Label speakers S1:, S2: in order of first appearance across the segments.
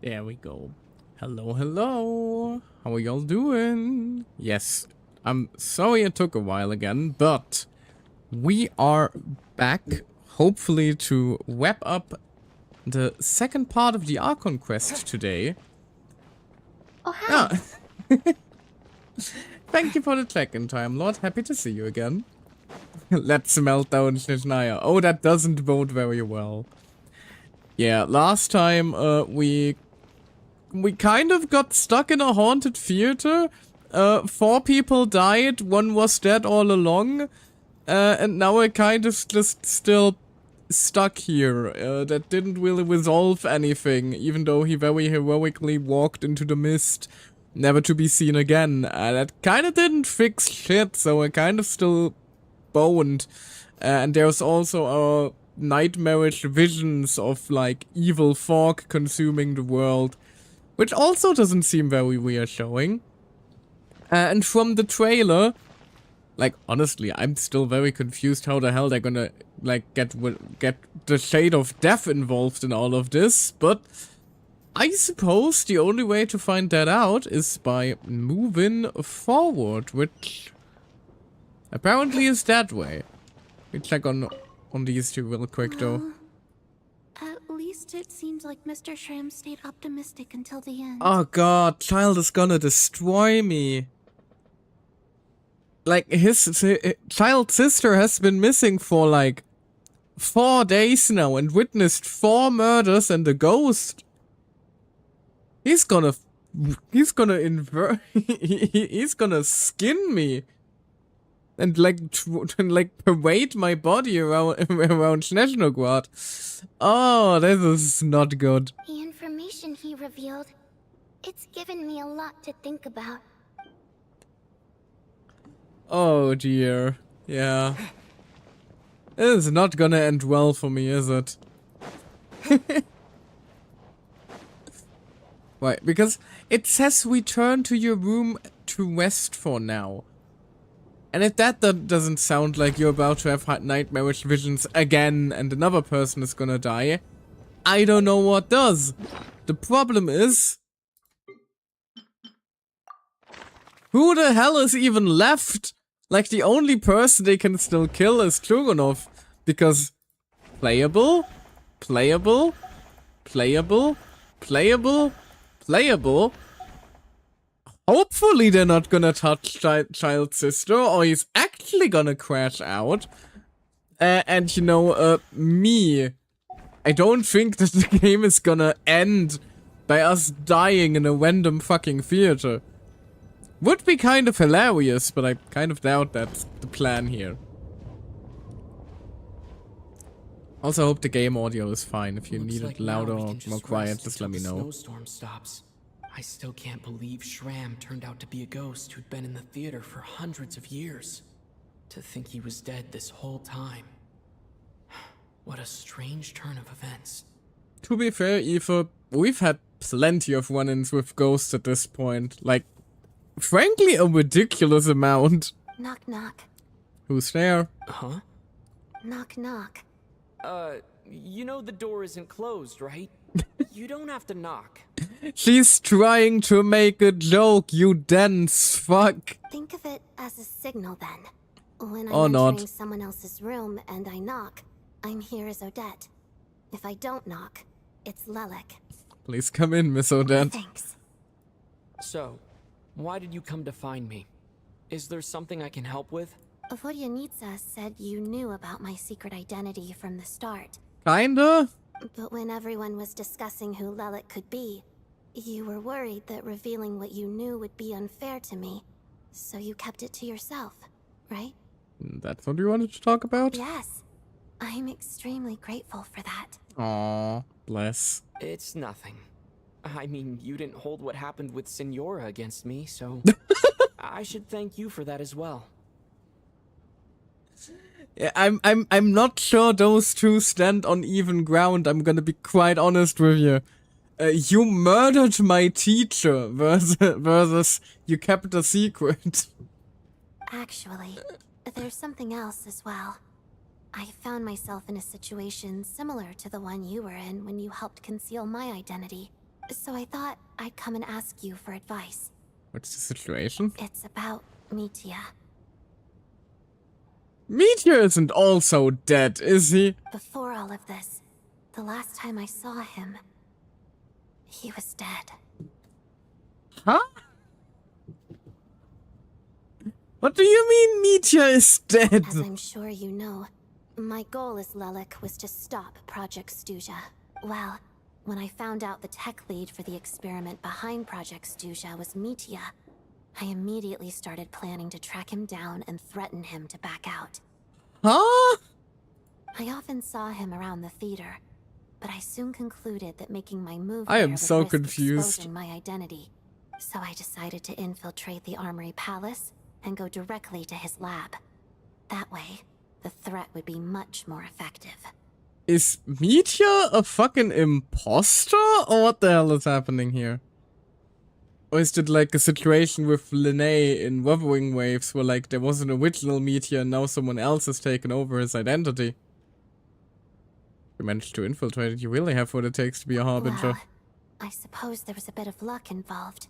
S1: There we go. Hello, hello. How are y'all doing? Yes, I'm sorry it took a while again, but we are back, hopefully to wrap up the second part of the Archon quest today.
S2: Oh, hi.
S1: Ah. Thank you for the check-in time, Lord. Happy to see you again. Let's melt down Snezhnaya. Oh, that doesn't bode very well. Yeah, last time we kind of got stuck in a haunted theater. 4 people died, 1 was dead all along. And now we're kind of just still stuck here. That didn't really resolve anything, even though he very heroically walked into the mist, never to be seen again. That kind of didn't fix shit, so we're kind of still boned. And there's also nightmarish visions of, like, evil fog consuming the world, which also doesn't seem very reassuring. And from the trailer, like, honestly, I'm still very confused how the hell they're gonna, like, get the shade of death involved in all of this, but I suppose the only way to find that out is by moving forward, which apparently is that way. We check on these two real quick, though.
S2: At least it seems like Mr. Shram stayed optimistic until the end.
S1: Oh god, child is gonna destroy me. Like, his child sister has been missing for, like, 4 days now and witnessed 4 murders and a ghost. He's gonna he's gonna skin me. And, like, parade my body around Snezhnaya. Oh, this is not good.
S2: The information he revealed, it's given me a lot to think about.
S1: Oh dear. Yeah. It is not gonna end well for me, is it? Right, because it says return to your room to rest for now. And if that doesn't sound like you're about to have nightmarish visions again and another person is gonna die, I don't know what does. The problem is, who the hell is even left? Like, the only person they can still kill is Chugunov. Because playable, playable, playable, playable, playable. Hopefully they're not gonna touch child sister, or he's actually gonna crash out. And you know, me. I don't think that the game is gonna end by us dying in a random fucking theater. Would be kind of hilarious, but I kind of doubt that's the plan here. Also, I hope the game audio is fine. If you need it louder or more quiet, just let me know.
S3: Snowstorm stops. I still can't believe Shram turned out to be a ghost who'd been in the theater for hundreds of years. To think he was dead this whole time. What a strange turn of events.
S1: To be fair, Eva, we've had plenty of run-ins with ghosts at this point. Like, frankly, a ridiculous amount.
S2: Knock, knock.
S1: Who's there?
S3: Huh?
S2: Knock, knock.
S3: You know the door isn't closed, right? You don't have to knock.
S1: She's trying to make a joke, you dense fuck.
S2: Think of it as a signal then. When
S1: Or
S2: I'm
S1: not.
S2: entering someone else's room and I knock, I'm here as Odette. If I don't knock, it's Lelek.
S1: Please come in, Miss Odette.
S2: Thanks.
S3: So, why did you come to find me? Is there something I can help with?
S2: Vodyanitsa said you knew about my secret identity from the start.
S1: Kinda?
S2: But when everyone was discussing who Lelek could be, you were worried that revealing what you knew would be unfair to me. So you kept it to yourself, right?
S1: That's what you wanted to talk about?
S2: Yes. I'm extremely grateful for that.
S1: Aww, bless.
S3: It's nothing. I mean, you didn't hold what happened with Signora against me, so I should thank you for that as well.
S1: Yeah, I'm not sure those two stand on even ground. I'm gonna be quite honest with you. You murdered my teacher versus you kept a secret.
S2: Actually, there's something else as well. I found myself in a situation similar to the one you were in when you helped conceal my identity. So I thought I'd come and ask you for advice.
S1: What's the situation?
S2: It's about Mitya.
S1: Meteor isn't also dead, is he?
S2: Before all of this, the last time I saw him, he was dead.
S1: Huh? What do you mean Meteor is dead?
S2: As I'm sure you know, my goal as Lelik was to stop Project Stuja. Well, when I found out the tech lead for the experiment behind Project Stuja was Mitya, I immediately started planning to track him down and threaten him to back out.
S1: Huh?
S2: I often saw him around the theater, but I soon concluded that making my move
S1: I
S2: there
S1: am
S2: would
S1: so
S2: risk
S1: confused.
S2: exposing my identity. So I decided to infiltrate the Armory Palace and go directly to his lab. That way, the threat would be much more effective.
S1: Is Meteor a fucking imposter? Or what the hell is happening here? Or is it like a situation with Linnae in Wuthering Waves where like there was an original Meteor and now someone else has taken over his identity? You managed to infiltrate it, you really have what it takes to be a Harbinger.
S2: Well, I suppose there was a bit of luck involved.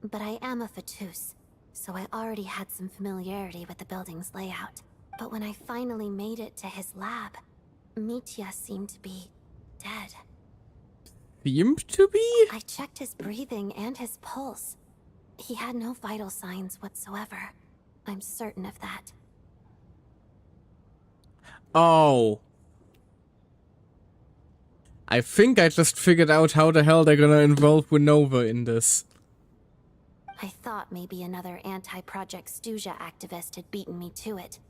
S2: But I am a Fatus, so I already had some familiarity with the building's layout. But when I finally made it to his lab, Mitya seemed to be dead.
S1: Seemed to be?
S2: I checked his breathing and his pulse. He had no vital signs whatsoever. I'm certain of that.
S1: Oh. I think I just figured out how the hell they're gonna involve Winova in this.
S2: I thought maybe another anti-Project Stuja activist had beaten me to it,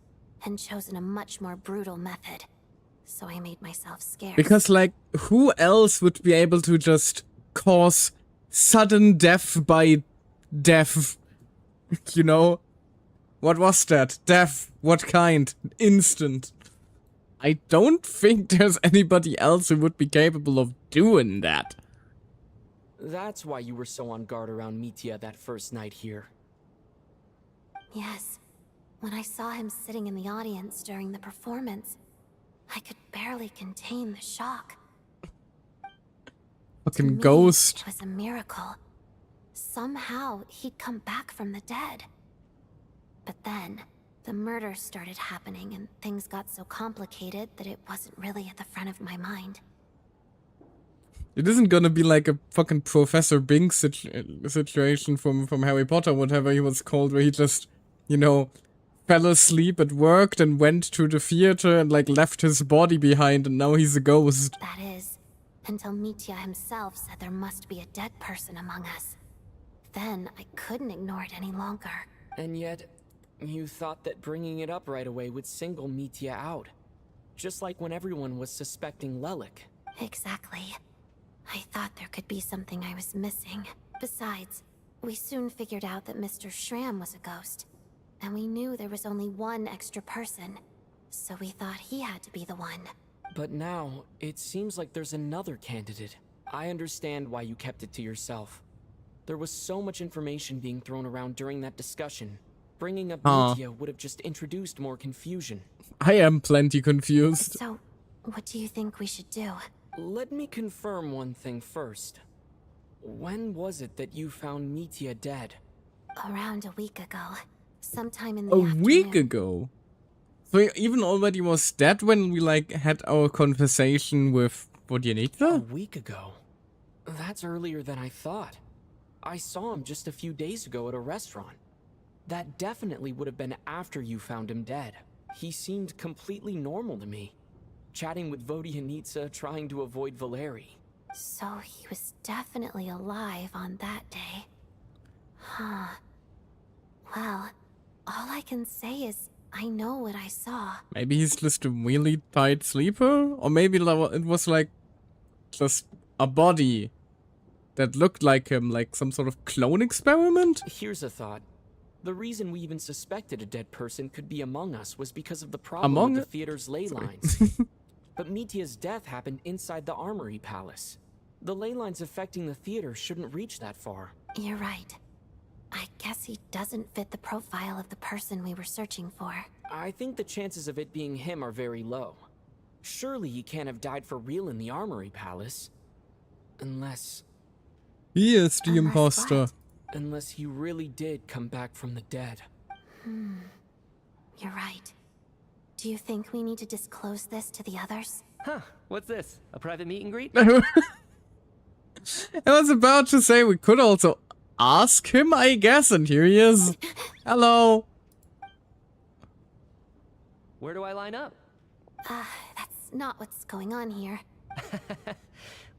S2: and chosen a much more brutal method. So I made myself scarce.
S1: Because, like, who else would be able to just cause sudden death by death? You know? What was that? Death. What kind? Instant. I don't think there's anybody else who would be capable of doing that.
S3: That's why you were so on guard around Mitya that first night here.
S2: Yes. When I saw him sitting in the audience during the performance, I could barely contain the shock. To
S1: Fucking
S2: me,
S1: ghost.
S2: It was a miracle. Somehow, he'd come back from the dead. But then, the murder started happening and things got so complicated that it wasn't really at the front of my mind.
S1: It isn't gonna be like a fucking Professor Bing situation from Harry Potter, whatever he was called, where he just, you know, fell asleep at work, then went to the theater and like left his body behind and now he's a ghost.
S2: That is, until Mitya himself said there must be a dead person among us. Then I couldn't ignore it any longer.
S3: And yet, you thought that bringing it up right away would single Mitya out. Just like when everyone was suspecting Lelik.
S2: Exactly. I thought there could be something I was missing. Besides, we soon figured out that Mr. Schramm was a ghost. And we knew there was only one extra person. So we thought he had to be the one.
S3: But now, it seems like there's another candidate. I understand why you kept it to yourself. There was so much information being thrown around during that discussion. Bringing up Mitya would have just introduced more confusion.
S1: I am plenty confused.
S2: So, what do you think we should do?
S3: Let me confirm one thing first. When was it that you found Mitya dead?
S2: Around a week ago. Sometime in the
S1: A
S2: afternoon.
S1: week ago? So he even already was dead when we like had our conversation with
S3: A
S1: Vodyanitva?
S3: week ago? That's earlier than I thought. I saw him just a few days ago at a restaurant. That definitely would have been after you found him dead. He seemed completely normal to me. Chatting with Vodyanitsa, trying to avoid Valeri.
S2: So he was definitely alive on that day. Huh. Well, all I can say is I know what I saw.
S1: Maybe he's just a really tight sleeper? Or maybe it was like just a body that looked like him, like some sort of clone experiment?
S3: Here's a thought. The reason we even suspected a dead person could be among us was because of the problem
S1: Among
S3: with the theater's ley lines. But Mitya's death happened inside the Armory Palace. The ley lines affecting the theater shouldn't reach that far.
S2: You're right. I guess he doesn't fit the profile of the person we were searching for.
S3: I think the chances of it being him are very low. Surely he can't have died for real in the Armory Palace. Unless...
S1: He is the
S2: Unless
S1: imposter.
S2: what?
S3: Unless he really did come back from the dead.
S2: You're right. Do you think we need to disclose this to the others?
S4: Huh, what's this? A private meet and greet?
S1: I was about to say we could also ask him, I guess, and here he is. Hello.
S4: Where do I line up?
S2: That's not what's going on here.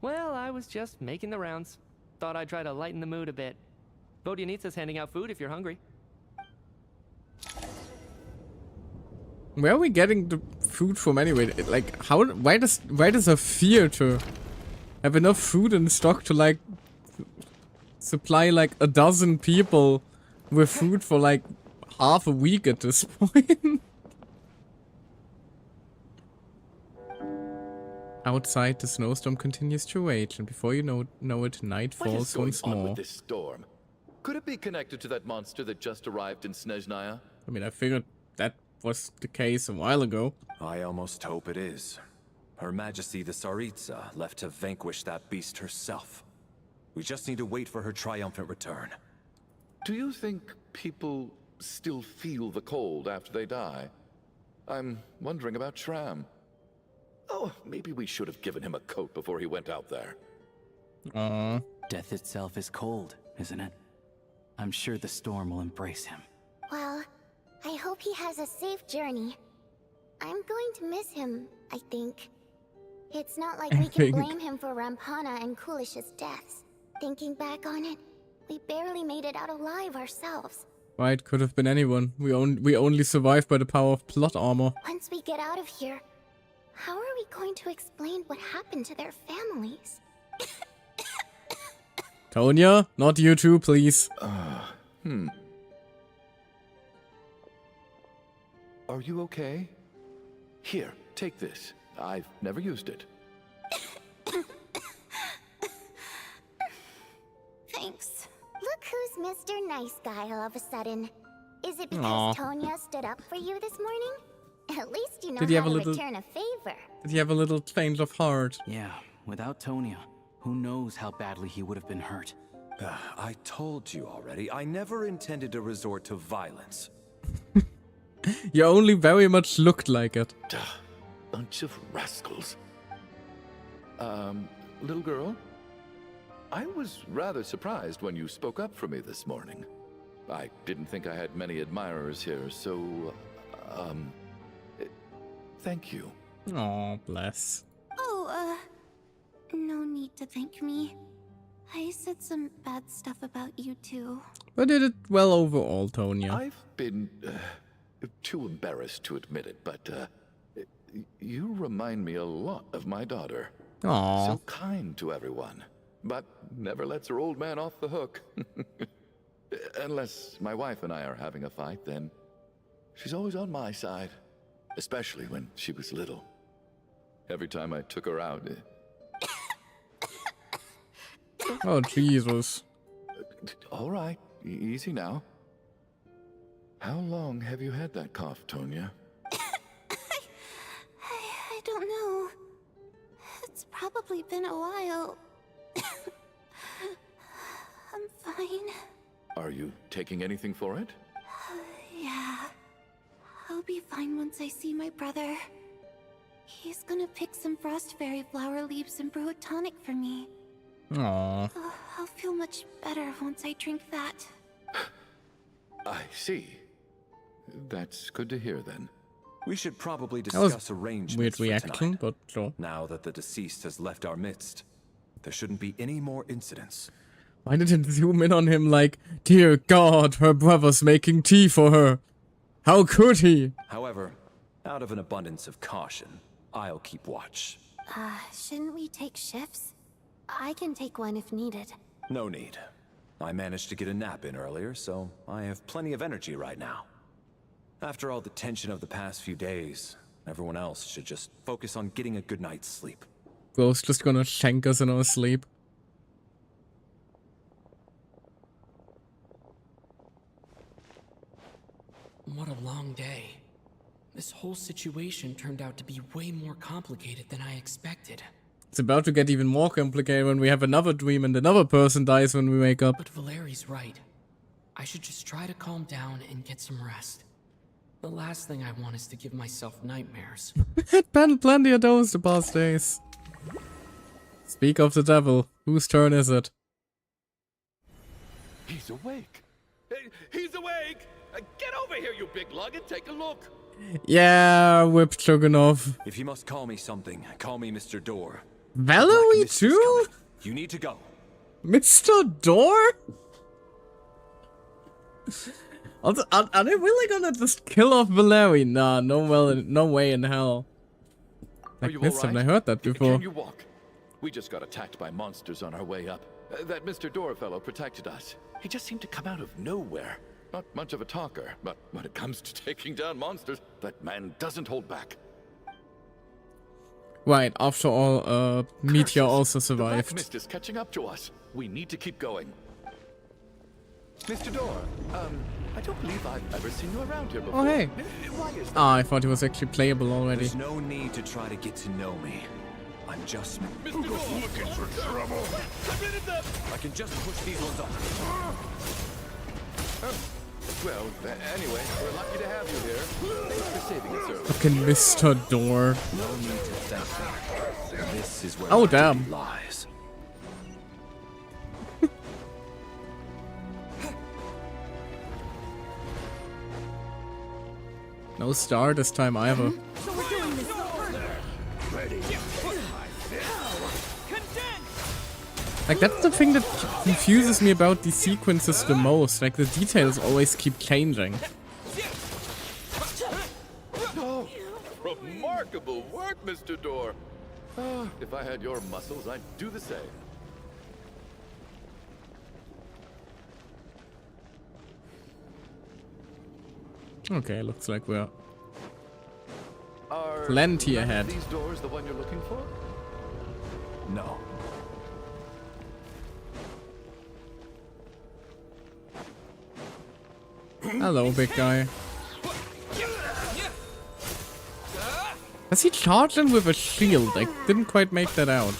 S4: Well, I was just making the rounds. Thought I'd try to lighten the mood a bit. Vodyanitsa's handing out food if you're hungry.
S1: Where are we getting the food from anyway? Like, how? Why does a theater have enough food in stock to like supply like a dozen people with food for like half a week at this point? Outside, the snowstorm continues to rage, and before you know it, night
S5: What
S1: falls
S5: is going
S1: once
S5: on
S1: more.
S5: with this storm? Could it be connected to that monster that just arrived in Snezhnaya?
S1: I mean, I figured that was the case a while ago.
S6: I almost hope it is. Her Majesty the Tsaritsa left to vanquish that beast herself. We just need to wait for her triumphant return.
S5: Do you think people still feel the cold after they die? I'm wondering about Shram. Oh, maybe we should have given him a coat before he went out there.
S7: Death itself is cold, isn't it? I'm sure the storm will embrace him.
S2: Well, I hope he has a safe journey. I'm going to miss him, I think. It's not like we can blame him for Rampana and Kulish's deaths. Thinking back on it, we barely made it out alive ourselves.
S1: Right, could have been anyone. We only survived by the power of plot armor.
S2: Once we get out of here, how are we going to explain what happened to their families?
S1: Tonya, not you two, please.
S5: Are you okay? Here, take this. I've never used it.
S2: Thanks. Look who's Mr. Nice Guy all of a sudden. Is it because
S1: Aw.
S2: Tonya stood up for you this morning? At least you know
S1: Did he
S2: how
S1: have a
S2: to
S1: little-
S2: return a favor.
S1: Did he have a little change of heart?
S7: Yeah, without Tonya, who knows how badly he would have been hurt.
S6: I told you already, I never intended to resort to violence.
S1: You only very much looked like it.
S5: Bunch of rascals. Little girl? I was rather surprised when you spoke up for me this morning. I didn't think I had many admirers here, so, thank you.
S1: Oh, bless.
S2: Oh, no need to thank me. I said some bad stuff about you too.
S1: But did it well overall, Tonya.
S5: I've been too embarrassed to admit it, but you remind me a lot of my daughter.
S1: Aww.
S5: So kind to everyone, but never lets her old man off the hook. Unless my wife and I are having a fight, then she's always on my side, especially when she was little. Every time I took her out.
S1: Oh, Jesus.
S5: All right, easy now. How long have you had that cough, Tonya?
S2: I don't know. It's probably been a while. I'm fine.
S5: Are you taking anything for it?
S2: Yeah. I'll be fine once I see my brother. He's gonna pick some frost fairy flower leaves and brew a tonic for me.
S1: Aww.
S2: I'll feel much better once I drink that.
S5: I see. That's good to hear then.
S6: We should probably
S1: That was
S6: discuss arrangements
S1: weird
S6: for
S1: reaction,
S6: tonight.
S1: but sure.
S6: Now that the deceased has left our midst, there shouldn't be any more incidents.
S1: Why did it zoom in on him like, dear God, her brother's making tea for her? How could he?
S6: However, out of an abundance of caution, I'll keep watch.
S2: Shouldn't we take shifts? I can take one if needed.
S6: No need. I managed to get a nap in earlier, so I have plenty of energy right now. After all the tension of the past few days, everyone else should just focus on getting a good night's sleep.
S1: Bro's just gonna shank us in our sleep.
S3: What a long day. This whole situation turned out to be way more complicated than I expected.
S1: It's about to get even more complicated when we have another dream and another person dies when we wake up.
S3: But Valeri's right. I should just try to calm down and get some rest. The last thing I want is to give myself nightmares.
S1: Had plenty of those the past days. Speak of the devil. Whose turn is it?
S5: He's awake. He's awake! Get over here, you big lug, and take a look.
S1: Yeah, Whip Chuganov.
S6: If you must call me something, call me Mr. Door.
S1: Valerie
S6: Mist is
S1: too?
S6: coming. You need to go.
S1: Mr. Door? Also, are they really gonna just kill off Valerie? Nah, no way in hell.
S5: Are you
S1: Like,
S5: all right?
S1: I heard that before.
S5: Can you walk? We just got attacked by monsters on our way up. That Mr. Door fellow protected us. He just seemed to come out of nowhere. Not much of a talker, but when it comes to taking down monsters, that man doesn't hold back.
S1: Right, after all, Meteor also
S5: The black
S1: survived.
S5: mist is catching up to us. We need to keep going. Mr. Door, I don't believe I've ever seen you around here before.
S1: Oh, hey.
S5: Why is that?
S1: Ah, I thought he was actually playable already.
S6: There's no need to try to get to know me. I'm just...
S5: Mr. Door, looking for trouble. Committed them!
S6: I can just push these ones off.
S5: Well, anyway, we're lucky to have you here. Thanks for saving us earlier.
S1: Fucking Mr. Door.
S6: No need to thank me. This is where
S1: Oh,
S6: my
S1: damn.
S6: duty lies.
S1: No star this time either. Like, that's the thing that confuses me about these sequences the most. Like, the details always keep changing.
S5: Oh, remarkable work, Mr. Door. If I had your muscles, I'd do the same.
S1: Okay, looks like we're
S5: Are
S1: plenty
S5: none of
S1: ahead.
S5: these doors the one you're looking for?
S6: No.
S1: Hello, big guy. Does he charge in with a shield? I didn't quite make that out.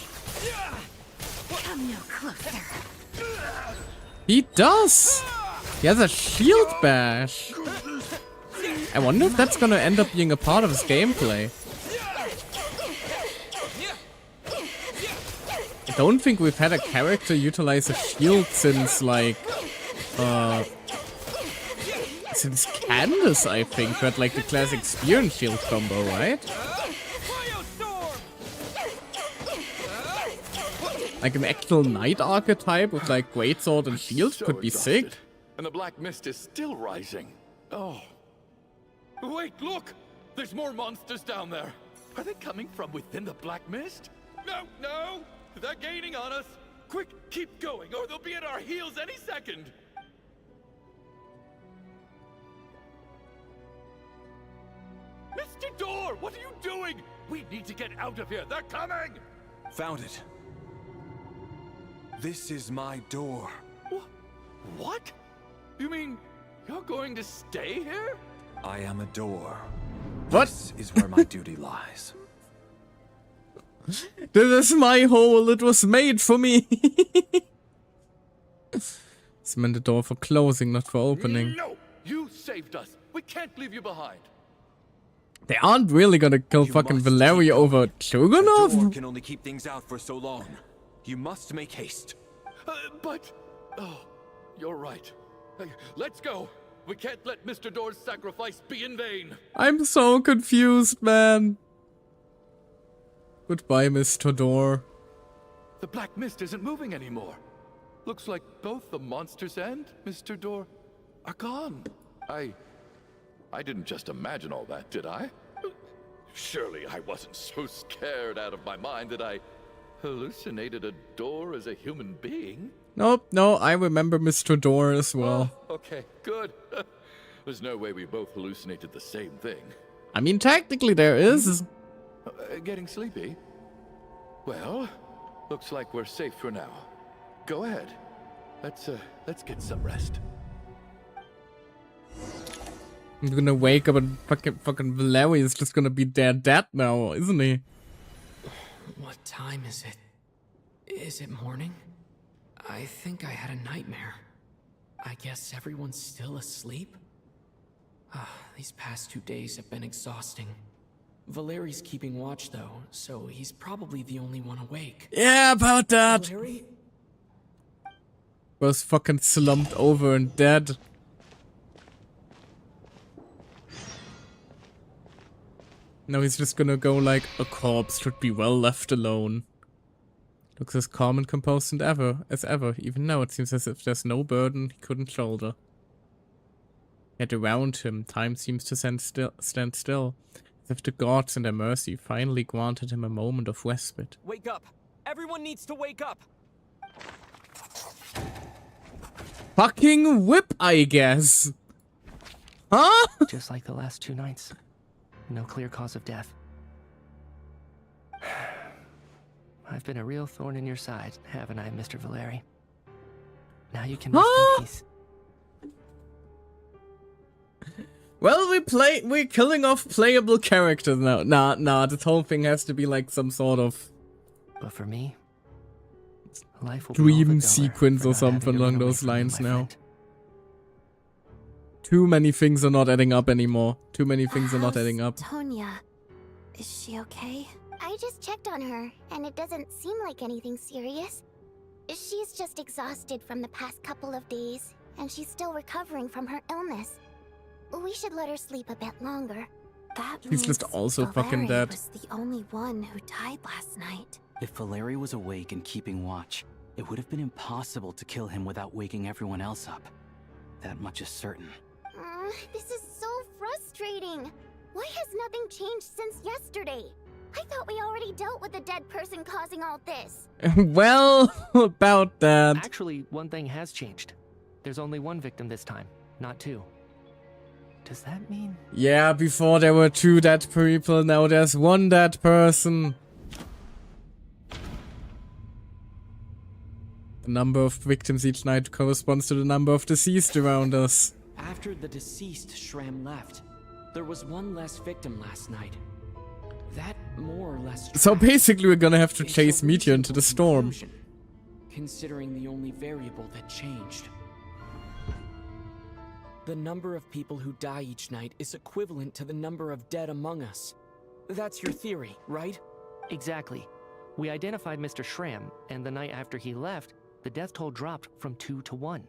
S2: Come no closer.
S1: He does! He has a shield bash! I wonder if that's gonna end up being a part of his gameplay. I don't think we've had a character utilize a shield since, like, since Candace, I think, who had, like, the classic spear and shield combo, right? Like an actual knight archetype with, like, greatsword and shield
S5: So
S1: could be
S5: exhausted.
S1: sick.
S5: And the black mist is still rising. Oh. Wait, look! There's more monsters down there. Are they coming from within the black mist? No, no! They're gaining on us. Quick, keep going, or they'll be at our heels any second. Mr. Door, what are you doing? We need to get out of here. They're coming!
S6: Found it. This is my door.
S5: What? You mean you're going to stay here?
S6: I am a door.
S1: What?
S6: This is where my duty lies.
S1: This is my hole, it was made for me! It's meant a door for closing, not for opening.
S5: No! You saved us. We can't leave you behind.
S1: They aren't really gonna kill
S6: You
S1: fucking
S6: must
S1: Valerie
S6: keep
S1: over
S6: A door
S1: Chuganov?
S6: can only keep things out for so long. You must make haste.
S5: But... Oh, you're right. Let's go. We can't let Mr. Door's sacrifice be in vain.
S1: I'm so confused, man. Goodbye, Mr. Door.
S5: The black mist isn't moving anymore. Looks like both the monsters and Mr. Door are gone. I didn't just imagine all that, did I? Surely I wasn't so scared out of my mind that I hallucinated a door as a human being.
S1: Nope, no, I remember Mr. Door as well.
S5: Oh, okay, good. There's no way we both hallucinated the same thing.
S1: I mean, technically there is.
S5: Getting sleepy? Well, looks like we're safe for now. Go ahead. Let's get some rest.
S1: I'm gonna wake up and fucking Valerie is just gonna be dead now, isn't he?
S3: What time is it? Is it morning? I think I had a nightmare. I guess everyone's still asleep? These past 2 days have been exhausting. Valeri's keeping watch though, so he's probably the only one awake.
S1: Yeah, about that.
S3: Valeri?
S1: Was fucking slumped over and dead. Now he's just gonna go like, a corpse should be well left alone. Looks as calm and composed and as ever. Even now it seems as if there's no burden he couldn't shoulder. Yet around him, time seems to stand still. As if the gods in their mercy finally granted him a moment of respite.
S4: Wake up! Everyone needs to wake up!
S1: Fucking whip, I guess. Huh?
S4: Just like the last 2 nights. No clear cause of death. I've been a real thorn in your side, haven't I, Mr. Valeri? Now you can rest in peace.
S1: Well, we're killing off playable characters now. Nah, this whole thing has to be like some sort of
S4: But for me, life will
S1: dream
S4: be all the duller
S1: sequence
S4: for
S1: or
S4: not having
S1: something
S4: to run
S1: along
S4: away
S1: those
S4: from you,
S1: lines
S4: my
S1: now.
S4: friend.
S1: Too many things are not adding up anymore. Too many things are not
S2: How's
S1: adding up.
S2: Tonya? Is she okay?
S8: I just checked on her, and it doesn't seem like anything serious. She's just exhausted from the past couple of days, and she's still recovering from her illness. We should let her sleep a bit longer.
S2: That
S1: She's
S2: means
S1: just also fucking
S2: Valeri
S1: dead.
S2: was the only one who died last night.
S7: If Valeri was awake and keeping watch, it would have been impossible to kill him without waking everyone else up. That much is certain.
S8: This is so frustrating. Why has nothing changed since yesterday? I thought we already dealt with the dead person causing all this.
S1: Well, about that.
S4: Actually, one thing has changed. There's only 1 victim this time, not 2. Does that mean...
S1: Yeah, before there were 2 dead people, now there's 1 dead person. The number of victims each night corresponds to the number of deceased around us.
S3: After the deceased Shram left, there was 1 less victim last night. That more or less
S1: So
S3: tracks
S1: basically we're gonna have to
S3: into
S1: chase
S3: a
S1: Meteor into the
S3: reasonable
S1: storm.
S3: conclusion, considering the only variable that changed. The number of people who die each night is equivalent to the number of dead among us. That's your theory, right?
S4: Exactly. We identified Mr. Shram, and the night after he left, the death toll dropped from 2 to 1.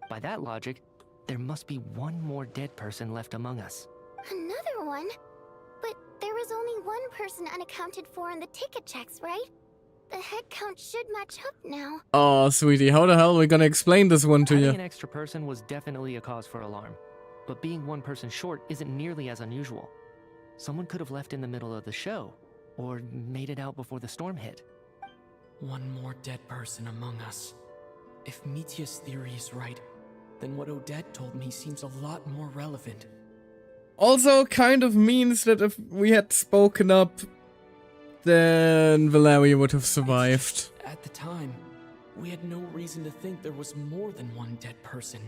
S4: By that logic, there must be 1 more dead person left among us.
S8: Another one? But there was only 1 person unaccounted for in the ticket checks, right? The head count should match up now.
S1: Oh, sweetie, how the hell are we gonna explain this one to
S4: Having
S1: you?
S4: an extra person was definitely a cause for alarm. But being 1 person short isn't nearly as unusual. Someone could have left in the middle of the show, or made it out before the storm hit.
S3: 1 more dead person among us. If Mitya's theory is right, then what Odette told me seems a lot more relevant.
S1: Also kind of means that if we had spoken up, then Valeria would have survived.
S3: At the time, we had no reason to think there was more than 1 dead person.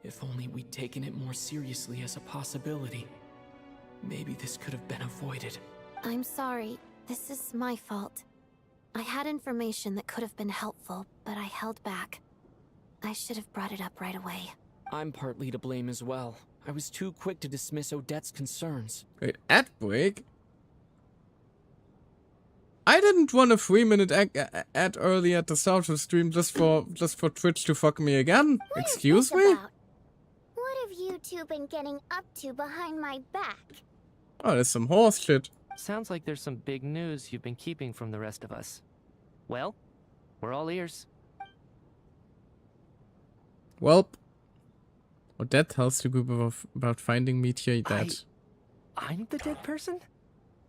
S3: If only we'd taken it more seriously as a possibility, maybe this could have been avoided.
S2: I'm sorry. This is my fault. I had information that could have been helpful, but I held back. I should have brought it up right away.
S3: I'm partly to blame as well. I was too quick to dismiss Odette's concerns.
S1: Wait, ad break? I didn't run a 3-minute ad early at the start of the stream just for Twitch to fuck me again.
S8: What is
S1: Excuse
S8: this
S1: me?
S8: about? What have you two been getting up to behind my back?
S1: Oh, there's some horse shit.
S4: Sounds like there's some big news you've been keeping from the rest of us. Well, we're all ears.
S1: Welp. Odette tells the group about finding Meteor dead.
S4: I'm the dead person?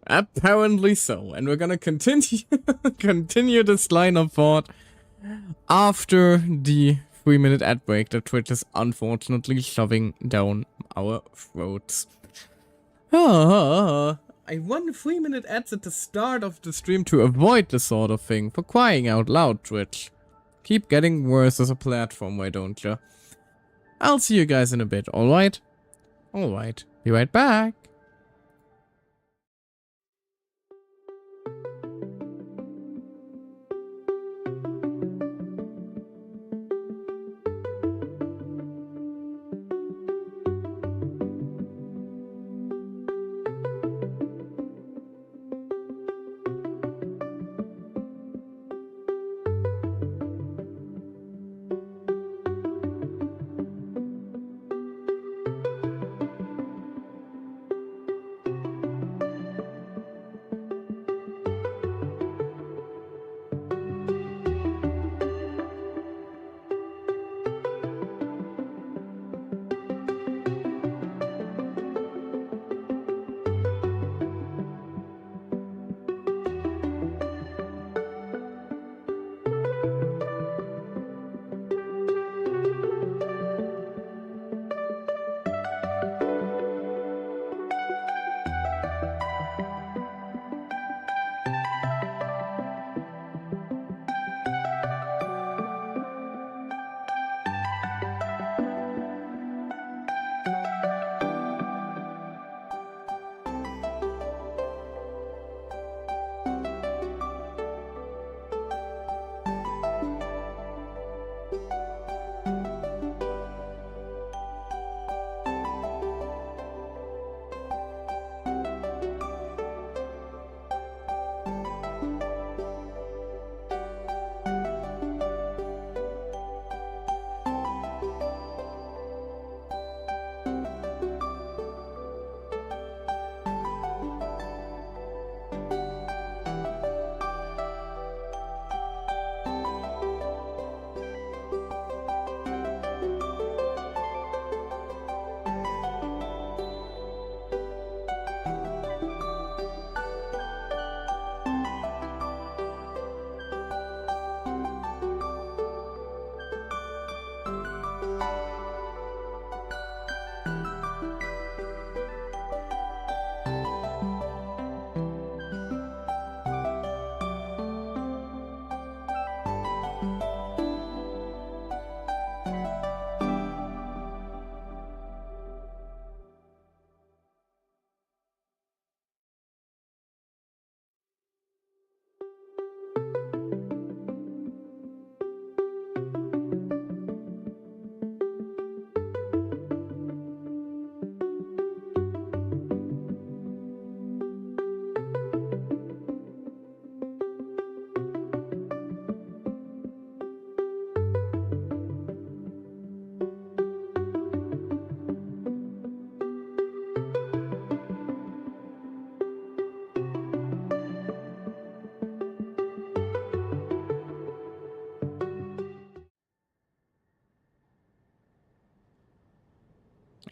S1: Apparently so, and we're gonna continue this line of thought after the 3-minute ad break that Twitch is unfortunately shoving down our throats. I run 3-minute ads at the start of the stream to avoid this sort of thing, for crying out loud, Twitch. Keep getting worse as a platform, why don't you? I'll see you guys in a bit, alright? Alright, be right back.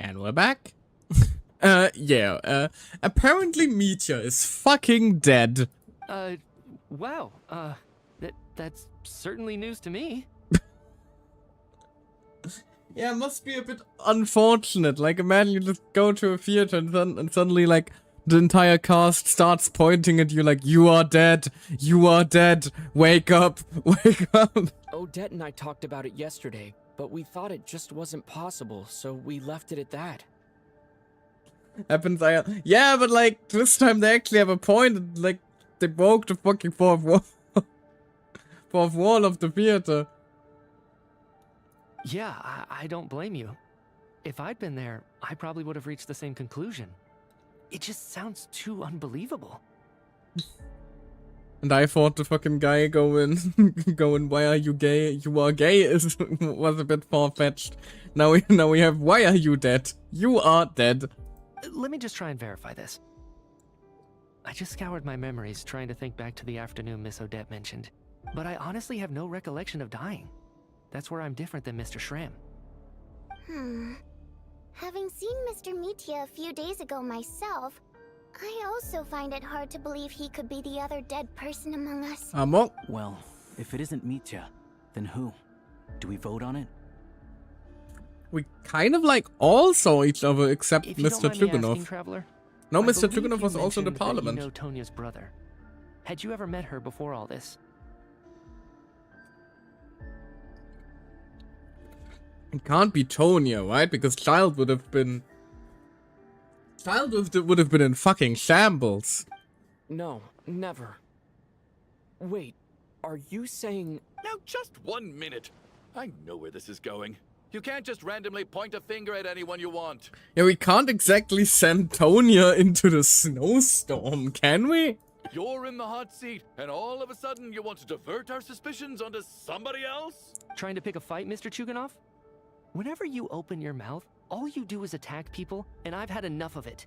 S1: And we're back. Apparently Mitya is fucking dead.
S4: Wow, that's certainly news to me.
S1: Yeah, it must be a bit unfortunate. Like, imagine you just go to a theater and suddenly, like, the entire cast starts pointing at you like, you are dead, wake up, wake up.
S3: Odette and I talked about it yesterday, but we thought it just wasn't possible, so we left it at that.
S1: Happens, yeah, but like, this time they actually have a point, and, like, they broke the fucking fourth wall of the theater.
S4: Yeah, I don't blame you. If I'd been there, I probably would have reached the same conclusion. It just sounds too unbelievable.
S1: And I thought the fucking guy going, why are you gay? You are gay was a bit far-fetched. Now we have, why are you dead? You are dead.
S4: Let me just try and verify this. I just scoured my memories trying to think back to the afternoon Miss Odette mentioned. But I honestly have no recollection of dying. That's where I'm different than Mr. Shram.
S8: Having seen Mr. Mitya a few days ago myself, I also find it hard to believe he could be the other dead person among us.
S7: Well, if it isn't Mitya, then who? Do we vote on it?
S1: We kind of like all saw each other except
S4: If you
S1: Mr.
S4: don't mind me asking,
S1: Chuganov.
S4: Traveler,
S1: No,
S4: I
S1: Mr.
S4: believe
S1: Chuganov
S4: you
S1: was also in the
S4: mentioned that
S1: parliament.
S4: You know Tonya's brother. Had you ever met her before all this?
S1: It can't be Tonya, right? Because Child would have been in fucking shambles.
S3: No, never. Wait, are you saying...
S5: Now, just 1 minute. I know where this is going. You can't just randomly point a finger at anyone you want.
S1: Yeah, we can't exactly send Tonya into the snowstorm, can we?
S5: You're in the hot seat, and all of a sudden you want to divert our suspicions onto somebody else?
S4: Trying to pick a fight, Mr. Chuganov? Whenever you open your mouth, all you do is attack people, and I've had enough of it.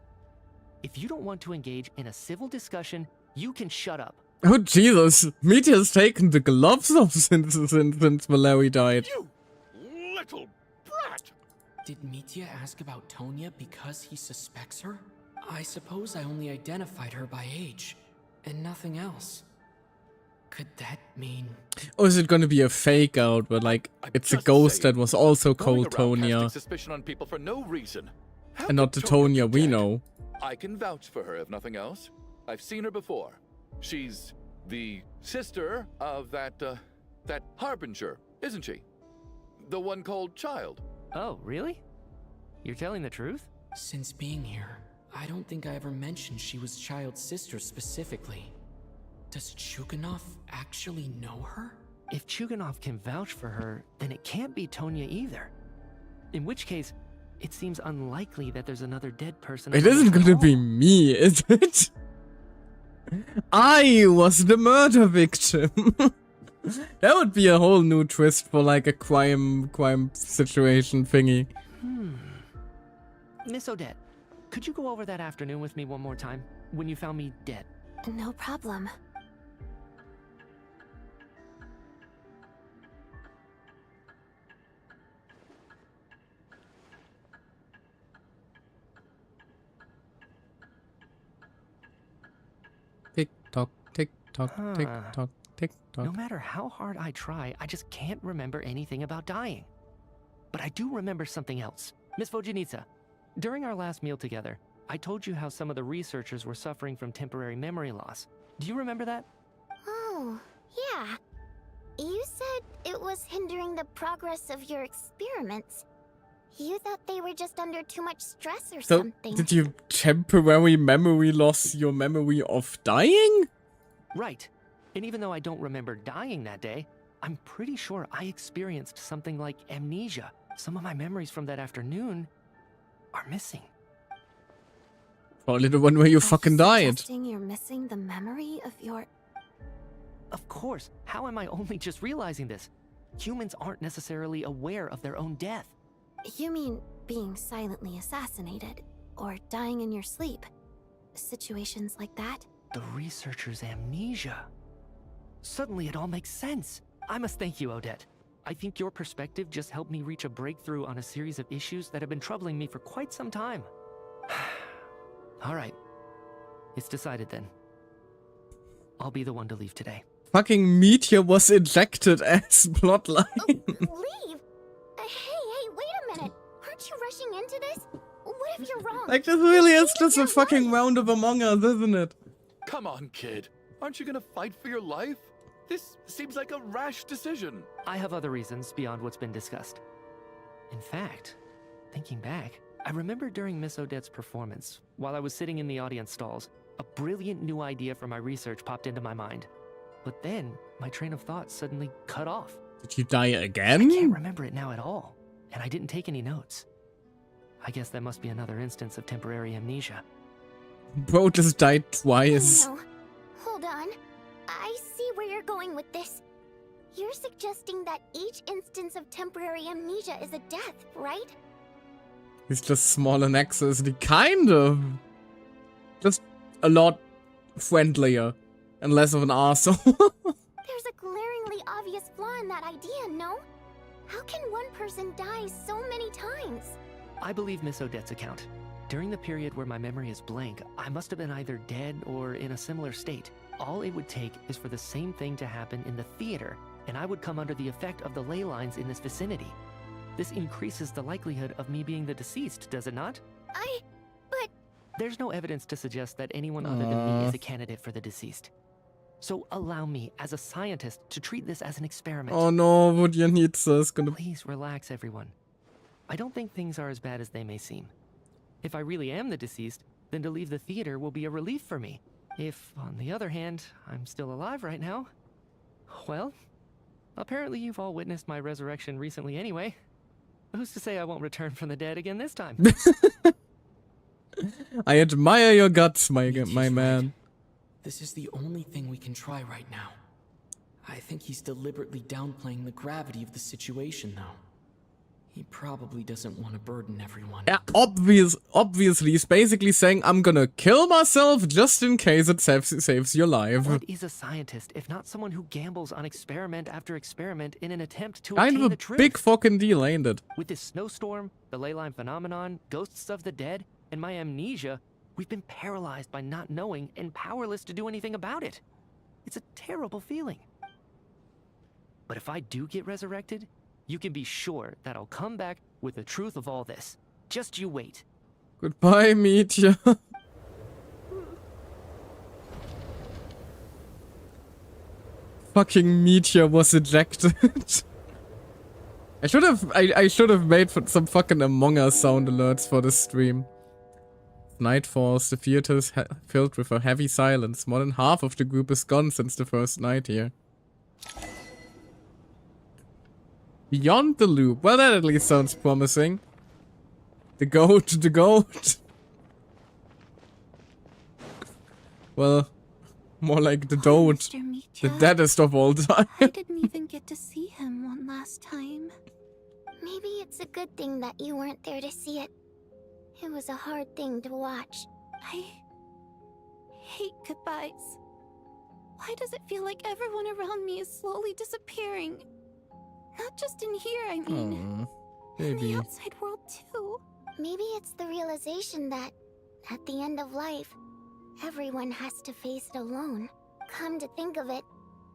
S4: If you don't want to engage in a civil discussion, you can shut up.
S1: Oh Jesus, Mitya's taken the gloves off since Mallory died.
S5: You little brat!
S3: Did Mitya ask about Tonya because he suspects her? I suppose I only identified her by age, and nothing else. Could that mean...
S1: Or is it gonna be a fake out where, like, it's a ghost that was also called Tonya,
S5: suspicion on people for no reason. How
S1: and not the
S5: could
S1: Tonya
S5: be
S1: we
S5: dead?
S1: know?
S5: I can vouch for her if nothing else. I've seen her before. She's the sister of that Harbinger, isn't she? The one called Child.
S4: Oh, really? You're telling the truth?
S3: Since being here, I don't think I ever mentioned she was Child's sister specifically. Does Chuganov actually know her?
S4: If Chuganov can vouch for her, then it can't be Tonya either. In which case, it seems unlikely that there's another dead person.
S1: It
S4: among
S1: isn't
S4: us at
S1: gonna
S4: all.
S1: be me, is it? I was the murder victim. That would be a whole new twist for like a crime situation thingy.
S4: Miss Odette, could you go over that afternoon with me one more time, when you found me dead?
S2: No problem.
S1: Tick tock, tick tock, tick
S4: Huh.
S1: tock, tick tock.
S4: No matter how hard I try, I just can't remember anything about dying. But I do remember something else. Miss Vojanitsa, during our last meal together, I told you how some of the researchers were suffering from temporary memory loss. Do you remember that?
S8: Oh, yeah. You said it was hindering the progress of your experiments. You thought they were just under too much stress or
S1: So,
S8: something.
S1: did you temporary memory loss your memory of dying?
S4: Right. And even though I don't remember dying that day, I'm pretty sure I experienced something like amnesia. Some of my memories from that afternoon are missing.
S1: Probably the one where you fucking died.
S2: Suggesting you're missing the memory of your...
S4: Of course. How am I only just realizing this? Humans aren't necessarily aware of their own death.
S2: You mean being silently assassinated, or dying in your sleep? Situations like that?
S4: The researcher's amnesia. Suddenly it all makes sense. I must thank you, Odette. I think your perspective just helped me reach a breakthrough on a series of issues that have been troubling me for quite some time. All right. It's decided then. I'll be the one to leave today.
S1: Fucking Meteor was ejected as plotline.
S8: Leave? Hey, wait a minute. Aren't you rushing into this? What if you're wrong?
S1: Like, this really is just a fucking round of Among Us, isn't it?
S5: Come on, kid. Aren't you gonna fight for your life? This seems like a rash decision.
S4: I have other reasons beyond what's been discussed. In fact, thinking back, I remember during Miss Odette's performance, while I was sitting in the audience stalls, a brilliant new idea for my research popped into my mind. But then, my train of thought suddenly cut off.
S1: Did you die
S4: I
S1: again?
S4: can't remember it now at all, and I didn't take any notes. I guess that must be another instance of temporary amnesia.
S1: Bro just died twice.
S8: No. Hold on. I see where you're going with this. You're suggesting that each instance of temporary amnesia is a death, right?
S1: He's just small in access. Kind of. Just a lot friendlier and less of an arsehole.
S8: There's a glaringly obvious flaw in that idea, no? How can one person die so many times?
S4: I believe Miss Odette's account. During the period where my memory is blank, I must have been either dead or in a similar state. All it would take is for the same thing to happen in the theater, and I would come under the effect of the ley lines in this vicinity. This increases the likelihood of me being the deceased, does it not?
S8: But...
S4: There's no evidence to suggest that anyone other than me is a candidate for the deceased. So allow me, as a scientist, to treat this as an experiment.
S1: Oh no, Vodyanica is gonna...
S4: Please relax, everyone. I don't think things are as bad as they may seem. If I really am the deceased, then to leave the theater will be a relief for me. If, on the other hand, I'm still alive right now, well, apparently you've all witnessed my resurrection recently anyway. Who's to say I won't return from the dead again this time?
S1: I admire your guts, my
S3: Right.
S1: man.
S3: This is the only thing we can try right now. I think he's deliberately downplaying the gravity of the situation, though. He probably doesn't want to burden everyone.
S1: Yeah, obviously, he's basically saying, I'm gonna kill myself just in case it saves your life.
S4: What is a scientist if not someone who gambles on experiment after experiment in an attempt to
S1: Kind
S4: obtain
S1: of
S4: the
S1: a
S4: truth?
S1: big fucking deal, ain't it?
S4: With this snowstorm, the ley line phenomenon, ghosts of the dead, and my amnesia, we've been paralyzed by not knowing and powerless to do anything about it. It's a terrible feeling. But if I do get resurrected, you can be sure that I'll come back with the truth of all this. Just you wait.
S1: Goodbye, Meteor. Fucking Meteor was ejected. I should have made some fucking Among Us sound alerts for the stream. Night falls, the theater is filled with a heavy silence. More than half of the group is gone since the first night here. Beyond the loop. Well, that at least sounds promising. The goat. Well, more like the dote.
S2: Mr.
S1: The
S2: Meteor,
S1: deadest of all time.
S2: I didn't even get to see him one last time.
S8: Maybe it's a good thing that you weren't there to see it. It was a hard thing to watch.
S2: I hate goodbyes. Why does it feel like everyone around me is slowly disappearing? Not just in here, I mean. In the outside world, too.
S8: Maybe it's the realization that, at the end of life, everyone has to face it alone. Come to think of it,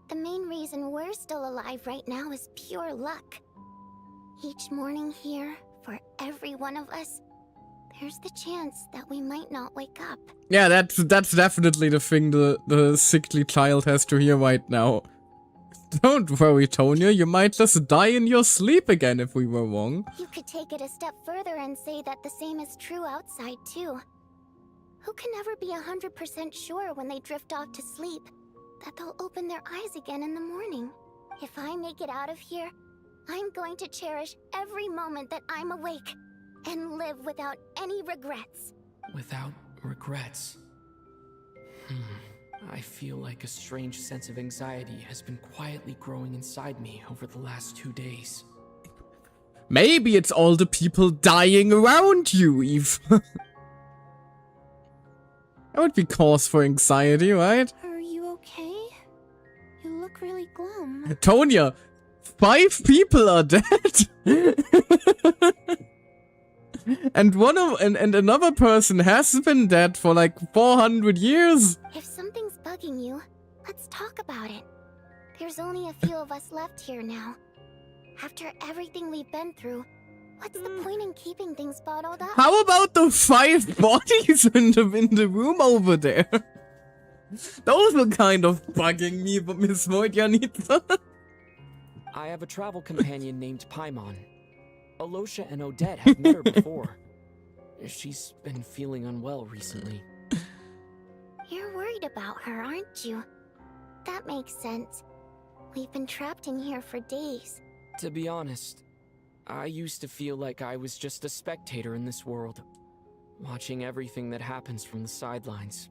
S8: the main reason we're still alive right now is pure luck. Each morning here, for every one of us, there's the chance that we might not wake up.
S1: Yeah, that's definitely the thing the sickly child has to hear right now. Don't worry, Tonya, you might just die in your sleep again if we were wrong.
S8: You could take it a step further and say that the same is true outside, too. Who can never be 100% sure when they drift off to sleep that they'll open their eyes again in the morning? If I make it out of here, I'm going to cherish every moment that I'm awake and live without any regrets.
S3: Without regrets. I feel like a strange sense of anxiety has been quietly growing inside me over the last 2 days.
S1: Maybe it's all the people dying around you, Eve. That would be cause for anxiety, right?
S2: Are you okay? You look really glum.
S1: Tonya, 5 people are dead. And another person has been dead for like 400 years.
S8: If something's bugging you, let's talk about it. There's only a few of us left here now. After everything we've been through, what's the point in keeping things bottled up?
S1: How about the 5 bodies in the room over there? Those are kind of bugging me, but Miss Voidjanitsa.
S3: I have a travel companion named Paimon. Alosha and Odette have met her before. She's been feeling unwell recently.
S8: You're worried about her, aren't you? That makes sense. We've been trapped in here for days.
S3: To be honest, I used to feel like I was just a spectator in this world, watching everything that happens from the sidelines.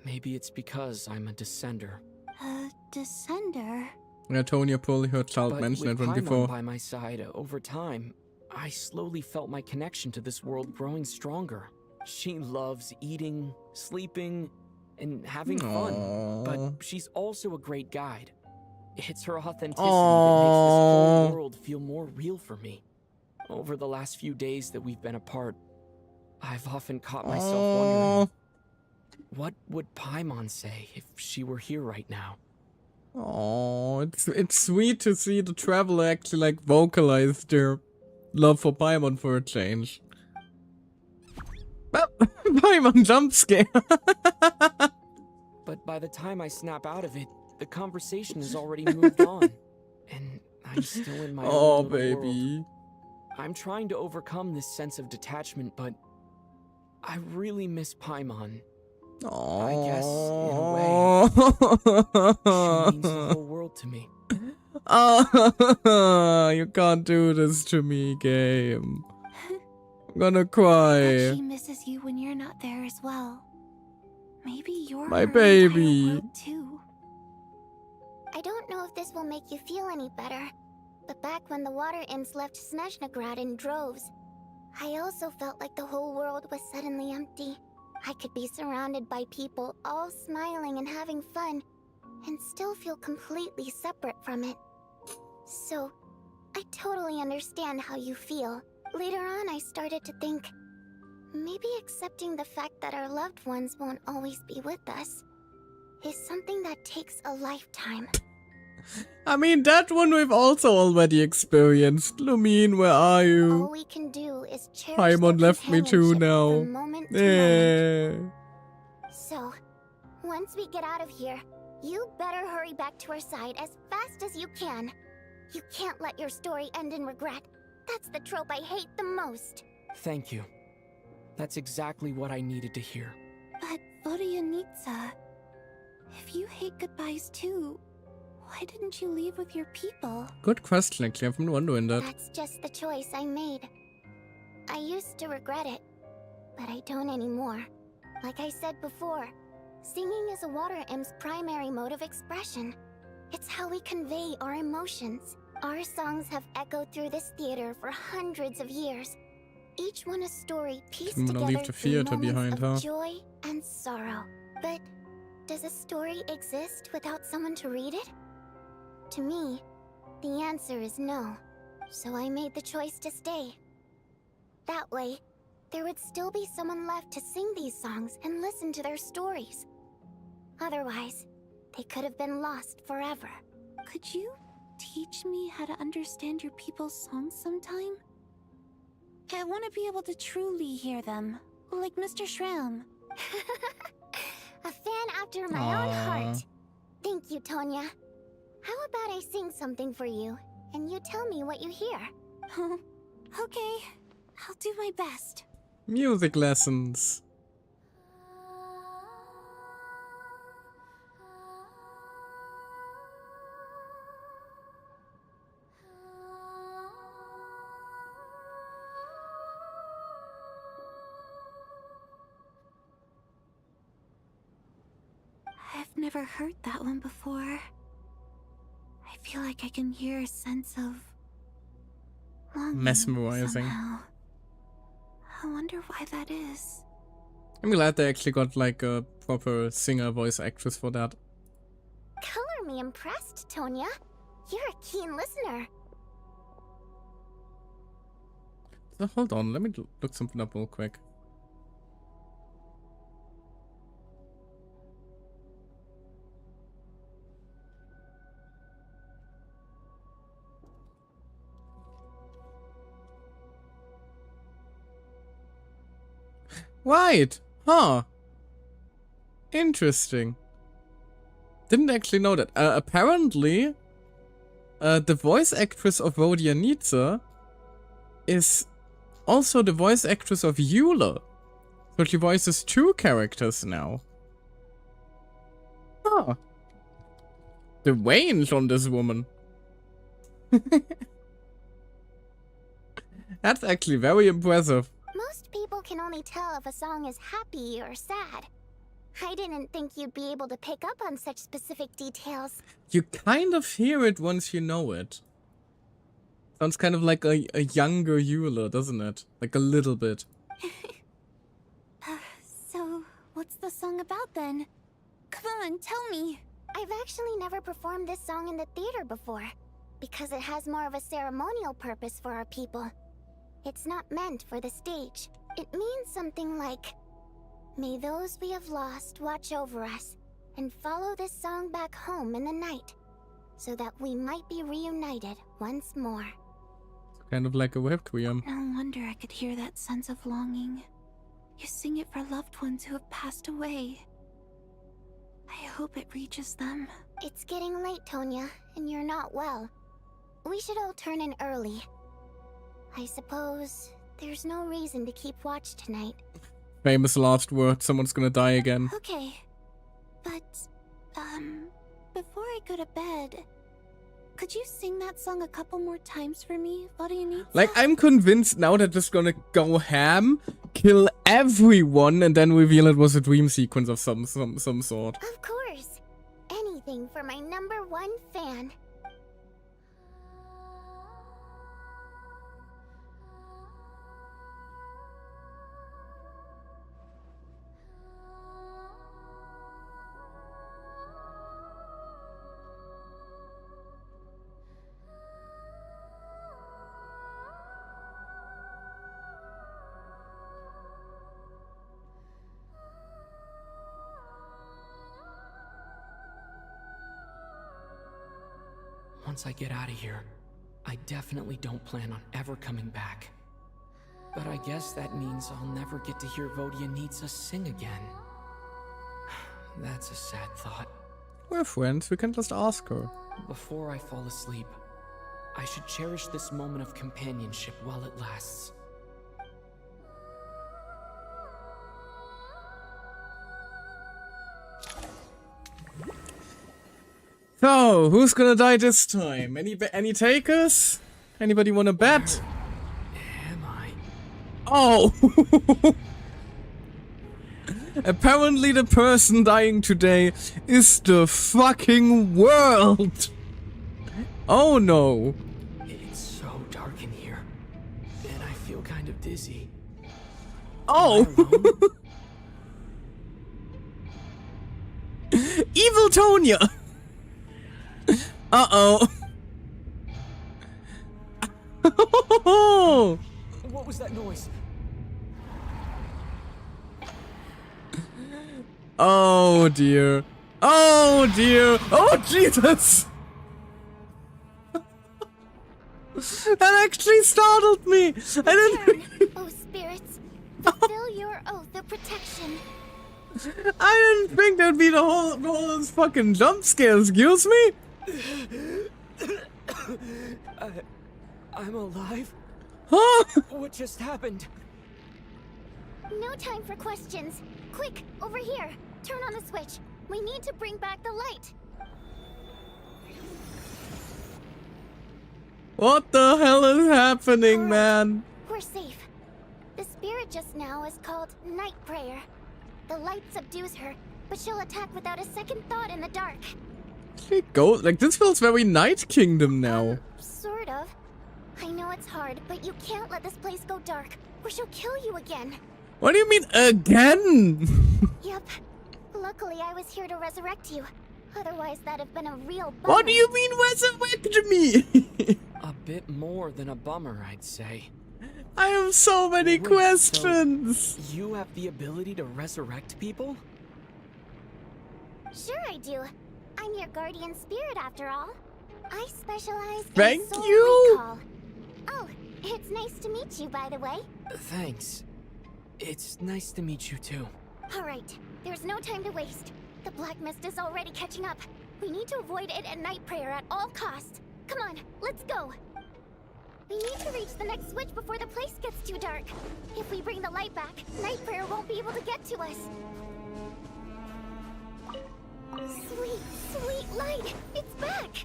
S3: Maybe it's because I'm a descender.
S2: A descender?
S1: Yeah, Tonya probably heard Child mention it
S3: with
S1: one
S3: Paimon
S1: before.
S3: by my side, over time, I slowly felt my connection to this world growing stronger. She loves eating, sleeping, and having fun, but she's also a great guide. It's her authenticity that makes this whole world feel more real for me. Over the last few days that we've been apart, I've often caught myself wondering, what would Paimon say if she were here right now?
S1: Oh, it's sweet to see the traveler actually like vocalize their love for Paimon for a change. Well, Paimon jump scare.
S3: But by the time I snap out of it, the conversation has already moved on, and I'm still in my own little world. I'm trying to overcome this sense of detachment, but I really miss Paimon. I guess, in a way, she means the whole world to me.
S1: You can't do this to me, game. I'm gonna cry.
S2: She misses you when you're not there as well. Maybe you're
S1: My
S2: her
S1: baby.
S2: entire world too.
S8: I don't know if this will make you feel any better, but back when the water imps left Snezhnaya in droves, I also felt like the whole world was suddenly empty. I could be surrounded by people all smiling and having fun, and still feel completely separate from it. So, I totally understand how you feel. Later on, I started to think, maybe accepting the fact that our loved ones won't always be with us is something that takes a lifetime.
S1: I mean, that one we've also already experienced. Lumine, where are
S8: All
S1: you?
S8: we can do is cherish
S1: Paimon
S8: their
S1: left me too
S8: companionship
S1: now.
S8: from moment to moment.
S1: Yeah.
S8: So, once we get out of here, you better hurry back to our side as fast as you can. You can't let your story end in regret. That's the trope I hate the most.
S3: Thank you. That's exactly what I needed to hear.
S2: But Voidjanitsa, if you hate goodbyes too, why didn't you leave with your people?
S1: Good question, actually. I've been wondering that.
S8: That's just the choice I made. I used to regret it, but I don't anymore. Like I said before, singing is a water imp's primary mode of expression. It's how we convey our emotions. Our songs have echoed through this theater for hundreds of years. Each one a story pieced
S1: I'm gonna
S8: together
S1: leave the
S8: through
S1: theater behind,
S8: moments
S1: huh?
S8: of joy and sorrow. But does a story exist without someone to read it? To me, the answer is no. So I made the choice to stay. That way, there would still be someone left to sing these songs and listen to their stories. Otherwise, they could have been lost forever.
S2: Could you teach me how to understand your people's songs sometime? I want to be able to truly hear them, like Mr. Shram.
S8: A fan after my own heart. Thank you, Tonya. How about I sing something for you, and you tell me what you hear?
S2: Okay, I'll do my best.
S1: Music lessons.
S2: I've never heard that one before. I feel like I can hear a sense of longing
S1: Mesmerizing.
S2: somehow. I wonder why that is.
S1: I'm glad they actually got like a proper singer voice actress for that.
S8: Color me impressed, Tonya. You're a keen listener.
S1: So hold on, let me look something up real quick. Right. Huh. Interesting. Didn't actually know that. Apparently, the voice actress of Vodianitsa is also the voice actress of Eula. So she voices 2 characters now. Huh. The range on this woman. That's actually very impressive.
S8: Most people can only tell if a song is happy or sad. I didn't think you'd be able to pick up on such specific details.
S1: You kind of hear it once you know it. Sounds kind of like a younger Eula, doesn't it? Like a little bit.
S2: So, what's the song about then? Come on, tell me.
S8: I've actually never performed this song in the theater before, because it has more of a ceremonial purpose for our people. It's not meant for the stage. It means something like, may those we have lost watch over us, and follow this song back home in the night, so that we might be reunited once more.
S1: It's kind of like a requiem.
S2: No wonder I could hear that sense of longing. You sing it for loved ones who have passed away. I hope it reaches them.
S8: It's getting late, Tonya, and you're not well. We should all turn in early. I suppose there's no reason to keep watch tonight.
S1: Famous last word, someone's gonna die again.
S2: Okay. But, before I go to bed, could you sing that song a couple more times for me, Vodianitsa?
S1: Like, I'm convinced now that it's gonna go ham, kill everyone, and then reveal it was a dream sequence of some sort.
S8: Of course. Anything for my #1 fan.
S3: Once I get out of here, I definitely don't plan on ever coming back. But I guess that means I'll never get to hear Vodianitsa sing again. That's a sad thought.
S1: We're friends, we can just ask her.
S3: Before I fall asleep, I should cherish this moment of companionship while it lasts.
S1: So, who's gonna die this time? Any takers? Anybody wanna bet?
S3: Am I?
S1: Oh! Apparently the person dying today is the fucking world! Oh no!
S3: It's so dark in here, and I feel kind of dizzy.
S1: Oh! Evil Tonya! Uh-oh.
S3: What was that noise?
S1: Oh dear. Oh dear. Oh Jesus! That actually startled me! I didn't...
S8: Oh, spirits, fulfill your oath of protection.
S1: I didn't think there'd be the whole fucking jump scare, excuse me?
S3: I'm alive?
S1: Huh?
S3: What just happened?
S8: No time for questions. Quick, over here. Turn on the switch. We need to bring back the light.
S1: What the hell is happening,
S8: Alright,
S1: man?
S8: We're safe. The spirit just now is called Night Prayer. The light subdues her, but she'll attack without a second thought in the dark.
S1: She goes like this feels very Night Kingdom now.
S8: Sort of. I know it's hard, but you can't let this place go dark, or she'll kill you again.
S1: What do you mean again?
S8: Yep. Luckily, I was here to resurrect you. Otherwise, that'd have been a real bummer.
S1: What do you mean resurrect me?
S3: A bit more than a bummer, I'd say.
S1: I have so many
S3: Wait,
S1: questions.
S3: So you have the ability to resurrect people?
S8: Sure I do. I'm your guardian spirit after all. I specialize
S1: Thank
S8: in soul
S1: you.
S8: recall. Oh, it's nice to meet you, by the way.
S3: Thanks. It's nice to meet you too.
S8: Alright, there's no time to waste. The black mist is already catching up. We need to avoid it at night prayer at all costs. Come on, let's go. We need to reach the next switch before the place gets too dark. If we bring the light back, night prayer won't be able to get to us. Sweet, sweet light! It's back!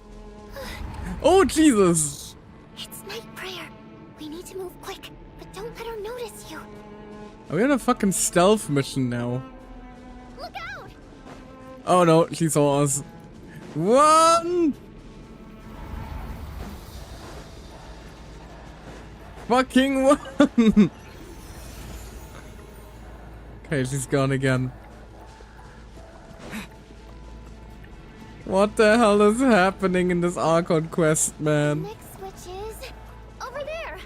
S1: Oh, Jesus.
S8: It's night prayer. We need to move quick, but don't let her notice you.
S1: Are we on a fucking stealth mission now?
S8: Look out!
S1: Oh no, she saw us. Run! Fucking run! Okay, she's gone again. What the hell is happening in this Archon quest, man?
S8: Next switch is over there.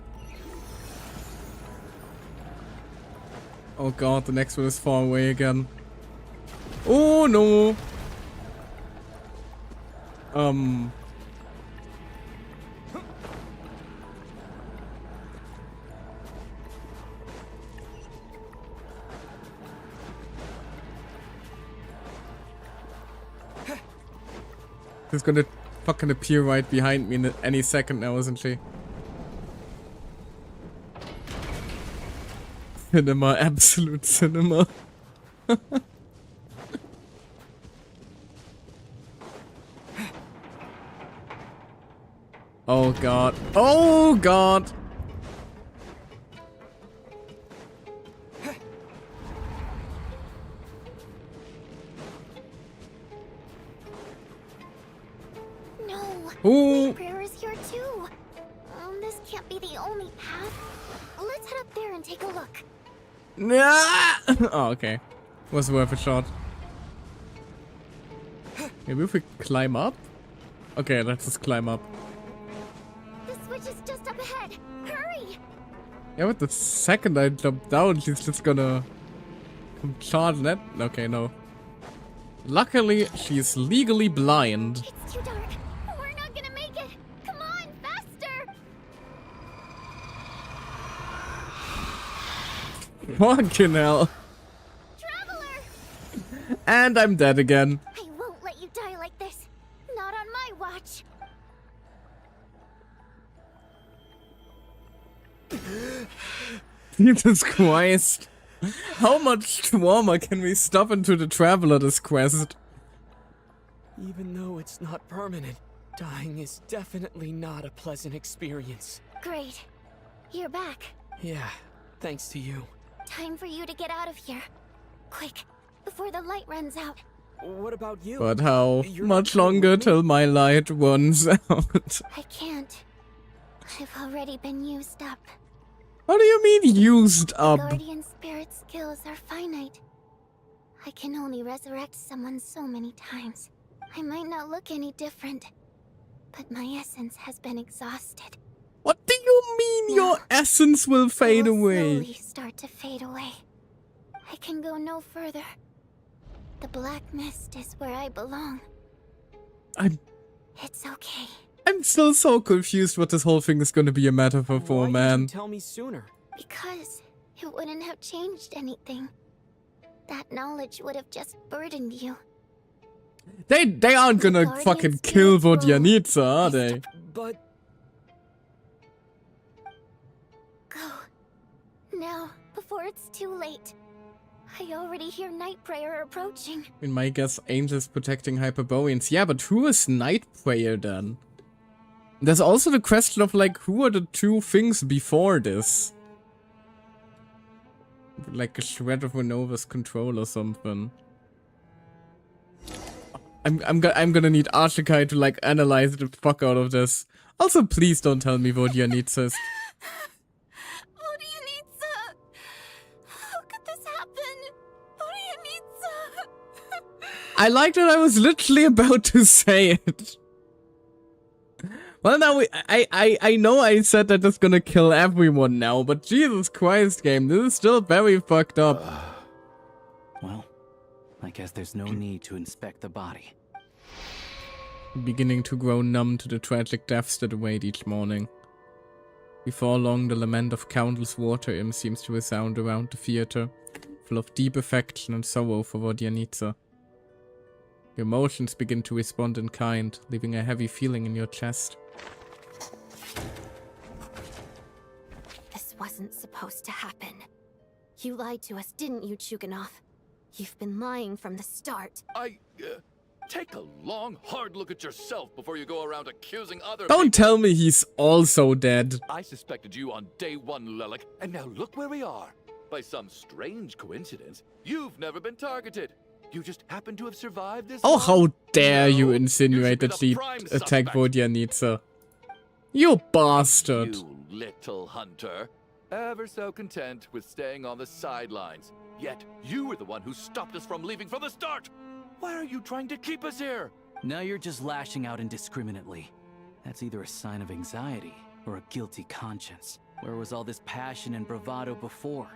S1: Oh god, the next one is far away again. Oh no! She's gonna fucking appear right behind me in any second now, isn't she? Cinema, absolute cinema. Oh god. Oh god!
S8: No.
S1: Ooh.
S8: Night prayer is here too. This can't be the only path. Let's head up there and take a look.
S1: Nah! Oh, okay. Was worth a shot. Maybe if we climb up? Okay, let's just climb up.
S8: The switch is just up ahead. Hurry!
S1: Yeah, but the second I jump down, she's just gonna come charging it. Okay, no. Luckily, she's legally blind.
S8: It's too dark. We're not gonna make it. Come on, faster!
S1: Fucking hell.
S8: Traveler!
S1: And I'm dead again.
S8: I won't let you die like this. Not on my watch.
S1: Jesus Christ. How much trauma can we stuff into the Traveler this quest?
S3: Even though it's not permanent, dying is definitely not a pleasant experience.
S8: Great. You're back.
S3: Yeah, thanks to you.
S8: Time for you to get out of here. Quick, before the light runs out.
S3: What about you?
S1: But how
S3: You're
S1: much
S3: not coming
S1: longer
S3: with me?
S1: till my light runs out?
S8: I can't. I've already been used up.
S1: What do you mean used up?
S8: Guardian spirit skills are finite. I can only resurrect someone so many times. I might not look any different, but my essence has been exhausted.
S1: What do you mean your essence will fade
S8: It will
S1: away?
S8: slowly start to fade away. I can go no further. The black mist is where I belong. It's okay.
S1: I'm still so confused what this whole thing is gonna be a metaphor for,
S3: Why didn't
S1: man.
S3: you tell me sooner?
S8: Because it wouldn't have changed anything. That knowledge would have just burdened you.
S1: They aren't gonna
S8: Guardian
S1: fucking kill
S8: spirits will
S1: Vodyanitsa, are they?
S3: But
S8: Go. Now, before it's too late. I already hear night prayer approaching.
S1: In my guess, angels protecting Hyperboreans. Yeah, but who is Night Prayer then? There's also the question of, like, who are the two things before this? Like a shred of Renova's control or something. I'm gonna need Archikai to, like, analyze the fuck out of this. Also, please don't tell me Vodyanitsa is...
S8: Vodyanitsa! How could this happen? Vodyanitsa!
S1: I like that I was literally about to say it. Well, now I know I said that it's gonna kill everyone now, but Jesus Christ, game, this is still very fucked up.
S7: Well, I guess there's no need to inspect the body.
S1: Beginning to grow numb to the tragic deaths that await each morning. Before long, the lament of countless water imps seems to resound around the theater, full of deep affection and sorrow for Vodyanica. Your emotions begin to respond in kind, leaving a heavy feeling in your chest.
S2: This wasn't supposed to happen. You lied to us, didn't you, Chuganov? You've been lying from the start.
S5: Take a long, hard look at yourself before you go around accusing other
S1: Don't
S5: people.
S1: tell me he's also dead.
S5: I suspected you on day one, Lelik, and now look where we are. By some strange coincidence, you've never been targeted. You just happen to have survived this.
S1: Oh,
S5: long.
S1: how dare you
S5: No,
S1: insinuate
S5: you
S1: that
S5: should be
S1: she
S5: the prime
S1: attacked
S5: suspect.
S1: Vodyanica. You bastard.
S5: You little hunter. Ever so content with staying on the sidelines. Yet you were the one who stopped us from leaving from the start. Why are you trying to keep us here?
S7: Now you're just lashing out indiscriminately. That's either a sign of anxiety or a guilty conscience. Where was all this passion and bravado before?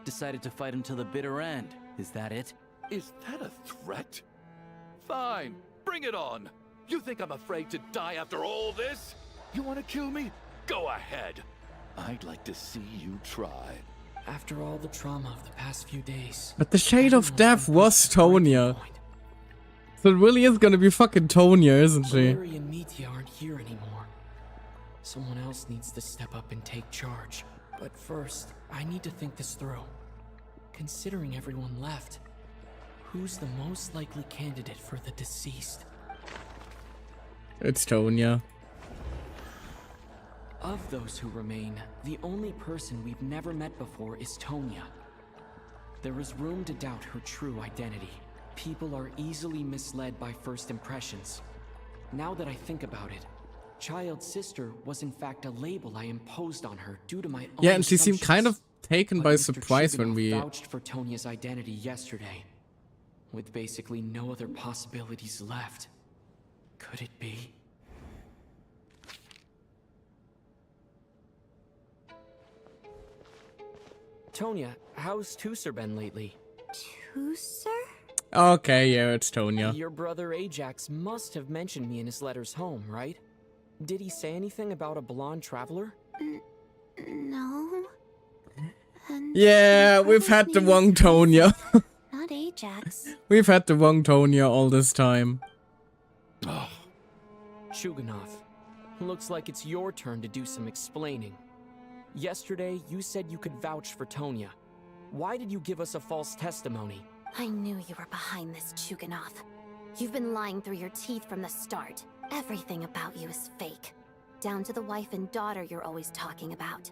S7: Decided to fight until the bitter end. Is that it?
S5: Is that a threat? Fine, bring it on. You think I'm afraid to die after all this? You want to kill me? Go ahead. I'd like to see you try.
S3: After all the trauma of the past few days.
S1: But the shade of
S3: everyone's
S1: death
S3: been
S1: was
S3: pushed to breaking
S1: Tonya.
S3: point.
S1: So it really is gonna be fucking Tonya, isn't she?
S3: Larry and Mitya aren't here anymore. Someone else needs to step up and take charge. But first, I need to think this through. Considering everyone left, who's the most likely candidate for the deceased?
S1: It's Tonya.
S3: Of those who remain, the only person we've never met before is Tonya. There is room to doubt her true identity. People are easily misled by first impressions. Now that I think about it, Child's sister was in fact a label I imposed on her due to my own
S1: Yeah, and she seemed kind of
S3: assumptions.
S1: taken
S3: But
S1: by
S3: Mr.
S1: surprise when
S3: Chuganov
S1: we...
S3: vouched for Tonya's identity yesterday. With basically no other possibilities left. Could it be? Tonya, how's Tusser been lately?
S2: Tusser?
S1: Okay, yeah, it's Tonya.
S3: Your brother Ajax must have mentioned me in his letters home, right? Did he say anything about a blonde traveler?
S2: No. And
S1: Yeah,
S2: my
S1: we've
S2: brother's
S1: had the
S2: name
S1: wrong
S2: is
S1: Tonya.
S2: Not Ajax.
S1: We've had the wrong Tonya all this time.
S3: Chuganov, looks like it's your turn to do some explaining. Yesterday, you said you could vouch for Tonya. Why did you give us a false testimony?
S2: I knew you were behind this, Chuganov. You've been lying through your teeth from the start. Everything about you is fake. Down to the wife and daughter you're always talking about.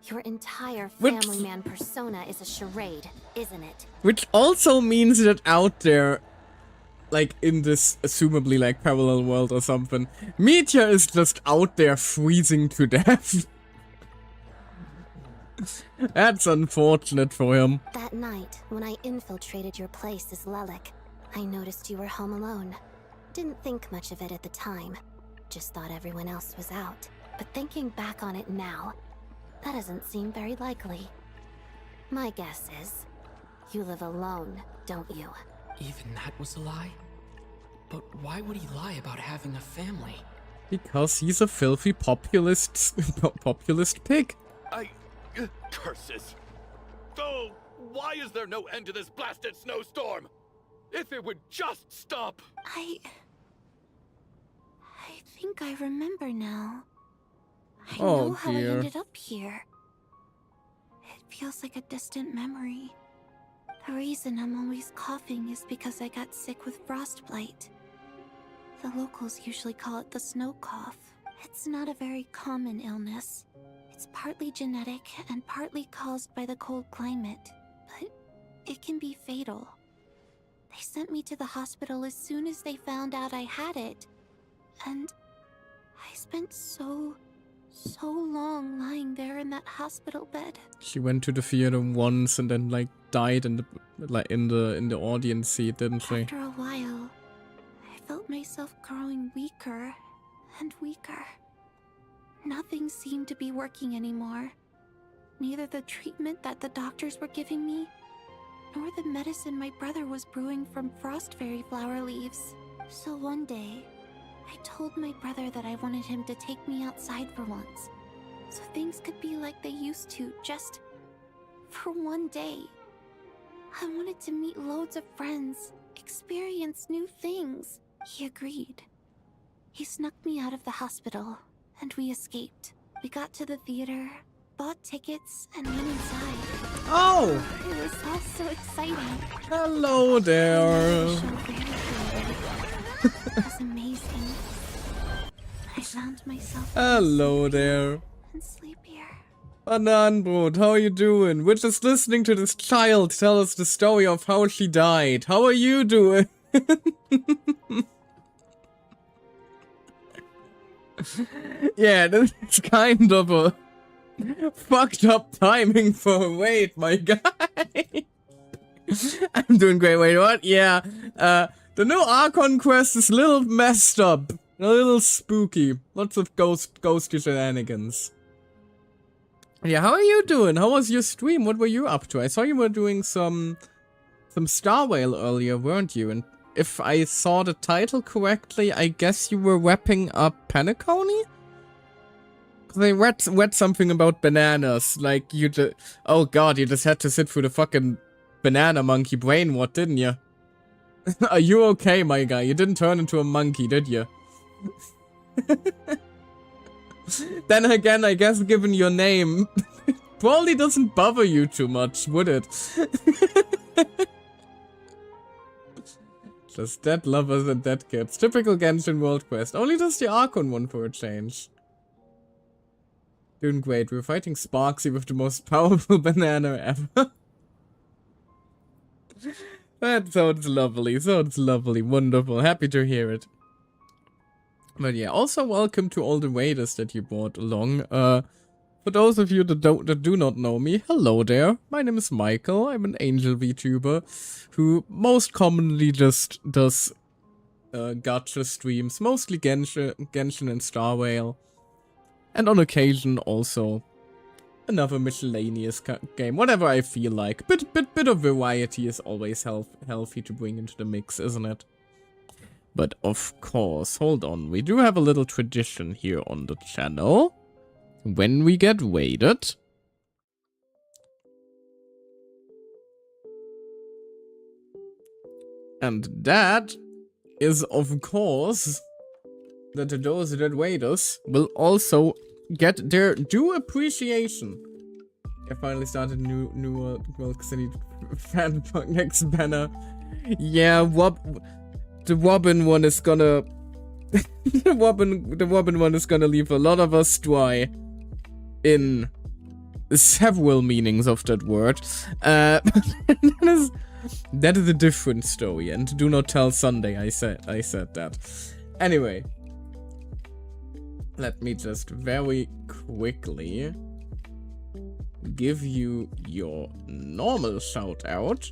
S2: Your entire family man persona is a charade, isn't it?
S1: Which also means that out there, like in this assumably like parallel world or something, Mitya is just out there freezing to death. That's unfortunate for him.
S2: That night, when I infiltrated your place as Lelik, I noticed you were home alone. Didn't think much of it at the time. Just thought everyone else was out. But thinking back on it now, that doesn't seem very likely. My guess is, you live alone, don't you?
S3: Even that was a lie? But why would he lie about having a family?
S1: Because he's a filthy populist pig.
S5: Curses! Oh, why is there no end to this blasted snowstorm? If it would just stop!
S8: I think I remember now. I
S1: Oh,
S8: know how I
S1: dear.
S8: ended up here. It feels like a distant memory. The reason I'm always coughing is because I got sick with frostbite. The locals usually call it the snow cough. It's not a very common illness. It's partly genetic and partly caused by the cold climate, but it can be fatal. They sent me to the hospital as soon as they found out I had it. And I spent so
S2: So long lying there in that hospital bed.
S1: She went to the theater once and then like died in the audience seat, didn't she?
S2: After a while, I felt myself growing weaker and weaker. Nothing seemed to be working anymore. Neither the treatment that the doctors were giving me, nor the medicine my brother was brewing from frost fairy flower leaves. So one day, I told my brother that I wanted him to take me outside for once, so things could be like they used to, just for one day. I wanted to meet loads of friends, experience new things. He agreed. He snuck me out of the hospital, and we escaped. We got to the theater, bought tickets, and went inside.
S1: Oh!
S2: It was all so exciting.
S1: Hello there.
S2: The show very clearly. It was amazing. I found myself
S1: Hello there.
S2: and sleepier.
S1: Bananbrot, how are you doing? We're just listening to this child tell us the story of how she died. How are you doing? Yeah, that's kind of a fucked up timing for a wait, my guy. I'm doing great. Wait, what? Yeah. The new Archon quest is a little messed up. A little spooky. Lots of ghosty shenanigans. Yeah, how are you doing? How was your stream? What were you up to? I saw you were doing some Star Whale earlier, weren't you? And if I saw the title correctly, I guess you were wrapping up Penacony? Cause I read something about bananas, like you just... Oh god, you just had to sit through the fucking banana monkey brain, what, didn't you? Are you okay, my guy? You didn't turn into a monkey, did you? Then again, I guess given your name, probably doesn't bother you too much, would it? Just dead lovers and dead kids. Typical Genshin World Quest. Only does the Archon one for a change. Doing great. We're fighting Sparksy with the most powerful banana ever. That sounds lovely. Sounds lovely. Wonderful. Happy to hear it. But yeah, also welcome to all the raiders that you brought along. For those of you that do not know me, hello there. My name is Michael. I'm an angel VTuber who most commonly just does gacha streams, mostly Genshin and Star Whale, and on occasion also another miscellaneous game, whatever I feel like. Bit of variety is always healthy to bring into the mix, isn't it? But of course, hold on, we do have a little tradition here on the channel. When we get raided, and that is of course that those that raid us will also get their due appreciation. I finally started new Milk City fan next banner. Yeah, the Robin one is gonna the Robin one is gonna leave a lot of us dry in several meanings of that word. That is a different story, and do not tell Sunday I said that. Anyway, let me just very quickly give you your normal shout out.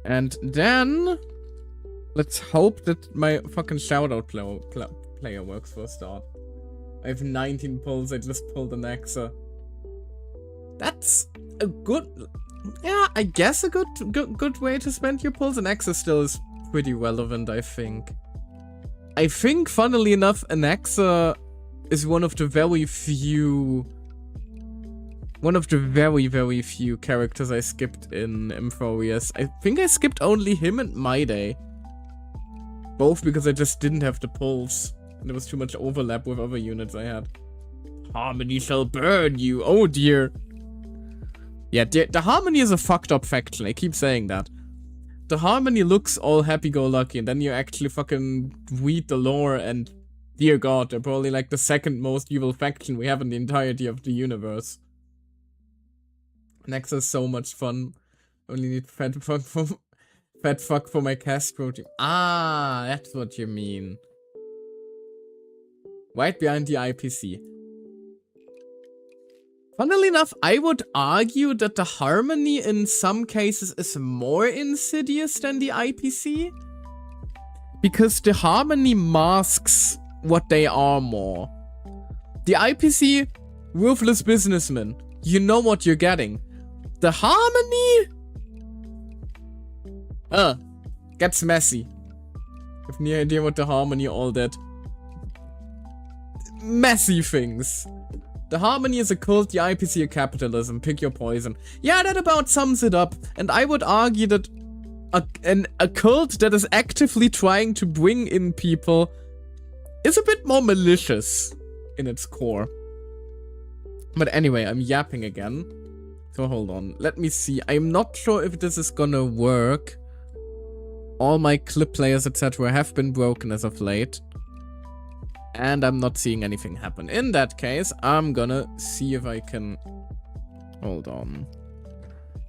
S1: And then let's hope that my fucking shoutout player works for a start. I have 19 pulls, I just pulled an Exa. That's a good... Yeah, I guess a good way to spend your pulls. An Exa still is pretty relevant, I think. I think, funnily enough, an Exa is one of the very few... very few characters I skipped in Amphorius. I think I skipped only him and My Day. Both because I just didn't have the pulls. And there was too much overlap with other units I had. Harmony shall burn you, oh dear. Yeah, the Harmony is a fucked up faction, I keep saying that. The Harmony looks all happy-go-lucky, and then you actually fucking read the lore, and dear god, they're probably like the second most evil faction we have in the entirety of the universe. Nexa is so much fun. Only need fat fuck for my cast protein. Ah, that's what you mean. Right behind the IPC. Funnily enough, I would argue that the harmony in some cases is more insidious than the IPC. Because the harmony masks what they are more. The IPC, ruthless businessman. You know what you're getting. The harmony? Gets messy. I have no idea what the harmony all that. Messy things. The harmony is a cult, the IPC a capitalism. Pick your poison. Yeah, that about sums it up. And I would argue that a cult that is actively trying to bring in people is a bit more malicious in its core. But anyway, I'm yapping again. So hold on. Let me see. I'm not sure if this is gonna work. All my clip players, etc. have been broken as of late. And I'm not seeing anything happen. In that case, I'm gonna see if I can... Hold on.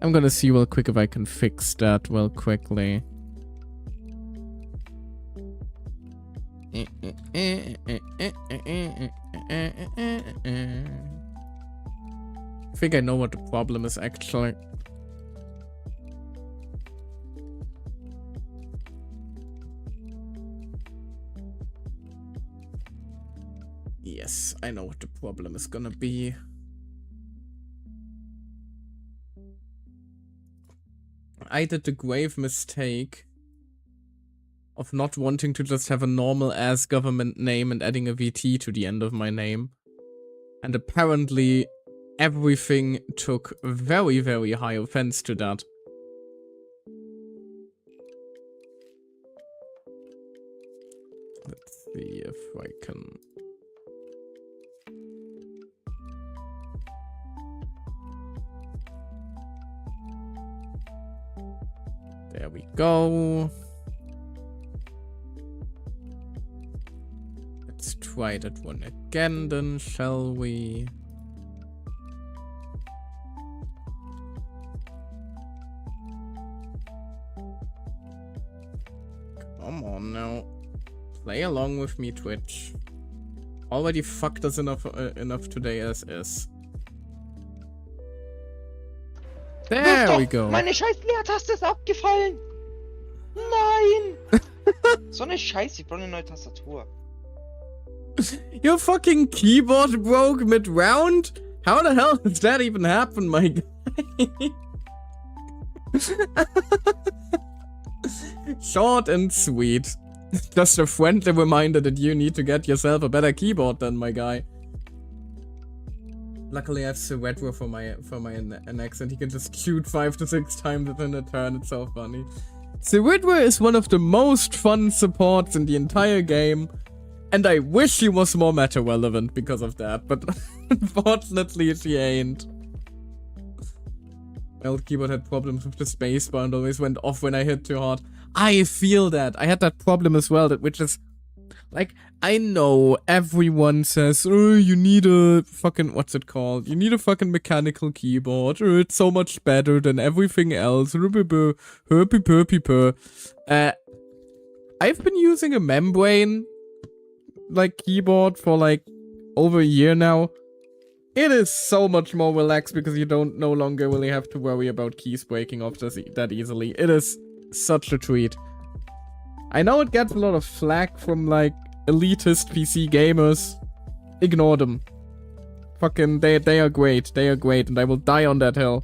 S1: I'm gonna see real quick if I can fix that real quickly. I think I know what the problem is actually. Yes, I know what the problem is gonna be. I did the grave mistake of not wanting to just have a normal ass government name and adding a VT to the end of my name. And apparently everything took very, very high offense to that. Let's see if I can... There we go. Let's try that one again then, shall we? Come on now. Play along with me, Twitch. Already fucked us enough today as is. There we go.
S9: Meine scheiß Leertaste ist abgefallen. Nein. So eine Scheiße, ich brauche eine neue Tastatur.
S1: Your fucking keyboard broke mid-round? How the hell does that even happen, my guy? Short and sweet. Just a friendly reminder that you need to get yourself a better keyboard then, my guy. Luckily I have Ceretro for my NX and he can just shoot 5 to 6 times within a turn. It's so funny. Ceretro is one of the most fun supports in the entire game. And I wish he was more meta relevant because of that, but unfortunately she ain't. My old keyboard had problems with the spacebar and always went off when I hit too hard. I feel that. I had that problem as well, which is... Like, I know everyone says, oh, you need a fucking... What's it called? You need a fucking mechanical keyboard. Oh, it's so much better than everything else. I've been using a membrane... like keyboard for like over a year now. It is so much more relaxed because you don't no longer really have to worry about keys breaking off that easily. It is such a treat. I know it gets a lot of flack from like elitist PC gamers. Ignore them. Fucking they are great. They are great and I will die on that hill.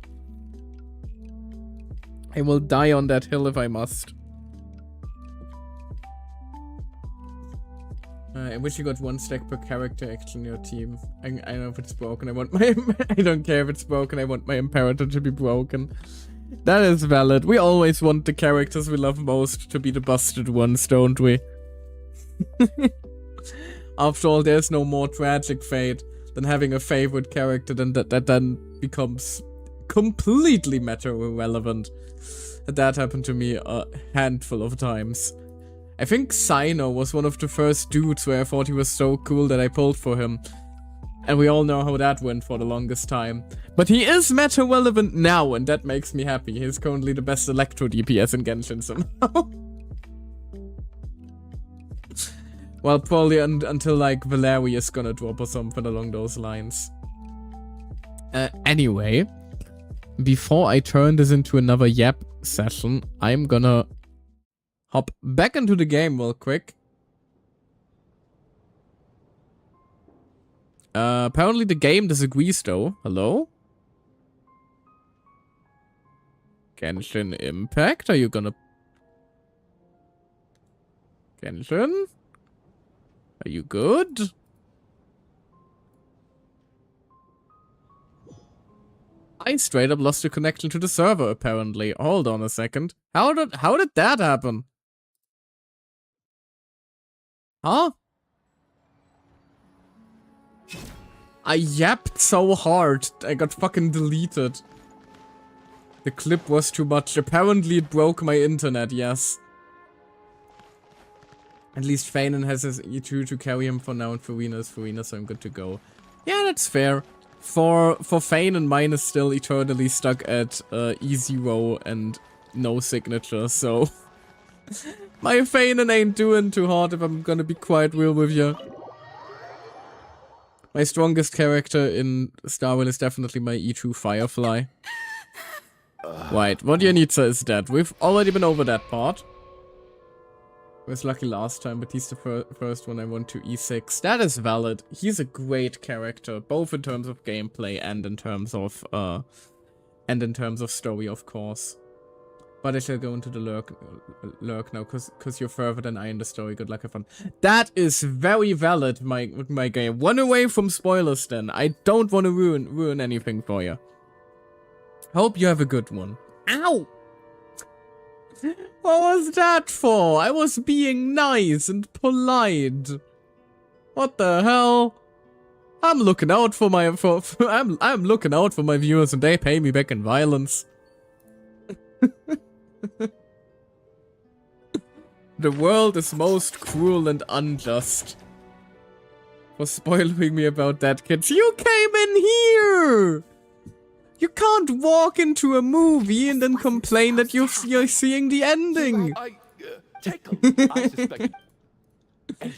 S1: I will die on that hill if I must. I wish you got 1 stack per character actually in your team. I know if it's broken. I want my... I don't care if it's broken. I want my Imperator to be broken. That is valid. We always want the characters we love most to be the busted ones, don't we? After all, there's no more tragic fate than having a favorite character that then becomes completely meta irrelevant. That happened to me a handful of times. I think Sino was one of the first dudes where I thought he was so cool that I pulled for him. And we all know how that went for the longest time. But he is meta relevant now, and that makes me happy. He's currently the best Electro DPS in Genshin somehow. Well, probably until like Valeria is gonna drop or something along those lines. Anyway, before I turn this into another yap session, I'm gonna hop back into the game real quick. Apparently the game disagrees though. Hello? Genshin Impact? Are you gonna... Genshin? Are you good? I straight up lost a connection to the server, apparently. Hold on a second. How did that happen? Huh? I yapped so hard, I got fucking deleted. The clip was too much. Apparently it broke my internet, yes. At least Fanon has his E2 to carry him for now, and Farina is Farina, so I'm good to go. Yeah, that's fair. For Fanon, mine is still eternally stuck at E0 and no signature, so... my Fanon ain't doing too hard if I'm gonna be quite real with you. My strongest character in Star Wars is definitely my E2 Firefly. Right, Vodyanitsa is dead. We've already been over that part. I was lucky last time, but he's the first one I won to E6. That is valid. He's a great character, both in terms of gameplay and in terms of story, of course. But I shall go into the lurk now, cause you're further than I in the story. Good luck, have fun. That is very valid, my game. Run away from spoilers then. I don't want to ruin anything for you. Hope you have a good one. Ow! What was that for? I was being nice and polite. What the hell? I'm looking out for my I'm looking out for my viewers and they pay me back in violence. The world is most cruel and unjust. For spoiling me about that, kids. You came in here! You can't walk into a movie and then complain that you're seeing the ending.
S5: I suspect...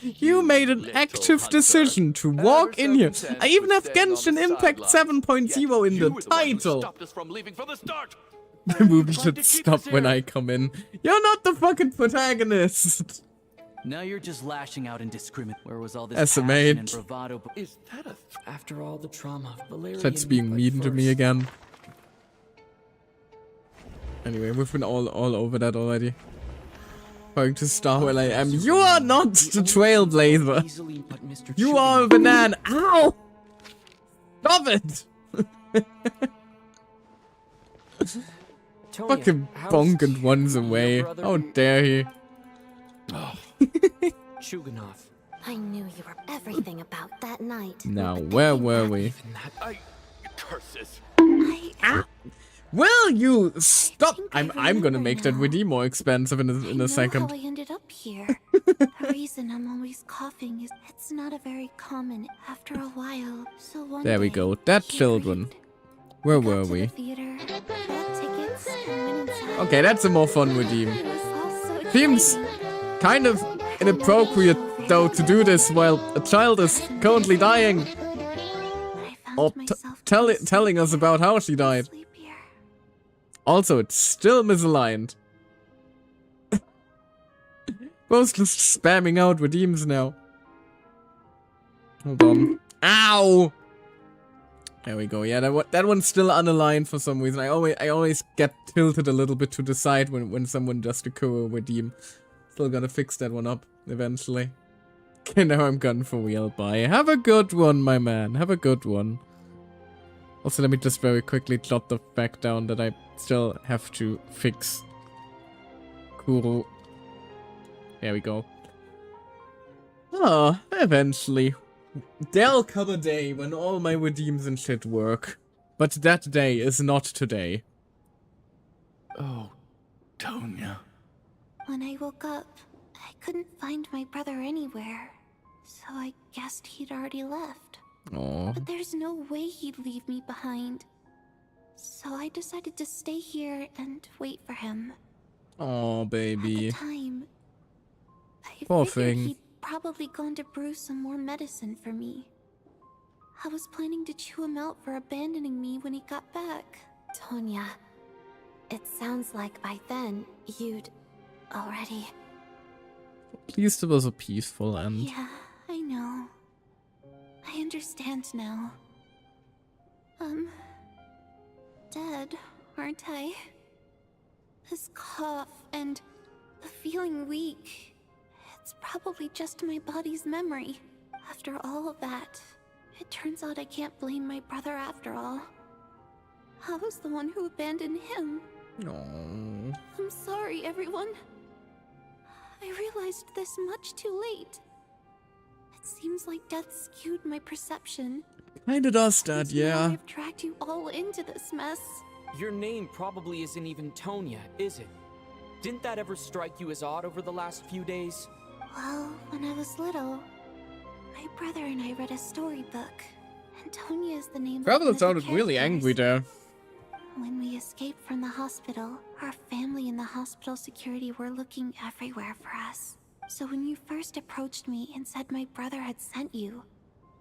S1: You made an active decision to walk in here. I even have Genshin Impact 7.0 in the title. The movie should stop when I come in. You're not the fucking protagonist.
S7: Now you're just lashing out indiscriminately. Where was all this
S1: SMH.
S7: passion and bravado?
S5: Is that a...
S3: After all the trauma, Valerian
S1: That's being
S3: put
S1: mean to me
S3: first.
S1: again. Anyway, we've been all over that already. Going to Star Where I Am. You are not the trailblazer.
S3: Easily put Mr.
S1: You are a banana. Ow! Stop it!
S3: Tonya,
S1: Fucking
S3: how's
S1: bonk and runs
S3: your
S1: away.
S3: brother?
S1: How dare he?
S3: Chuganov.
S2: I knew you were everything about that night.
S1: Now,
S2: But
S1: where
S2: then
S1: were we?
S3: Even that
S5: Curses.
S1: Will you stop?
S2: think I
S1: I'm gonna make that
S2: remember
S1: redeem more expensive in
S2: I
S1: a
S2: know
S1: second.
S2: how I ended up here. The reason I'm always coughing is it's not a very common after a while. So one
S1: There we
S2: day,
S1: go. Dead
S2: he
S1: children.
S2: agreed.
S1: Where
S2: Got
S1: were
S2: to the
S1: we?
S2: theater, bought tickets, and went inside.
S1: Okay, that's a more fun redeem.
S2: It was all so
S1: Seems
S2: exciting.
S1: kind of inappropriate though to do this while a child is currently dying.
S2: But I found
S1: Or
S2: myself
S1: telling us about how she died.
S2: sleepier.
S1: Also, it's still misaligned. Both just spamming out redeems now. Hold on. Ow! There we go. Yeah, that one's still unaligned for some reason. I always get tilted a little bit to the side when someone does the Kuro redeem. Still gotta fix that one up eventually. Okay, now I'm gone for real. Bye. Have a good one, my man. Have a good one. Also, let me just very quickly jot the fact down that I still have to fix Kuro. There we go. Ah, eventually. There'll come a day when all my redeems and shit work. But that day is not today.
S5: Oh, Tonya.
S2: When I woke up, I couldn't find my brother anywhere. So I guessed he'd already left.
S1: Aw.
S2: But there's no way he'd leave me behind. So I decided to stay here and wait for him.
S1: Aw,
S2: At the
S1: baby.
S2: time, I
S1: Poor
S2: figured
S1: thing.
S2: he'd probably gone to brew some more medicine for me. I was planning to chew him out for abandoning me when he got back. Tonya, it sounds like by then you'd already...
S1: At least it was a peaceful end.
S2: Yeah, I know. I understand now. Dead, aren't I? This cough and the feeling weak. It's probably just my body's memory. After all of that, it turns out I can't blame my brother after all. I was the one who abandoned him.
S1: No.
S2: I'm sorry, everyone. I realized this much too late. It seems like death skewed my perception.
S1: Kinda does that,
S2: And now
S1: yeah.
S2: I've dragged you all into this mess.
S3: Your name probably isn't even Tonya, is it? Didn't that ever strike you as odd over the last few days?
S2: Well, when I was little, my brother and I read a storybook, and Tonya is the name of one
S1: Traveler
S2: of the
S1: sounded really angry
S2: characters.
S1: there.
S2: When we escaped from the hospital, our family and the hospital security were looking everywhere for us. So when you first approached me and said my brother had sent you,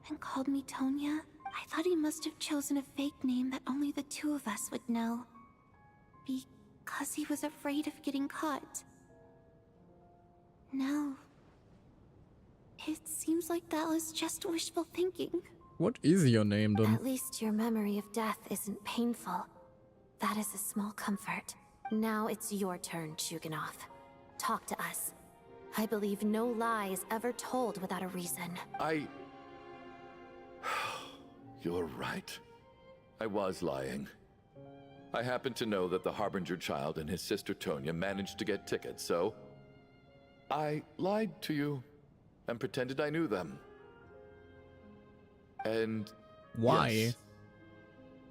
S2: and called me Tonya, I thought he must have chosen a fake name that only the two of us would know. Because he was afraid of getting caught. Now, it seems like that was just wishful thinking.
S1: What is your name then?
S2: At least your memory of death isn't painful. That is a small comfort. Now it's your turn, Chuganov. Talk to us. I believe no lie is ever told without a reason.
S5: You're right. I was lying. I happen to know that the Harbinger child and his sister Tonya managed to get tickets, so I lied to you and pretended I knew them. And
S1: Why?
S5: yes,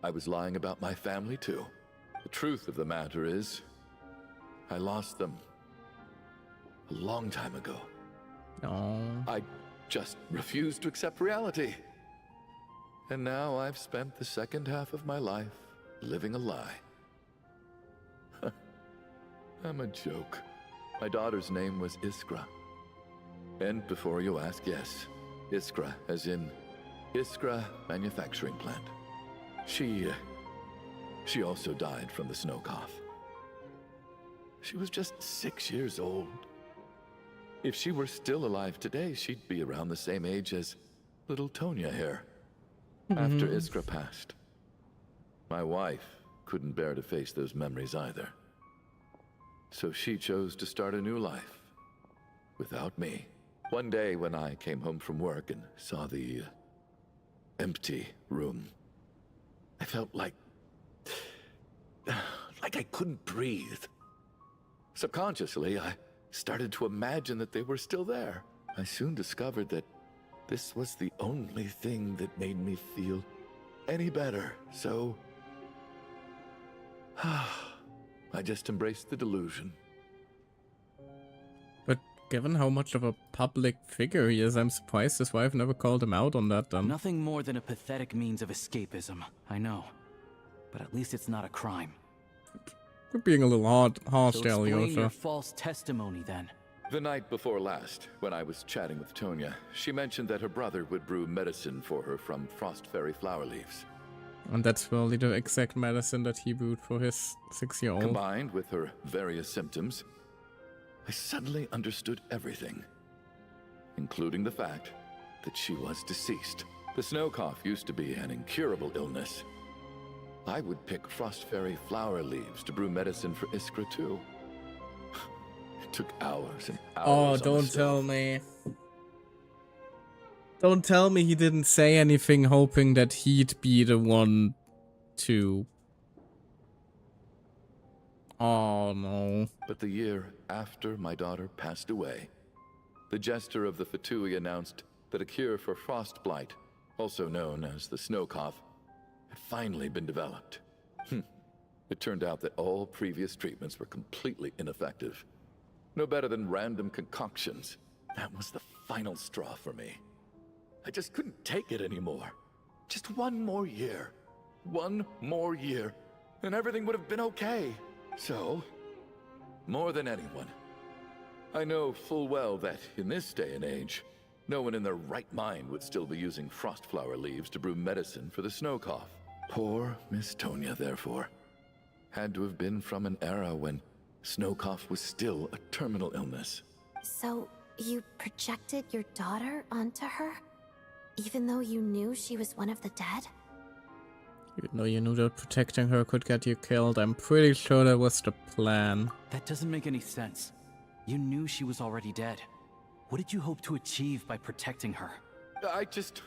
S5: I was lying about my family too. The truth of the matter is, I lost them a long time ago.
S1: No.
S5: I just refused to accept reality. And now I've spent the second half of my life living a lie. I'm a joke. My daughter's name was Iskra. And before you ask, yes, Iskra, as in Iskra Manufacturing Plant. She also died from the snow cough. She was just 6 years old. If she were still alive today, she'd be around the same age as little Tonya here. After Iskra passed, my wife couldn't bear to face those memories either. So she chose to start a new life without me. One day when I came home from work and saw the empty room, I felt like I couldn't breathe. Subconsciously, I started to imagine that they were still there. I soon discovered that this was the only thing that made me feel any better, so I just embraced the delusion.
S1: But given how much of a public figure he is, I'm surprised his wife never called him out on that then.
S7: Nothing more than a pathetic means of escapism, I know. But at least it's not a crime.
S1: You're being a little harsh
S7: So
S1: there,
S7: explain your
S1: Alyosha.
S7: false testimony then.
S5: The night before last, when I was chatting with Tonya, she mentioned that her brother would brew medicine for her from frost fairy flower leaves.
S1: And that's really the exact medicine that he brewed for his 6-year-old.
S5: Combined with her various symptoms, I suddenly understood everything, including the fact that she was deceased. The snow cough used to be an incurable illness. I would pick frost fairy flower leaves to brew medicine for Iskra too. It took hours and hours.
S1: Oh,
S5: on the
S1: don't
S5: stove.
S1: tell me. Don't tell me he didn't say anything hoping that he'd be the one to... Oh, no.
S5: But the year after my daughter passed away, the jester of the Fatui announced that a cure for frost blight, also known as the snow cough, had finally been developed. It turned out that all previous treatments were completely ineffective. No better than random concoctions. That was the final straw for me. I just couldn't take it anymore. Just one more year. One more year, and everything would have been okay. So, more than anyone, I know full well that in this day and age, no one in their right mind would still be using frost flower leaves to brew medicine for the snow cough. Poor Miss Tonya, therefore, had to have been from an era when snow cough was still a terminal illness.
S2: So, you projected your daughter onto her? Even though you knew she was one of the dead?
S1: Even though you knew that protecting her could get you killed, I'm pretty sure that was the plan.
S7: That doesn't make any sense. You knew she was already dead. What did you hope to achieve by protecting her?
S5: I just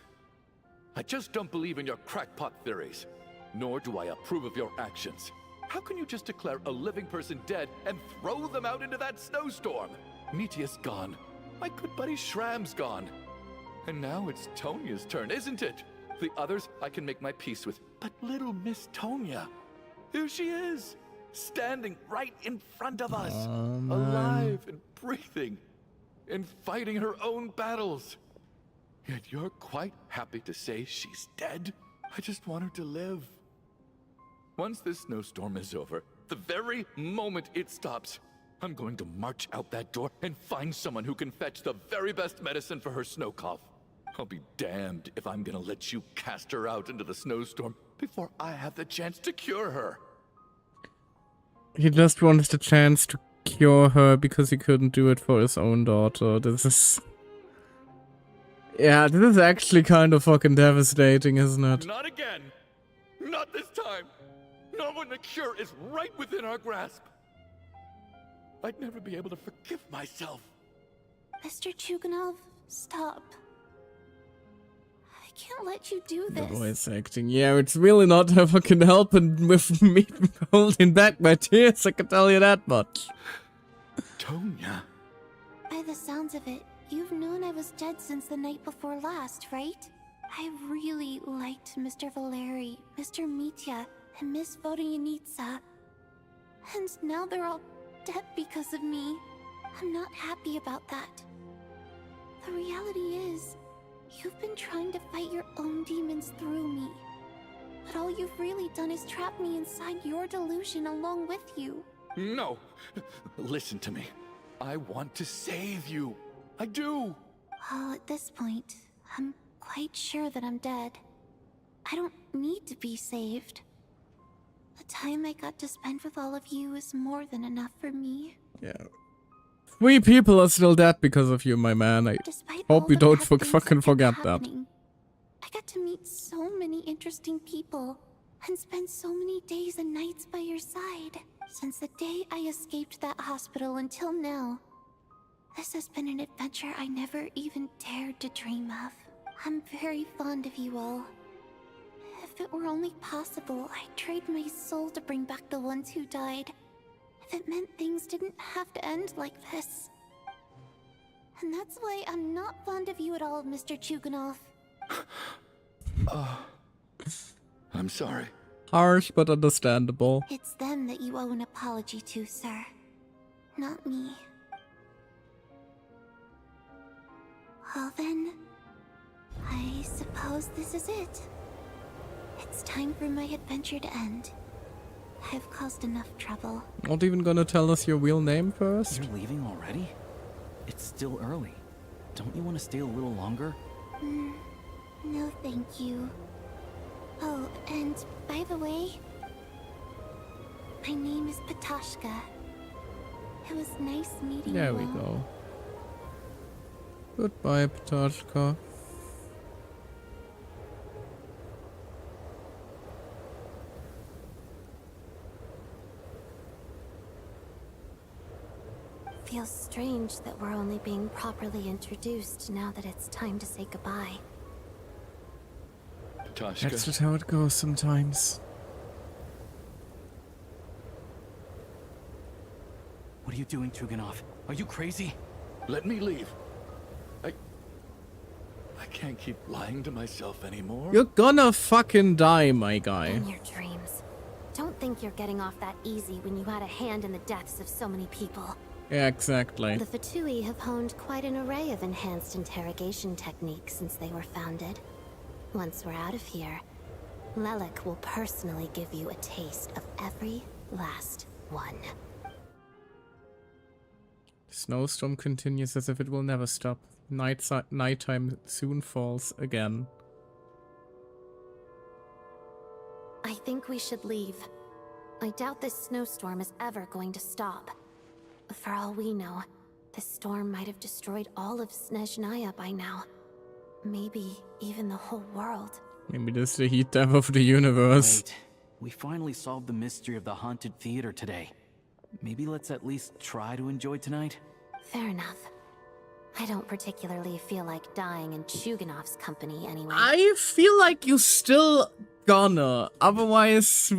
S5: don't believe in your crackpot theories. Nor do I approve of your actions. How can you just declare a living person dead and throw them out into that snowstorm? Mitia's gone. My good buddy Shram's gone. And now it's Tonya's turn, isn't it? The others I can make my peace with. But little Miss Tonya, here she is, standing right in front of us. Alive and breathing, and fighting her own battles. Yet you're quite happy to say she's dead? I just want her to live. Once this snowstorm is over, the very moment it stops, I'm going to march out that door and find someone who can fetch the very best medicine for her snow cough. I'll be damned if I'm gonna let you cast her out into the snowstorm before I have the chance to cure her.
S1: He just wants the chance to cure her because he couldn't do it for his own daughter. This is... Yeah, this is actually kind of fucking devastating, isn't it?
S5: Not again! Not this time! Not when the cure is right within our grasp! I'd never be able to forgive myself.
S2: Mr. Chuganov, stop. I can't let you do
S1: The
S2: this.
S1: voice acting. Yeah, it's really not fucking helping with me holding back my tears, I can tell you that much.
S5: Tonya.
S2: By the sounds of it, you've known I was dead since the night before last, right? I really liked Mr. Valeri, Mr. Mitya, and Miss Vodyanitsa. And now they're all dead because of me. I'm not happy about that. The reality is, you've been trying to fight your own demons through me. But all you've really done is trap me inside your delusion along with you.
S5: No! Listen to me. I want to save you. I do!
S2: Well, at this point, I'm quite sure that I'm dead. I don't need to be saved. The time I got to spend with all of you is more than enough for me.
S1: Yeah. 3 people are still dead because of you, my man. I
S2: Despite
S1: hope
S2: all
S1: you
S2: the
S1: don't
S2: bad things
S1: fucking
S2: that
S1: forget
S2: kept
S1: that.
S2: happening, I got to meet so many interesting people and spend so many days and nights by your side. Since the day I escaped that hospital until now, this has been an adventure I never even dared to dream of. I'm very fond of you all. If it were only possible, I'd trade my soul to bring back the ones who died. If it meant things didn't have to end like this. And that's why I'm not fond of you at all, Mr. Chuganov.
S5: I'm sorry.
S1: Harsh, but understandable.
S2: It's them that you owe an apology to, sir. Not me. Well then, I suppose this is it. It's time for my adventure to end. I've caused enough trouble.
S1: Not even gonna tell us your real name first?
S7: You're leaving already? It's still early. Don't you want to stay a little longer?
S2: No, thank you. Oh, and by the way, my name is Patashka. It was nice meeting you.
S1: There we
S2: all.
S1: go. Goodbye, Patashka.
S2: Feels strange that we're only being properly introduced now that it's time to say goodbye.
S1: That's
S5: Patashka.
S1: just how it goes sometimes.
S7: What are you doing, Chuganov? Are you crazy?
S5: Let me leave. I can't keep lying to myself anymore.
S1: You're gonna fucking die, my guy.
S2: In your dreams. Don't think you're getting off that easy when you had a hand in the deaths of so many people.
S1: Yeah, exactly.
S2: The Fatui have honed quite an array of enhanced interrogation techniques since they were founded. Once we're out of here, Lelik will personally give you a taste of every last one.
S1: Snowstorm continues as if it will never stop. Nighttime soon falls again.
S2: I think we should leave. I doubt this snowstorm is ever going to stop. For all we know, this storm might have destroyed all of Snezhnaya by now. Maybe even the whole world.
S1: Maybe this is the heat death of the universe.
S7: Wait, we finally solved the mystery of the haunted theater today. Maybe let's at least try to enjoy tonight?
S2: Fair enough. I don't particularly feel like dying in Chuganov's company anyway.
S1: I feel like you still gonna. Otherwise,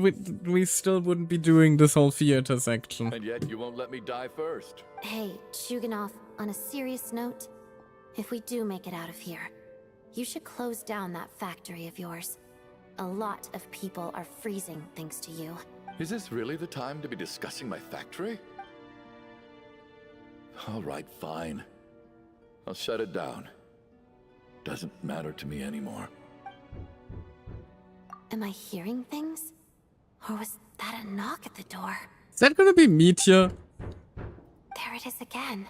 S1: we still wouldn't be doing this whole theater section.
S5: And yet you won't let me die first.
S2: Hey, Chuganov, on a serious note, if we do make it out of here, you should close down that factory of yours. A lot of people are freezing thanks to you.
S5: Is this really the time to be discussing my factory? All right, fine. I'll shut it down. Doesn't matter to me anymore.
S2: Am I hearing things? Or was that a knock at the door?
S1: Is that gonna be Mitya?
S2: There it is again.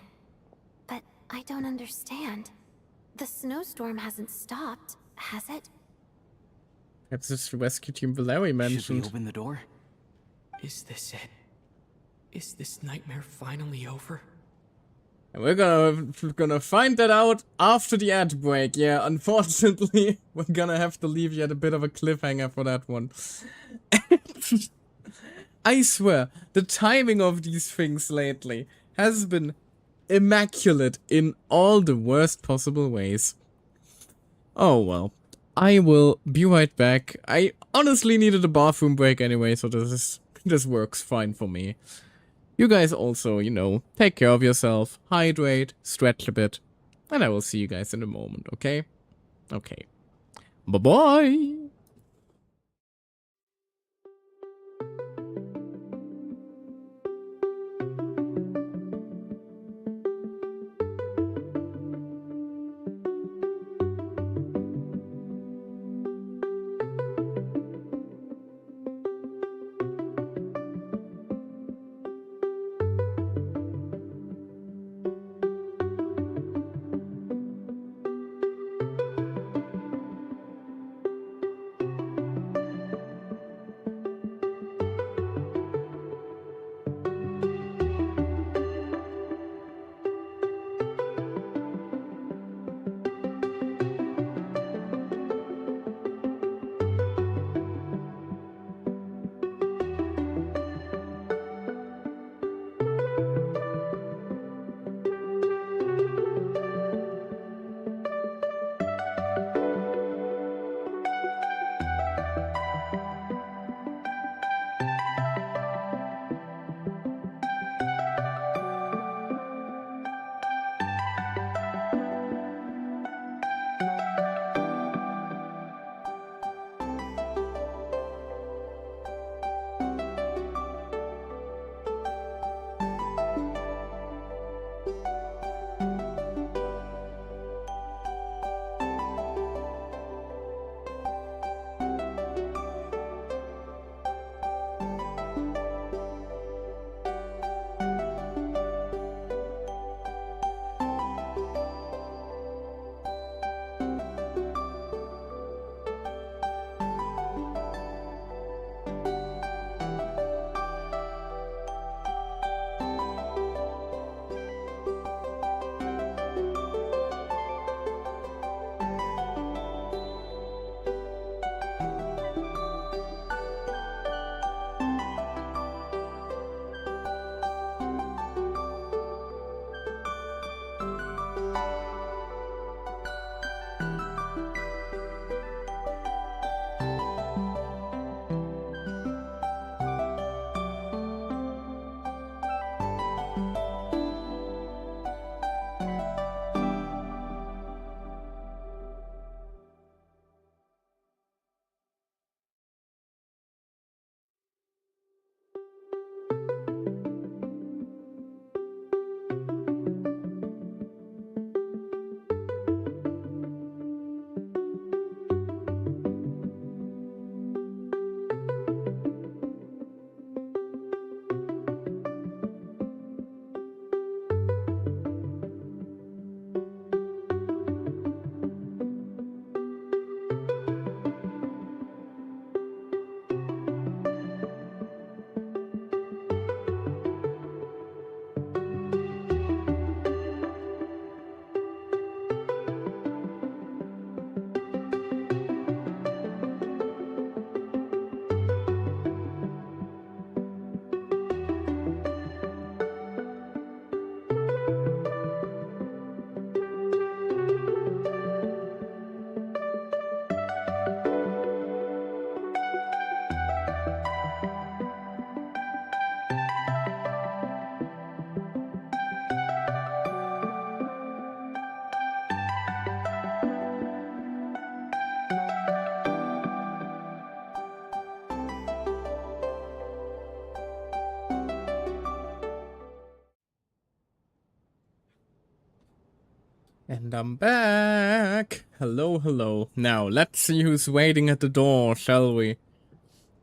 S2: But I don't understand. The snowstorm hasn't stopped, has it?
S1: Perhaps it's the rescue team Valerie
S7: Should we
S1: mentioned.
S7: open the door?
S3: Is this it? Is this nightmare finally over?
S1: And we're gonna find that out after the ad break. Yeah, unfortunately, we're gonna have to leave you at a bit of a cliffhanger for that one. I swear, the timing of these things lately has been immaculate in all the worst possible ways. Oh well. I will be right back. I honestly needed a bathroom break anyway, so this works fine for me. You guys also, you know, take care of yourself, hydrate, stretch a bit, and I will see you guys in a moment, okay? Okay. Bye-bye! And I'm back. Hello, hello. Now, let's see who's waiting at the door, shall we?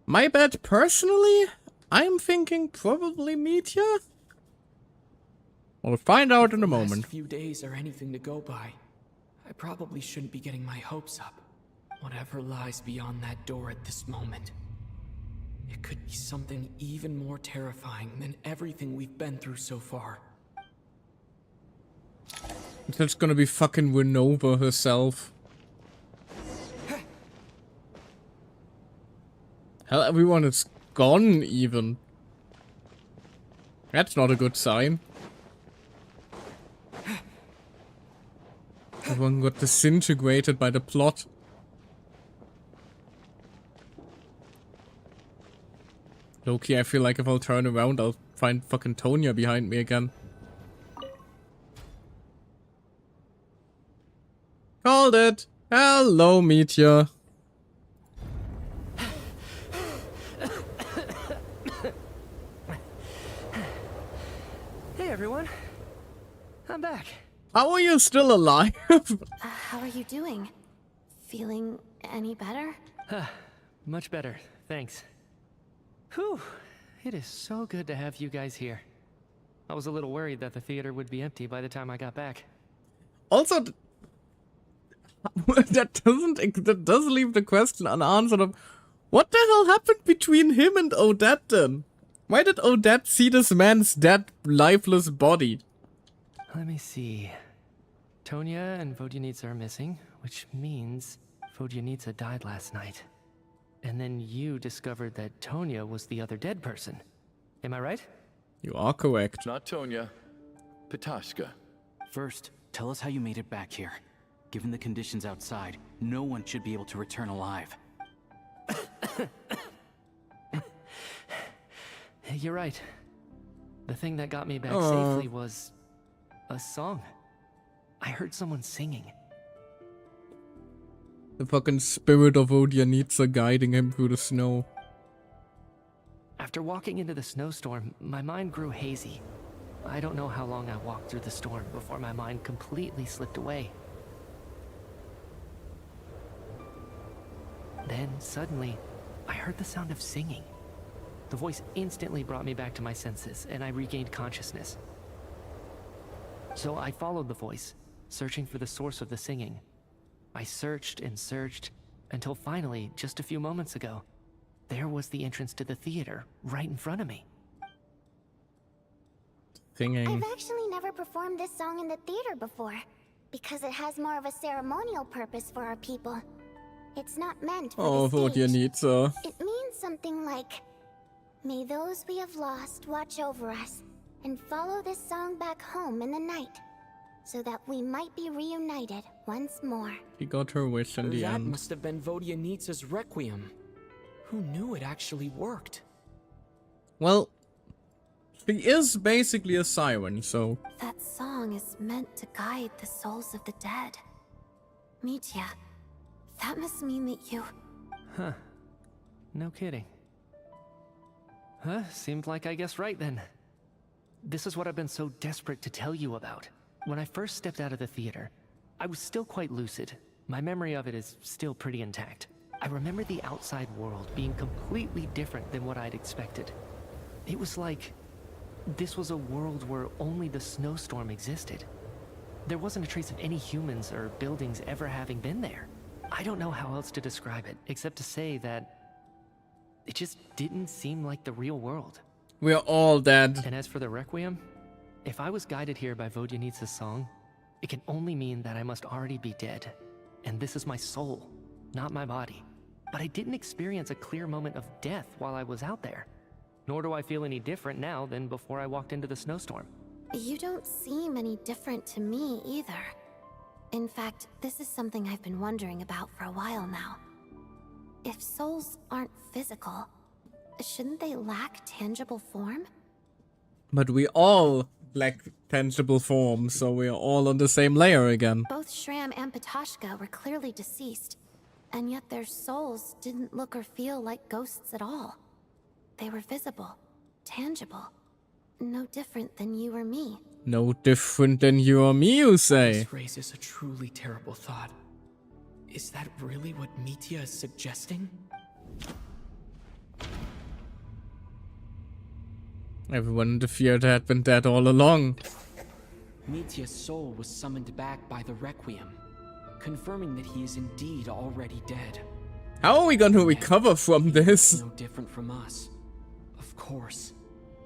S1: My bet, personally, I'm thinking probably Meteor. We'll find out in a
S3: The
S1: moment.
S3: last few days are anything to go by. I probably shouldn't be getting my hopes up. Whatever lies beyond that door at this moment. It could be something even more terrifying than everything we've been through so far.
S1: It's just gonna be fucking Winova herself. Hell, everyone is gone, even. That's not a good sign. Everyone got disintegrated by the plot. Loki, I feel like if I'll turn around, I'll find fucking Tonya behind me again. Called it! Hello, Meteor.
S4: Hey everyone, I'm back.
S1: How are you still alive?
S2: How are you doing? Feeling any better?
S4: Much better, thanks. Whew, it is so good to have you guys here. I was a little worried that the theater would be empty by the time I got back.
S1: Also, that does leave the question unanswered of what the hell happened between him and Odette then? Why did Odette see this man's dead, lifeless body?
S4: Let me see. Tonya and Vodyanitsa are missing, which means Vodyanitsa died last night. And then you discovered that Tonya was the other dead person. Am I right?
S1: You are correct.
S5: Not Tonya. Pitashka.
S7: First, tell us how you made it back here. Given the conditions outside, no one should be able to return alive.
S4: You're right. The thing that got me back safely was a song. I heard someone singing.
S1: The fucking spirit of Odianitsa guiding him through the snow.
S4: After walking into the snowstorm, my mind grew hazy. I don't know how long I walked through the storm before my mind completely slipped away. Then, suddenly, I heard the sound of singing. The voice instantly brought me back to my senses, and I regained consciousness. So I followed the voice, searching for the source of the singing. I searched and searched, until finally, just a few moments ago, there was the entrance to the theater, right in front of me.
S1: Singing.
S8: I've actually never performed this song in the theater before, because it has more of a ceremonial purpose for our people. It's not meant for the stage.
S1: Odianitsa.
S8: It means something like, may those we have lost watch over us, and follow this song back home in the night, so that we might be reunited once more.
S1: She got her wish in the
S3: That
S1: end.
S3: must have been Vodyanitsa's requiem. Who knew it actually worked?
S1: Well, she is basically a siren, so...
S2: That song is meant to guide the souls of the dead. Mitya, that must mean that you...
S4: Huh. No kidding. Huh, seemed like I guessed right then. This is what I've been so desperate to tell you about. When I first stepped out of the theater, I was still quite lucid. My memory of it is still pretty intact. I remember the outside world being completely different than what I'd expected. It was like this was a world where only the snowstorm existed. There wasn't a trace of any humans or buildings ever having been there. I don't know how else to describe it, except to say that it just didn't seem like the real world.
S1: We're all dead.
S4: And as for the requiem, if I was guided here by Vodyanitsa's song, it can only mean that I must already be dead. And this is my soul, not my body. But I didn't experience a clear moment of death while I was out there. Nor do I feel any different now than before I walked into the snowstorm.
S2: You don't seem any different to me either. In fact, this is something I've been wondering about for a while now. If souls aren't physical, shouldn't they lack tangible form?
S1: But we all lack tangible form, so we're all on the same layer again.
S2: Both Shram and Pitashka were clearly deceased, and yet their souls didn't look or feel like ghosts at all. They were visible, tangible, no different than you or me.
S1: No different than you or me, you say.
S3: This raises a truly terrible thought. Is that really what Mitya is suggesting?
S1: Everyone in the theater had been dead all along.
S3: Mitya's soul was summoned back by the Requiem, confirming that he is indeed already dead.
S1: How are we gonna recover from this?
S3: No different from us. Of course.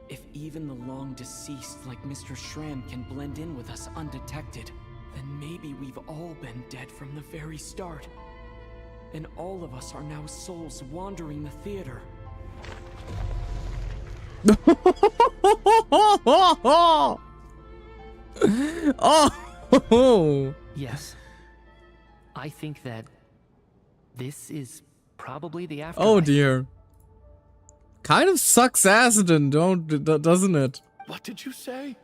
S3: If even the long deceased like Mr. Schramm can blend in with us undetected, then maybe we've all been dead from the very start. And all of us are now souls wandering the theater.
S1: Oh!
S4: Yes. I think that this is probably the afterlife.
S1: Oh dear. Kind of sucks acid, doesn't it?
S5: What did you say?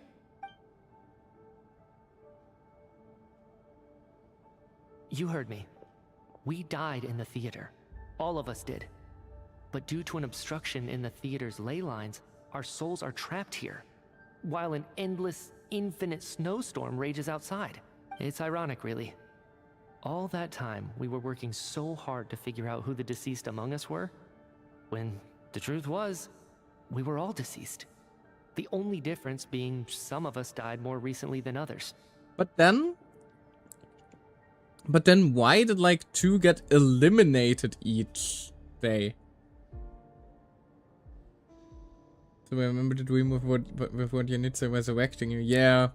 S4: You heard me. We died in the theater. All of us did. But due to an obstruction in the theater's ley lines, our souls are trapped here, while an endless, infinite snowstorm rages outside. It's ironic, really. All that time, we were working so hard to figure out who the deceased among us were, when the truth was, we were all deceased. The only difference being some of us died more recently than others.
S1: But then why did like 2 get eliminated each day? So I remember the dream with what Yanitza resurrecting you. Yeah.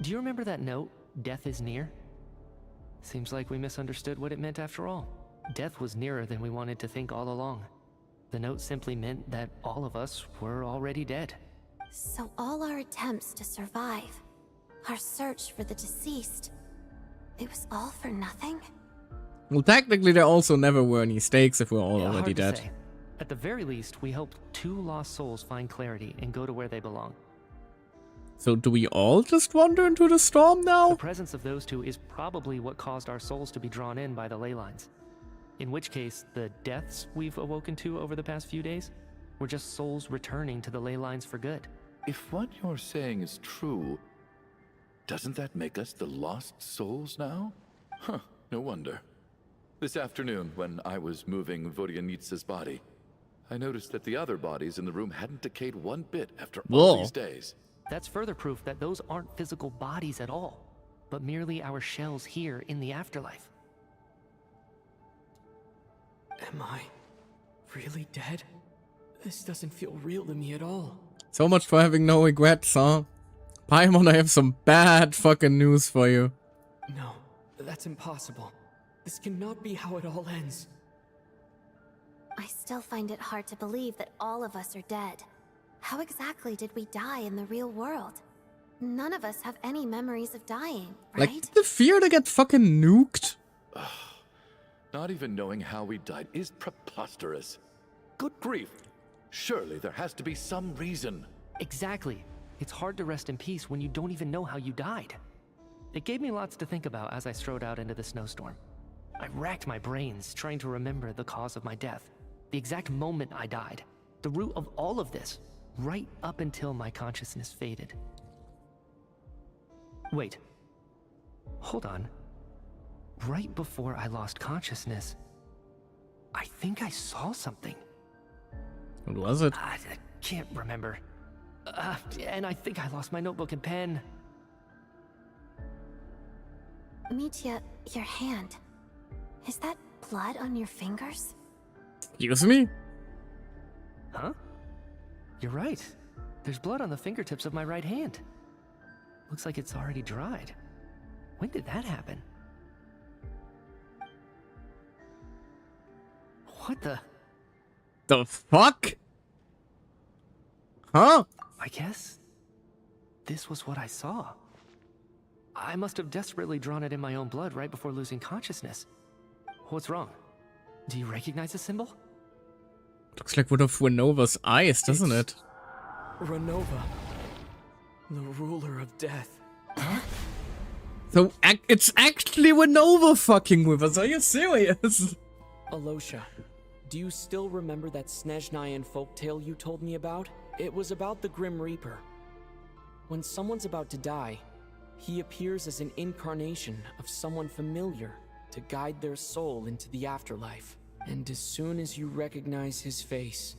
S4: Do you remember that note, "Death is near"? Seems like we misunderstood what it meant after all. Death was nearer than we wanted to think all along. The note simply meant that all of us were already dead.
S2: So all our attempts to survive, our search for the deceased, it was all for nothing?
S1: Well, technically there also never were any stakes if we're all
S4: Yeah,
S1: already
S4: hard to
S1: dead.
S4: say. At the very least, we hoped 2 lost souls find clarity and go to where they belong.
S1: So do we all just wander into the storm
S4: The
S1: now?
S4: presence of those 2 is probably what caused our souls to be drawn in by the ley lines. In which case, the deaths we've awoken to over the past few days were just souls returning to the ley lines for good.
S5: If what you're saying is true, doesn't that make us the lost souls now? Huh, no wonder. This afternoon, when I was moving Vodyanitsa's body, I noticed that the other bodies in the room hadn't decayed one bit after all
S1: Whoa.
S5: these days.
S4: That's further proof that those aren't physical bodies at all, but merely our shells here in the afterlife.
S3: Am I really dead? This doesn't feel real to me at all.
S1: So much for having no regrets, huh? Paimon, I have some bad fucking news for you.
S3: No, that's impossible. This cannot be how it all ends.
S2: I still find it hard to believe that all of us are dead. How exactly did we die in the real world? None of us have any memories of dying, right?
S1: Like, the fear to get fucking nuked?
S5: Not even knowing how we died is preposterous. Good grief. Surely there has to be some reason.
S4: Exactly. It's hard to rest in peace when you don't even know how you died. It gave me lots to think about as I strode out into the snowstorm. I racked my brains trying to remember the cause of my death, the exact moment I died, the root of all of this, right up until my consciousness faded. Wait. Hold on. Right before I lost consciousness, I think I saw something.
S1: What was it?
S4: I can't remember. And I think I lost my notebook and pen.
S2: Mitya, your hand. Is that blood on your fingers?
S1: Excuse me?
S4: Huh? You're right. There's blood on the fingertips of my right hand. Looks like it's already dried. When did that happen? What the?
S1: The fuck? Huh?
S4: I guess this was what I saw. I must have desperately drawn it in my own blood right before losing consciousness. What's wrong? Do you recognize the symbol?
S1: Looks like one of Renova's eyes, doesn't it?
S3: Renova, the ruler of death.
S1: So, it's actually Renova fucking with us, are you serious?
S3: Alosha, Do you still remember that Snezhnaya folktale you told me about? It was about the Grim Reaper. When someone's about to die, he appears as an incarnation of someone familiar to guide their soul into the afterlife. And as soon as you recognize his face,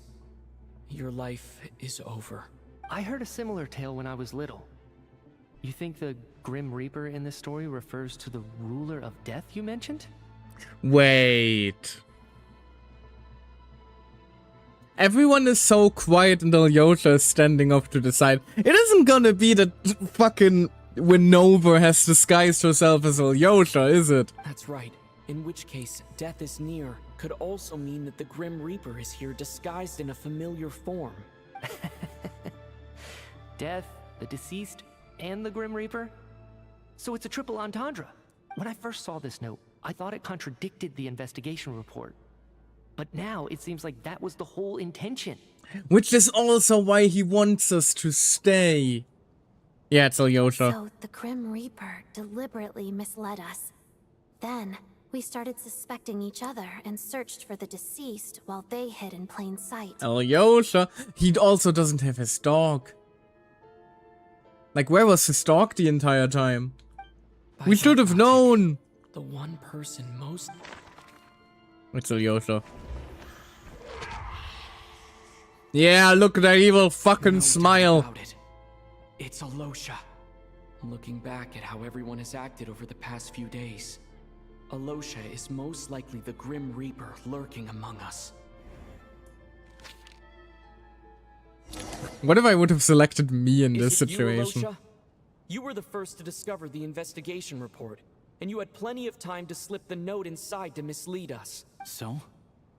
S3: your life is over.
S4: I heard a similar tale when I was little. You think the Grim Reaper in this story refers to the ruler of death you mentioned?
S1: Wait. Everyone is so quiet and Alyosha is standing up to the side. It isn't gonna be that fucking Winova has disguised herself as Alyosha, is it?
S3: That's right. In which case, death is near could also mean that the Grim Reaper is here disguised in a familiar form.
S4: Death, the deceased, and the Grim Reaper? So it's a triple entendre. When I first saw this note, I thought it contradicted the investigation report. But now it seems like that was the whole intention.
S1: Which is also why he wants us to stay. Yeah, it's Alyosha.
S2: So the Grim Reaper deliberately misled us. Then, we started suspecting each other and searched for the deceased while they hid in plain sight.
S1: Alyosha. He also doesn't have his dog. Like, where was his dog the entire time? We should have known.
S3: The one person most...
S1: It's Alyosha. Yeah, look at that evil fucking
S3: No
S1: smile.
S3: doubt about it. It's Alyosha. Looking back at how everyone has acted over the past few days, Alyosha is most likely the Grim Reaper lurking among us.
S1: What if I would have selected me in this
S3: Is it
S1: situation?
S3: You, Alyosha? You were the first to discover the investigation report, and you had plenty of time to slip the note inside to mislead us.
S7: So?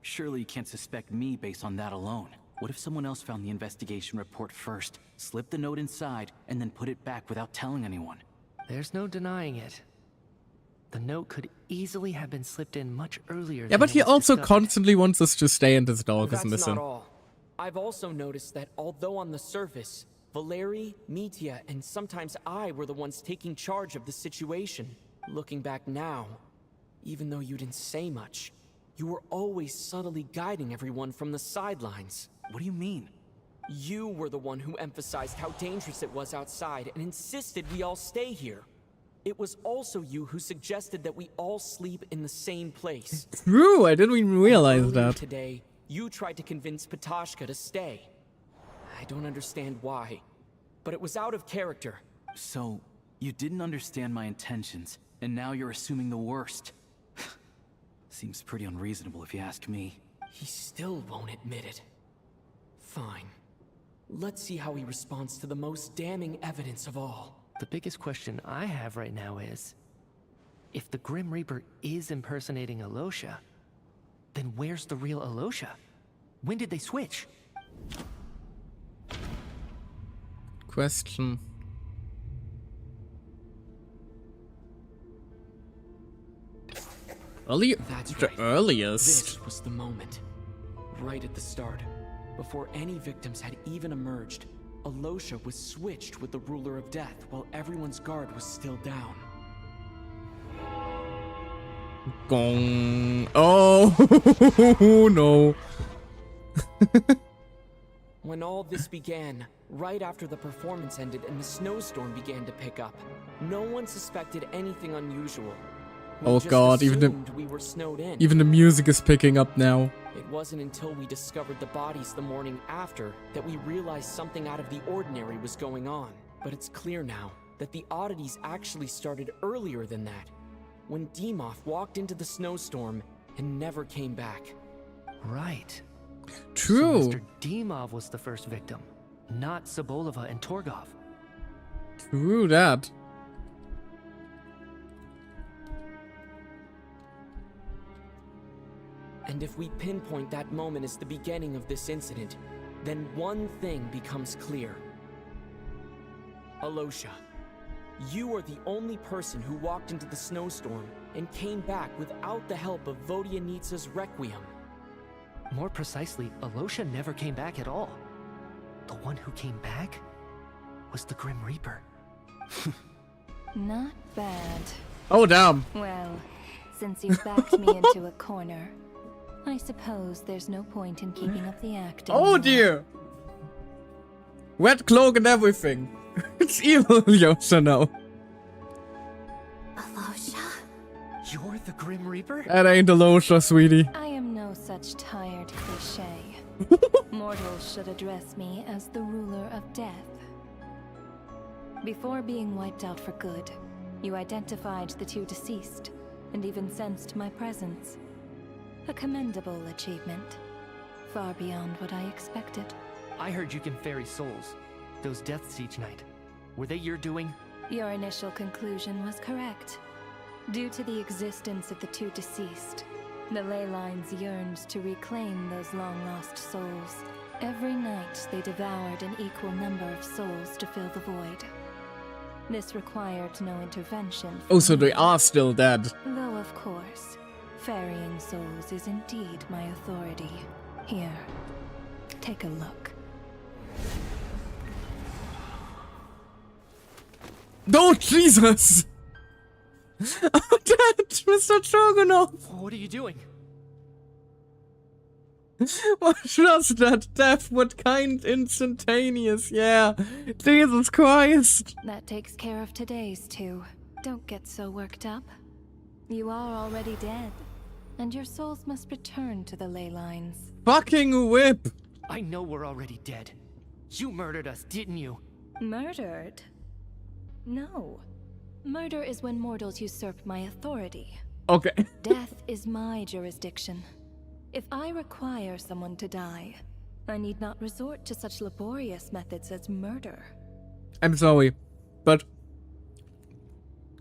S7: Surely you can't suspect me based on that alone. What if someone else found the investigation report first, slipped the note inside, and then put it back without telling anyone?
S4: There's no denying it. The note could easily have been slipped in much earlier.
S1: Yeah, but
S4: than
S1: he
S4: it was
S1: also
S4: discovered.
S1: constantly wants us to stay and his dog is
S3: That's
S1: missing.
S3: not all. I've also noticed that although on the surface, Valeri, Mitya, and sometimes I were the ones taking charge of the situation, looking back now, even though you didn't say much, you were always subtly guiding everyone from the sidelines.
S7: What do you mean?
S3: You were the one who emphasized how dangerous it was outside and insisted we all stay here. It was also you who suggested that we all sleep in the same place.
S1: True, I didn't even realize
S3: Earlier
S1: that.
S3: today, you tried to convince Patashka to stay. I don't understand why, but it was out of character.
S7: So, you didn't understand my intentions, and now you're assuming the worst. Seems pretty unreasonable if you ask me.
S3: He still won't admit it. Fine. Let's see how he responds to the most damning evidence of all.
S4: The biggest question I have right now is, if the Grim Reaper is impersonating Alyosha, then where's the real Alyosha? When did they switch?
S1: Question.
S3: That's
S1: The
S3: right.
S1: earliest.
S3: This was the moment. Right at the start. Before any victims had even emerged, Alyosha was switched with the Ruler of Death while everyone's guard was still down.
S1: Gong. Oh no.
S3: When all this began, right after the performance ended and the snowstorm began to pick up, no one suspected anything unusual. We
S1: Oh
S3: just
S1: god,
S3: assumed we were snowed in.
S1: even the music is picking up now.
S3: It wasn't until we discovered the bodies the morning after that we realized something out of the ordinary was going on. But it's clear now that the oddities actually started earlier than that, when Dimov walked into the snowstorm and never came back.
S4: Right.
S1: True.
S4: So Mr. Dimov was the first victim, not Sobolova and Torgov.
S1: True that.
S3: And if we pinpoint that moment as the beginning of this incident, then one thing becomes clear. Alyosha, you are the only person who walked into the snowstorm and came back without the help of Vodyanitsa's Requiem.
S4: More precisely, Alyosha never came back at all. The one who came back was the Grim Reaper.
S10: Not bad.
S1: Oh damn.
S10: Well, since you've backed me into a corner, I suppose there's no point in keeping up the act
S1: Oh
S10: anymore.
S1: dear! Red cloak and everything. It's evil, Yoshino.
S2: Alosha?
S4: You're the Grim Reaper?
S1: That ain't Alosha, sweetie.
S10: I am no such tired cliché. Mortals should address me as the ruler of death. Before being wiped out for good, you identified the two deceased, and even sensed my presence. A commendable achievement. Far beyond what I expected.
S4: I heard you can ferry souls. Those deaths each night. Were they your doing?
S10: Your initial conclusion was correct. Due to the existence of the two deceased, the ley lines yearned to reclaim those long-lost souls. Every night they devoured an equal number of souls to fill the void. This required no intervention.
S1: Oh, so they are still dead.
S10: Though, of course, ferrying souls is indeed my authority. Here, take a look.
S1: Oh, Jesus! Oh, Dad, Mr. Chogunov!
S4: What are you doing?
S1: What was that death? What kind instantaneous? Yeah. Jesus Christ.
S10: That takes care of today's two. Don't get so worked up. You are already dead, and your souls must return to the ley lines.
S1: Fucking whip!
S4: I know we're already dead. You murdered us, didn't you?
S10: Murdered? No. Murder is when mortals usurp my authority.
S1: Okay.
S10: Death is my jurisdiction. If I require someone to die, I need not resort to such laborious methods as murder.
S1: I'm sorry, but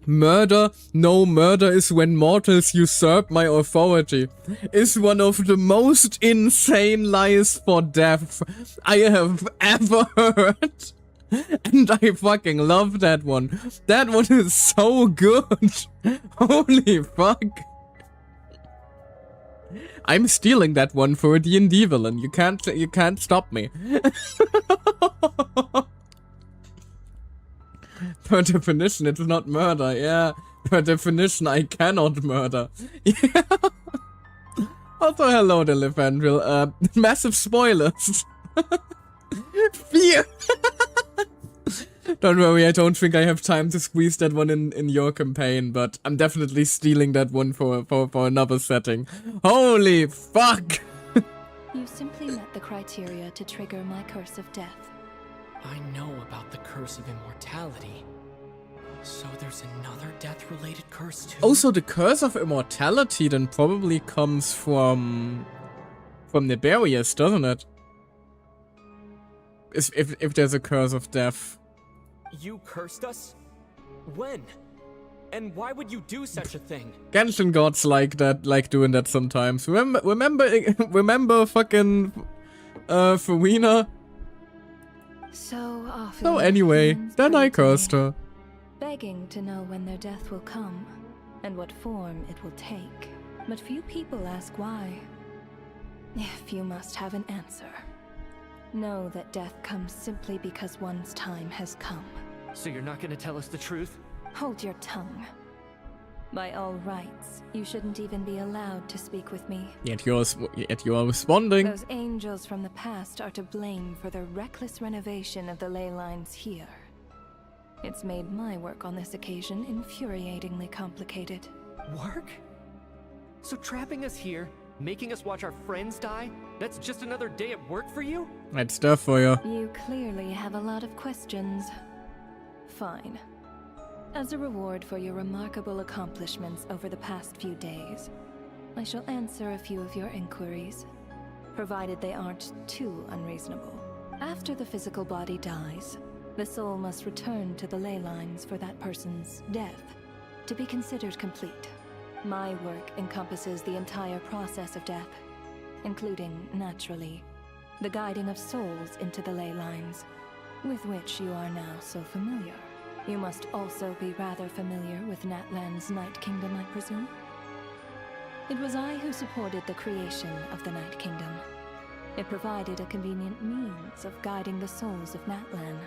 S1: murder is when mortals usurp my authority, is one of the most insane lies for death I have ever heard. And I fucking love that one. That one is so good. Holy fuck. I'm stealing that one for a D&D villain. You can't stop me. Per definition, it's not murder. Yeah. Per definition, I cannot murder. Yeah. Also, hello, Delifandril. Massive spoilers. Fear. Don't worry, I don't think I have time to squeeze that one in your campaign, but I'm definitely stealing that one for another setting. Holy fuck!
S10: You simply met the criteria to trigger my curse of death.
S3: I know about the curse of immortality. So there's another death-related curse too?
S1: Also, the curse of immortality then probably comes from Niberius, doesn't it? If there's a curse of death.
S3: You cursed us? When? And why would you do such a thing?
S1: Genshin gods like that, like doing that sometimes. Remember fucking Farina?
S10: So often.
S1: So anyway,
S10: humans
S1: then I
S10: pray to me,
S1: cursed her.
S10: begging to know when their death will come, and what form it will take. But few people ask why. If you must have an answer, know that death comes simply because one's time has come.
S4: So you're not gonna tell us the truth?
S10: Hold your tongue. By all rights, you shouldn't even be allowed to speak with me.
S1: Yet you are responding.
S10: Those angels from the past are to blame for the reckless renovation of the ley lines here. It's made my work on this occasion infuriatingly complicated.
S4: Work? So trapping us here, making us watch our friends die, that's just another day at work for you?
S1: That's stuff for you.
S10: You clearly have a lot of questions. Fine. As a reward for your remarkable accomplishments over the past few days, I shall answer a few of your inquiries, provided they aren't too unreasonable. After the physical body dies, the soul must return to the ley lines for that person's death to be considered complete. My work encompasses the entire process of death, including, naturally, the guiding of souls into the ley lines, with which you are now so familiar. You must also be rather familiar with Natlan's Night Kingdom, I presume? It was I who supported the creation of the Night Kingdom. It provided a convenient means of guiding the souls of Natlan.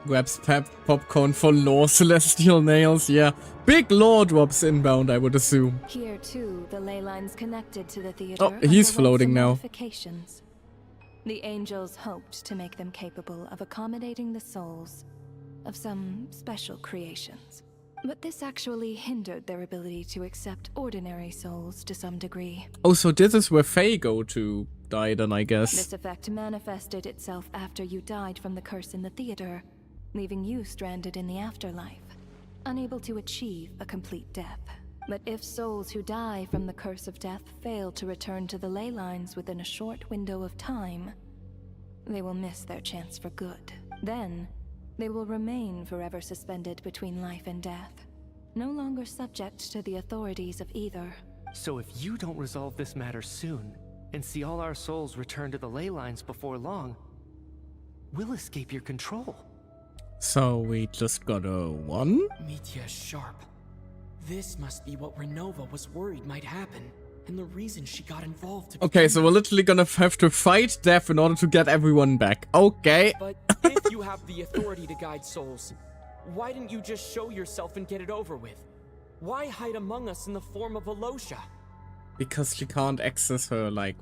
S1: Grabs popcorn for lore celestial nails. Yeah, big lore drops inbound, I would assume.
S10: Here too, the ley lines connected to the theater.
S1: Oh, he's
S10: underwent
S1: floating
S10: some
S1: now.
S10: modifications. The angels hoped to make them capable of accommodating the souls of some special creations. But this actually hindered their ability to accept ordinary souls to some degree.
S1: Oh, so this is where Faye go to die then, I guess.
S10: This effect manifested itself after you died from the curse in the theater, leaving you stranded in the afterlife, unable to achieve a complete death. But if souls who die from the curse of death fail to return to the ley lines within a short window of time, they will miss their chance for good. Then, they will remain forever suspended between life and death, no longer subject to the authorities of either.
S4: So if you don't resolve this matter soon, and see all our souls return to the ley lines before long, we'll escape your control.
S1: So we just got a 1?
S3: Mitya's sharp. This must be what Renova was worried might happen, and the reason she got involved to
S1: Okay,
S3: begin
S1: so we're literally gonna have to fight death in order to get everyone back. Okay.
S3: But if you have the authority to guide souls, why didn't you just show yourself and get it over with? Why hide among us in the form of Alosha?
S1: Because she can't access her, like,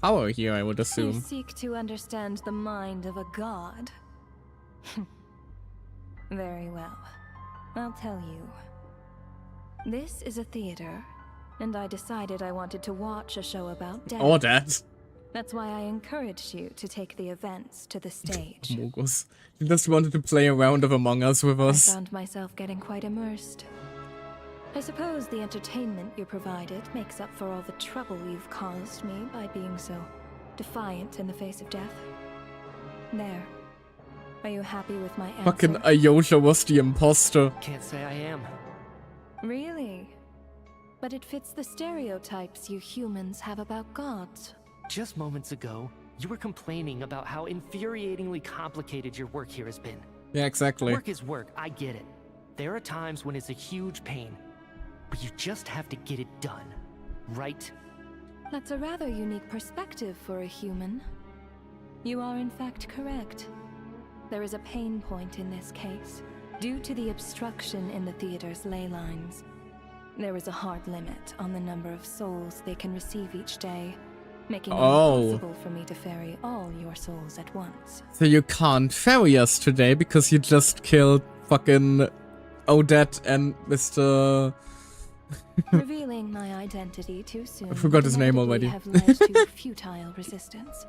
S1: power here, I would
S10: You
S1: assume.
S10: seek to understand the mind of a god. Very well. I'll tell you. This is a theater, and I decided I wanted to watch a show about death.
S1: Or that.
S10: That's why I encouraged you to take the events to the stage.
S1: Mogos. She just wanted to play a round of Among Us with
S10: I
S1: us.
S10: found myself getting quite immersed. I suppose the entertainment you provided makes up for all the trouble you've caused me by being so defiant in the face of death. There. Are you happy with my answer?
S1: Fucking Ayosha was the imposter.
S4: Can't say I am.
S10: Really? But it fits the stereotypes you humans have about gods.
S4: Just moments ago, you were complaining about how infuriatingly complicated your work here has been.
S1: Yeah, exactly.
S4: Work is work, I get it. There are times when it's a huge pain, but you just have to get it done, right?
S10: That's a rather unique perspective for a human. You are in fact correct. There is a pain point in this case. Due to the obstruction in the theater's ley lines, there is a hard limit on the number of souls they can receive each day, making it impossible for me to ferry all your souls at once.
S1: So you can't ferry us today because you just killed fucking Odette and Mr.
S10: Revealing my identity too soon
S1: I forgot his name
S10: inevitably
S1: already.
S10: have led to futile resistance.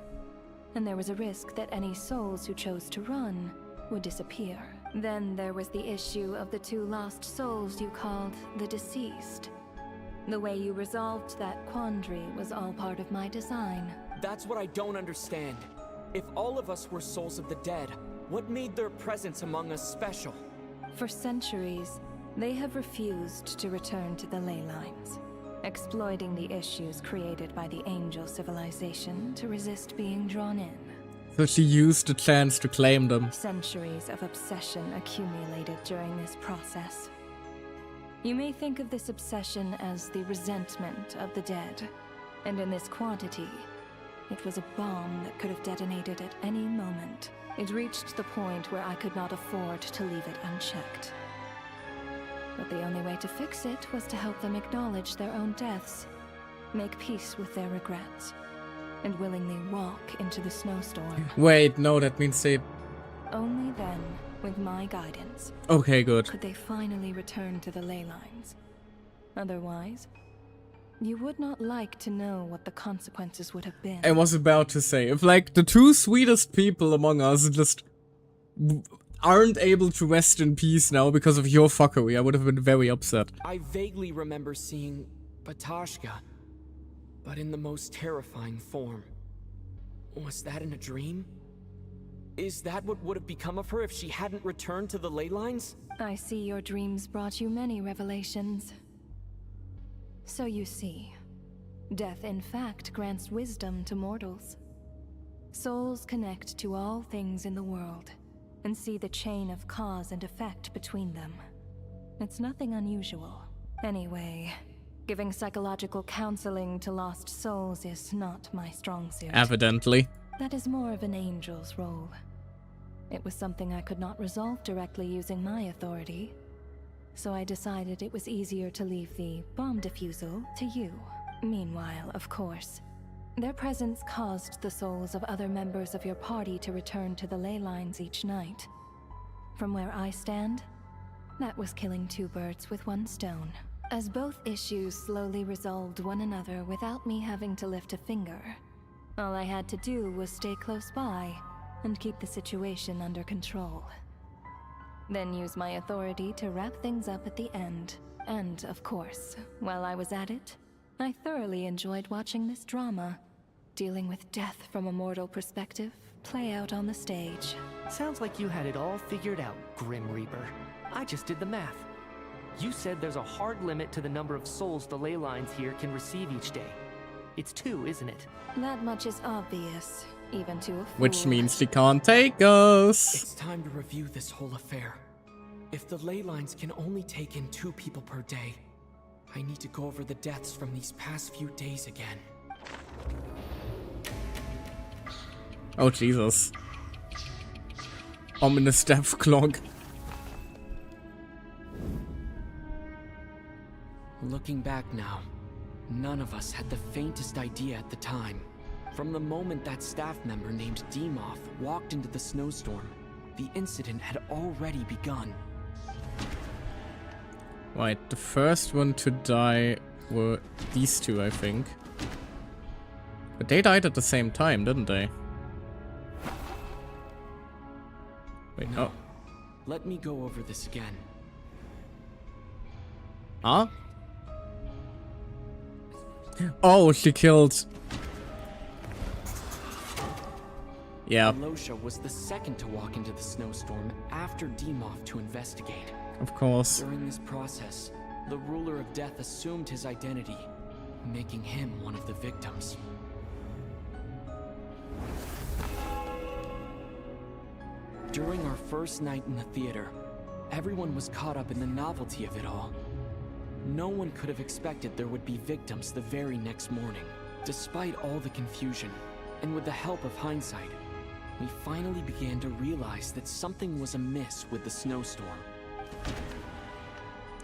S10: And there was a risk that any souls who chose to run would disappear. Then there was the issue of the 2 lost souls you called the deceased. The way you resolved that quandary was all part of my design.
S3: That's what I don't understand. If all of us were souls of the dead, what made their presence among us special?
S10: For centuries, they have refused to return to the ley lines, exploiting the issues created by the angel civilization to resist being drawn in.
S1: So she used the chance to claim them.
S10: Centuries of obsession accumulated during this process. You may think of this obsession as the resentment of the dead, and in this quantity, it was a bomb that could have detonated at any moment. It reached the point where I could not afford to leave it unchecked. But the only way to fix it was to help them acknowledge their own deaths, make peace with their regrets, and willingly walk into the snowstorm.
S1: Wait, no, that means they...
S10: Only then, with my guidance,
S1: Okay, good.
S10: could they finally return to the ley lines. Otherwise, you would not like to know what the consequences would have been.
S1: I was about to say, if like the 2 sweetest people among us just aren't able to rest in peace now because of your fuckery, I would have been very upset.
S3: I vaguely remember seeing Batashka, but in the most terrifying form. Was that in a dream? Is that what would have become of her if she hadn't returned to the ley lines?
S10: I see your dreams brought you many revelations. So you see, death in fact grants wisdom to mortals. Souls connect to all things in the world, and see the chain of cause and effect between them. It's nothing unusual. Anyway, giving psychological counseling to lost souls is not my strong suit.
S1: Evidently.
S10: That is more of an angel's role. It was something I could not resolve directly using my authority, so I decided it was easier to leave the bomb defusal to you. Meanwhile, of course, their presence caused the souls of other members of your party to return to the ley lines each night. From where I stand, that was killing two birds with one stone. As both issues slowly resolved one another without me having to lift a finger, all I had to do was stay close by and keep the situation under control. Then use my authority to wrap things up at the end. And, of course, while I was at it, I thoroughly enjoyed watching this drama, dealing with death from a mortal perspective, play out on the stage.
S4: Sounds like you had it all figured out, Grim Reaper. I just did the math. You said there's a hard limit to the number of souls the ley lines here can receive each day. It's 2, isn't it?
S10: That much is obvious, even to a fool.
S1: Which means she can't take us.
S3: It's time to review this whole affair. If the ley lines can only take in 2 people per day, I need to go over the deaths from these past few days again.
S1: Oh, Jesus. Ominous death clog.
S3: Looking back now, none of us had the faintest idea at the time. From the moment that staff member named Demoth walked into the snowstorm, the incident had already begun.
S1: Right, the first one to die were these two, I think. But they died at the same time, didn't they? Wait,
S3: No.
S1: oh.
S3: Let me go over this again.
S1: Huh? Oh, she killed. Yeah,
S3: Alosha was the second to walk into the snowstorm after Demoth to investigate.
S1: of course.
S3: During this process, the ruler of death assumed his identity, making him one of the victims. During our first night in the theater, everyone was caught up in the novelty of it all. No one could have expected there would be victims the very next morning. Despite all the confusion, and with the help of hindsight, we finally began to realize that something was amiss with the snowstorm.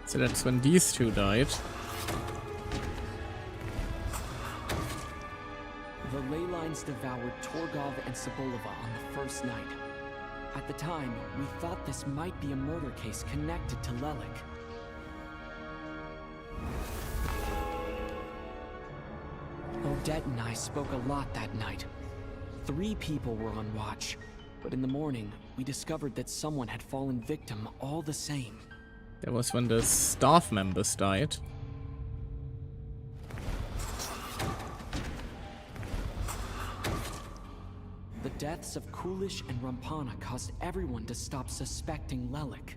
S1: So that's when these two died.
S3: The ley lines devoured Torgov and Sobolova on the first night. At the time, we thought this might be a murder case connected to Lelik. Odette and I spoke a lot that night. 3 people were on watch, but in the morning, we discovered that someone had fallen victim all the same.
S1: That was when the staff members died.
S3: The deaths of Kulish and Rampana caused everyone to stop suspecting Lelik.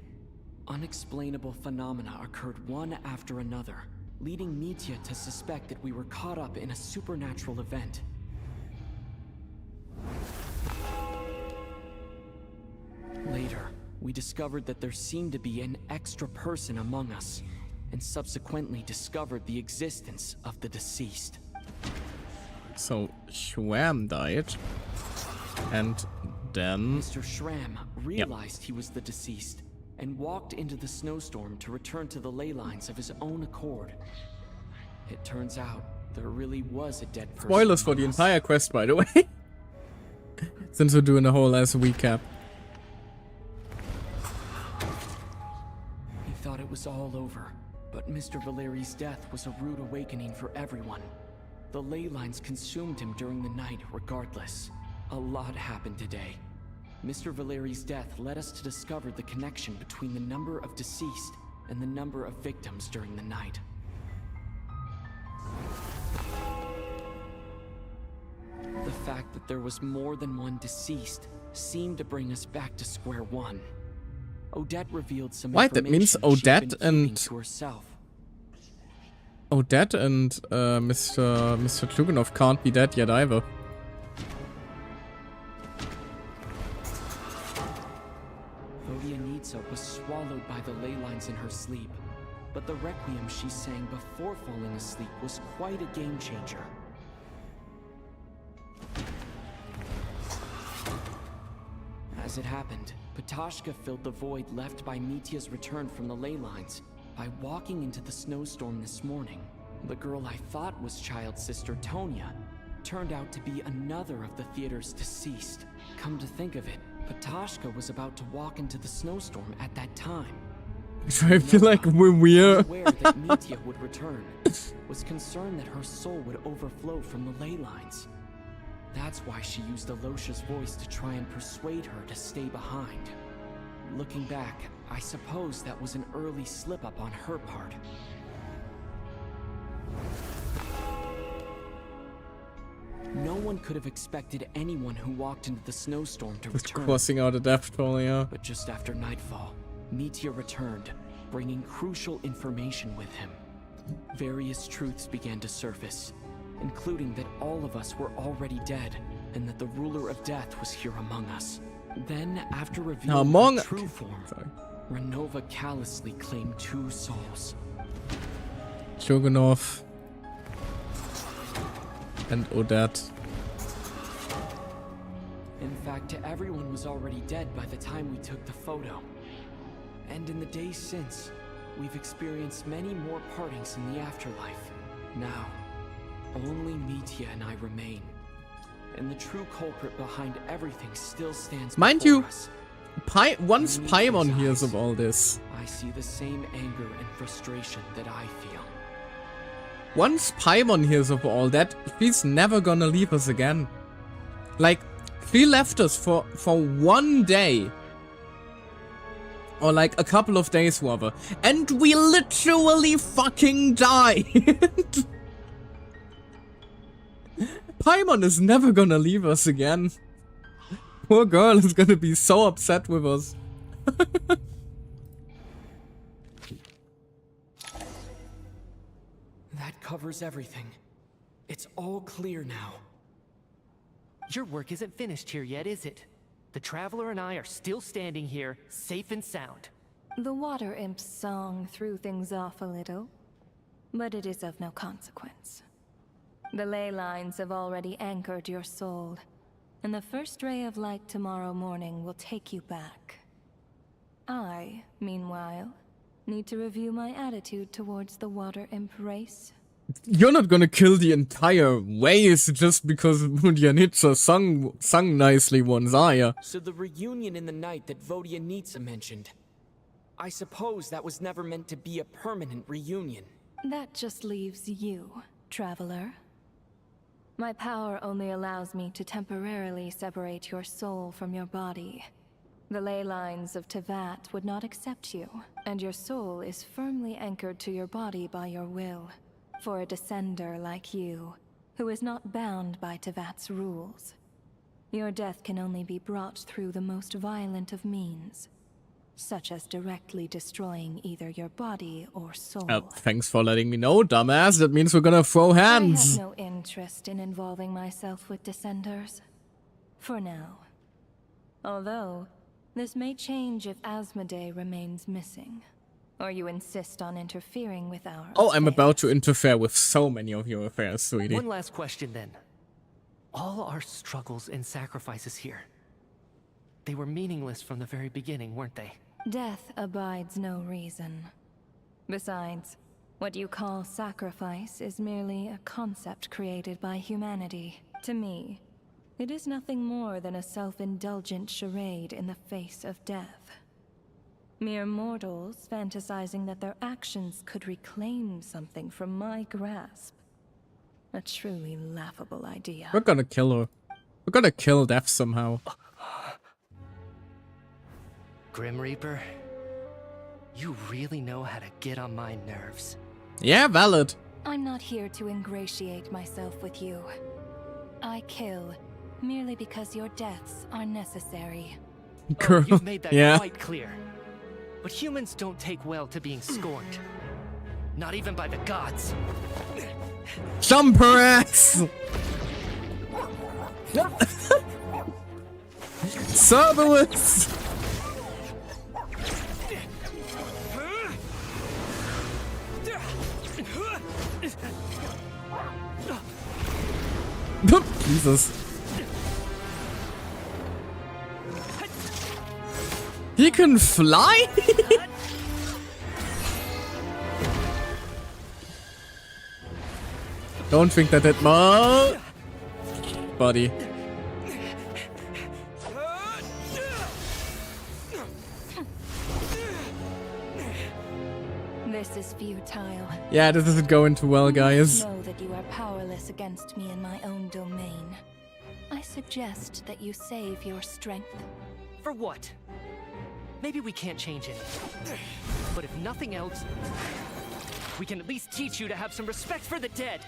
S3: Unexplainable phenomena occurred one after another, leading Mitya to suspect that we were caught up in a supernatural event. Later, we discovered that there seemed to be an extra person among us, and subsequently discovered the existence of the deceased.
S1: So Schwam died. And then...
S3: Mr. Schramm realized he was the deceased, and walked into the snowstorm to return to the ley lines of his own accord. It turns out there really was a dead person.
S1: Spoilers for the
S3: among us.
S1: entire quest, by the way. Since we're doing a whole ass recap.
S3: He thought it was all over, but Mr. Valeri's death was a rude awakening for everyone. The ley lines consumed him during the night regardless. A lot happened today. Mr. Valeri's death led us to discover the connection between the number of deceased and the number of victims during the night. The fact that there was more than one deceased seemed to bring us back to square one. Odette revealed some
S1: Right, that means
S3: information she'd
S1: Odette
S3: been keeping
S1: and-
S3: to herself.
S1: Odette and Mr. Kluganov can't be dead yet either.
S3: Vodianitsa was swallowed by the ley lines in her sleep, but the requiem she sang before falling asleep was quite a game changer. As As it happened, Ptashka filled the void left by Mitya's return from the ley lines by walking into the snowstorm this morning. The girl I thought was child's sister Tonya turned out to be another of the theater's deceased. Come to think of it, Ptashka was about to walk into the snowstorm at that time.
S1: I feel like we're weird.
S3: Aware that Mitya would return, was concerned that her soul would overflow from the ley lines. That's why she used Alosha's voice to try and persuade her to stay behind. Looking back, I suppose that was an early slip-up on her part. No one could have expected anyone who walked into the snowstorm to
S1: Just
S3: return.
S1: crossing out a death toll, yeah.
S3: But just after nightfall, Mitya returned, bringing crucial information with him. Various truths began to surface, including that all of us were already dead, and that the ruler of death was here among us. Then, after revealing her true form, Renova callously claimed 2 souls.
S1: Shogunov and Odette.
S3: In fact, everyone was already dead by the time we took the photo. And in the days since, we've experienced many more partings in the afterlife. Now, only Mitya and I remain. And the true culprit behind everything still stands
S1: Mind
S3: before
S1: you,
S3: us.
S1: Once
S3: In
S1: Paimon
S3: Mitya's
S1: hears
S3: eyes,
S1: of all this,
S3: I see the same anger and frustration that I feel.
S1: once Paimon hears of all that, she's never gonna leave us again. Like, she left us for 1 day. Or like a couple of days, rather. And we literally fucking died. Paimon is never gonna leave us again. Poor girl is gonna be so upset with us.
S3: That covers everything. It's all clear now.
S4: Your work isn't finished here yet, is it? The Traveler and I are still standing here, safe and sound.
S10: The Water Imp's song threw things off a little, but it is of no consequence. The ley lines have already anchored your soul, and the first ray of light tomorrow morning will take you back. I, meanwhile, need to review my attitude towards the Water Imp race.
S1: You're not gonna kill the entire race just because Vodyanitsa sung nicely once, are ya?
S3: So the reunion in the night that Vodyanitsa mentioned, I suppose that was never meant to be a permanent reunion.
S10: That just leaves you, Traveler. My power only allows me to temporarily separate your soul from your body. The ley lines of Tevat would not accept you, and your soul is firmly anchored to your body by your will. For a descender like you, who is not bound by Tevat's rules, your death can only be brought through the most violent of means, such as directly destroying either your body or soul.
S1: Thanks for letting me know, dumbass. That means we're gonna throw hands.
S10: I have no interest in involving myself with descenders. For now. Although, this may change if Asmodee remains missing. Or you insist on interfering with our
S1: Oh, I'm
S10: affairs.
S1: about to interfere with so many of your affairs, sweetie.
S4: One last question then. All our struggles and sacrifices here, they were meaningless from the very beginning, weren't they?
S10: Death abides no reason. Besides, what you call sacrifice is merely a concept created by humanity. To me, it is nothing more than a self-indulgent charade in the face of death. Mere mortals fantasizing that their actions could reclaim something from my grasp. A truly laughable idea.
S1: We're gonna kill her. We're gonna kill Death somehow.
S4: Grim Reaper, you really know how to get on my nerves.
S1: Yeah, valid.
S10: I'm not here to ingratiate myself with you. I kill merely because your deaths are necessary.
S1: Girl,
S4: You've made that
S1: yeah.
S4: quite clear. But humans don't take well to being scorned. Not even by the gods.
S1: Jump her ass! Cerberus! Jesus. He can fly? Don't think that it much, buddy.
S10: This is futile.
S1: Yeah, this isn't going too well, guys.
S10: Know that you are powerless against me in my own domain. I suggest that you save your strength.
S4: For what? Maybe we can't change it. But if nothing else, we can at least teach you to have some respect for the dead.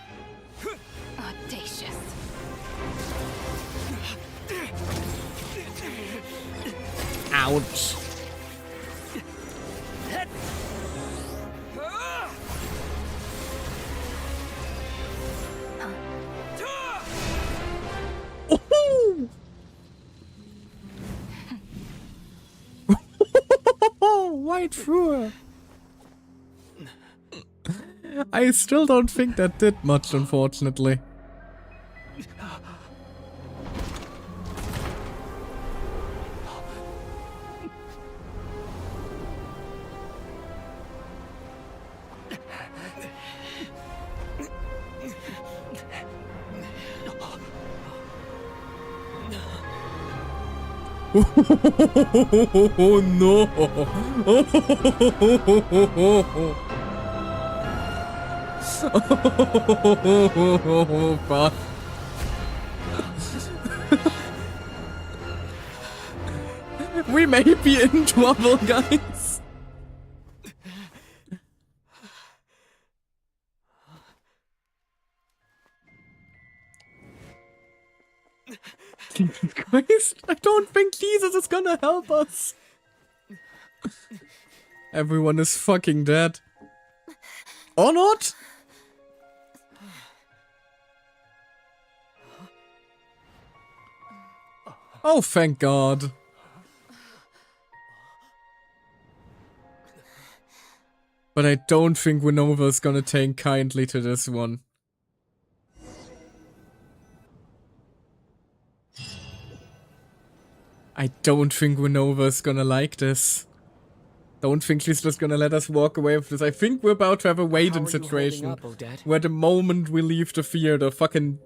S10: Audacious.
S1: Ouch. Right through her. I still don't think that did much, unfortunately. Oh no! Oh fuck! We may be in trouble, guys. Jesus Christ, I don't think Jesus is gonna help us. Everyone is fucking dead. Or not? Oh, thank God. But I don't think Winova is gonna take kindly to this one. I don't think Winova is gonna like this. Don't think she's just gonna let us walk away with this. I think we're about to have a wait-in situation.
S3: Up, Odette?
S1: Where the moment we leave the theater, fucking...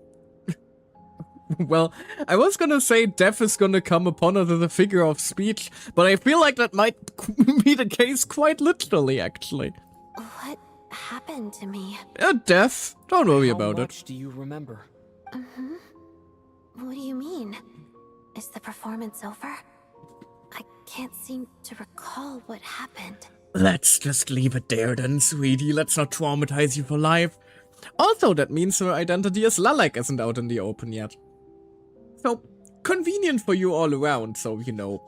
S1: Well, I was gonna say death is gonna come upon us as a figure of speech, but I feel like that might be the case quite literally, actually.
S2: What happened to me?
S1: Death. Don't worry about
S3: How
S1: it.
S3: much do you remember?
S2: What do you mean? Is the performance over? I can't seem to recall what happened.
S1: Let's just leave it there then, sweetie. Let's not traumatize you for life. Also, that means her identity as Lalek isn't out in the open yet. So, convenient for you all around, so, you know,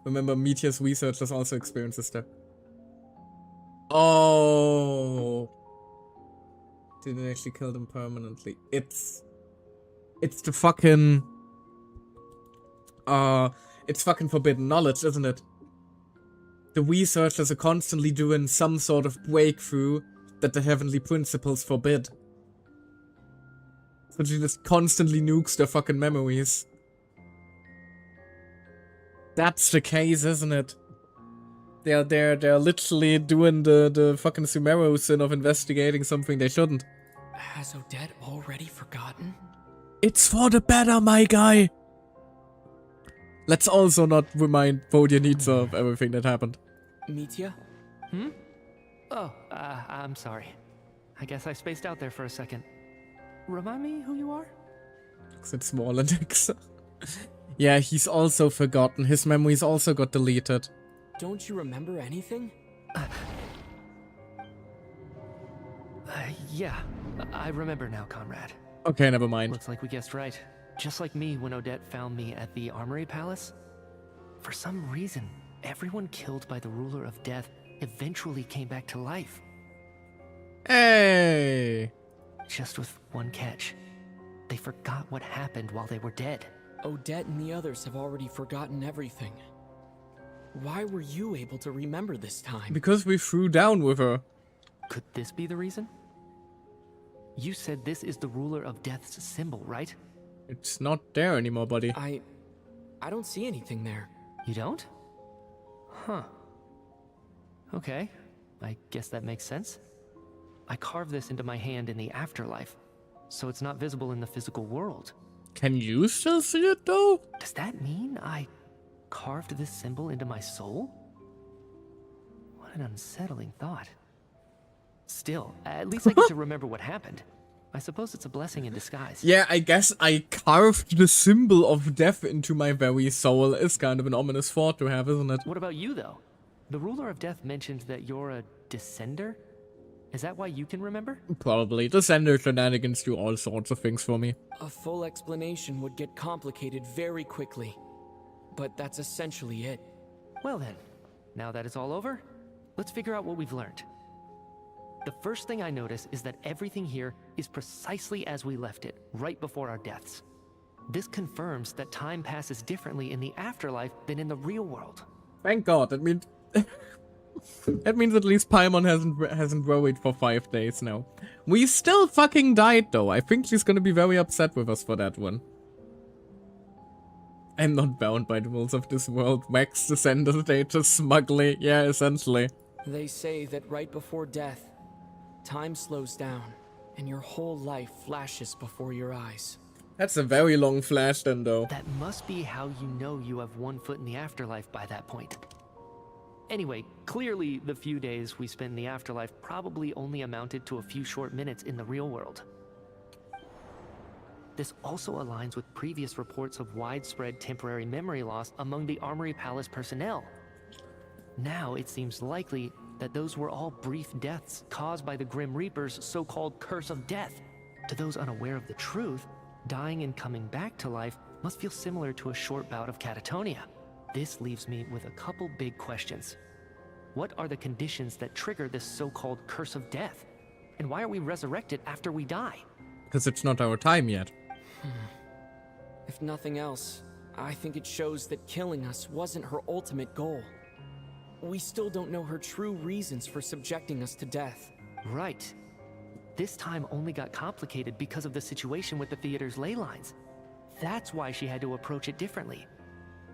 S1: remember, Meteor's researchers also experiences that. Oh. Didn't actually kill them permanently. It's the fucking... it's fucking forbidden knowledge, isn't it? The researchers are constantly doing some sort of breakthrough that the heavenly principles forbid. So she just constantly nukes their fucking memories. That's the case, isn't it? They're literally doing the fucking Sumeru sin of investigating something they shouldn't.
S3: Has Odette already forgotten?
S1: It's for the better, my guy! Let's also not remind Vodyanitsa of everything that happened.
S3: Mitya?
S4: Oh, I'm sorry. I guess I spaced out there for a second. Remind me who you are?
S1: It's Smaller. Yeah, he's also forgotten. His memories also got deleted.
S3: Don't you remember anything?
S4: Yeah, I remember now, comrade.
S1: Okay, never mind.
S4: Looks like we guessed right. Just like me when Odette found me at the Armory Palace. For some reason, everyone killed by the Ruler of Death eventually came back to life.
S1: Hey!
S4: Just with one catch. They forgot what happened while they were dead.
S3: Odette and the others have already forgotten everything. Why were you able to remember this time?
S1: Because we threw down with her.
S4: Could this be the reason? You said this is the Ruler of Death's symbol, right?
S1: It's not there anymore, buddy.
S3: I don't see anything there.
S4: You don't? Huh. Okay, I guess that makes sense. I carved this into my hand in the afterlife, so it's not visible in the physical world.
S1: Can you still see it though?
S4: Does that mean I carved this symbol into my soul? What an unsettling thought. Still, at least I get to remember what happened. I suppose it's a blessing in disguise.
S1: Yeah, I guess I carved the symbol of death into my very soul. Is kind of an ominous thought to have, isn't it?
S4: What about you, though? The ruler of death mentioned that you're a descender? Is that why you can remember?
S1: Probably. The sender shenanigans do all sorts of things for me.
S3: A full explanation would get complicated very quickly. But that's essentially it.
S4: Well then, now that it's all over, let's figure out what we've learned. The first thing I notice is that everything here is precisely as we left it, right before our deaths. This confirms that time passes differently in the afterlife than in the real world.
S1: Thank God. That means that means at least Paimon hasn't worried for 5 days now. We still fucking died though. I think she's gonna be very upset with us for that one. I'm not bound by the rules of this world. Max the sender status smugly. Yeah, essentially.
S3: They say that right before death, time slows down, and your whole life flashes before your eyes.
S1: That's a very long flash then, though.
S4: That must be how you know you have one foot in the afterlife by that point. Anyway, clearly the few days we spent in the afterlife probably only amounted to a few short minutes in the real world. This also aligns with previous reports of widespread temporary memory loss among the Armory Palace personnel. Now it seems likely that those were all brief deaths caused by the Grim Reaper's so-called curse of death. To those unaware of the truth, dying and coming back to life must feel similar to a short bout of catatonia. This leaves me with a couple big questions. What are the conditions that trigger this so-called curse of death? And why are we resurrected after we die?
S1: Because it's not our time yet.
S3: If nothing else, I think it shows that killing us wasn't her ultimate goal. We still don't know her true reasons for subjecting us to death.
S4: Right. This time only got complicated because of the situation with the theater's ley lines. That's why she had to approach it differently.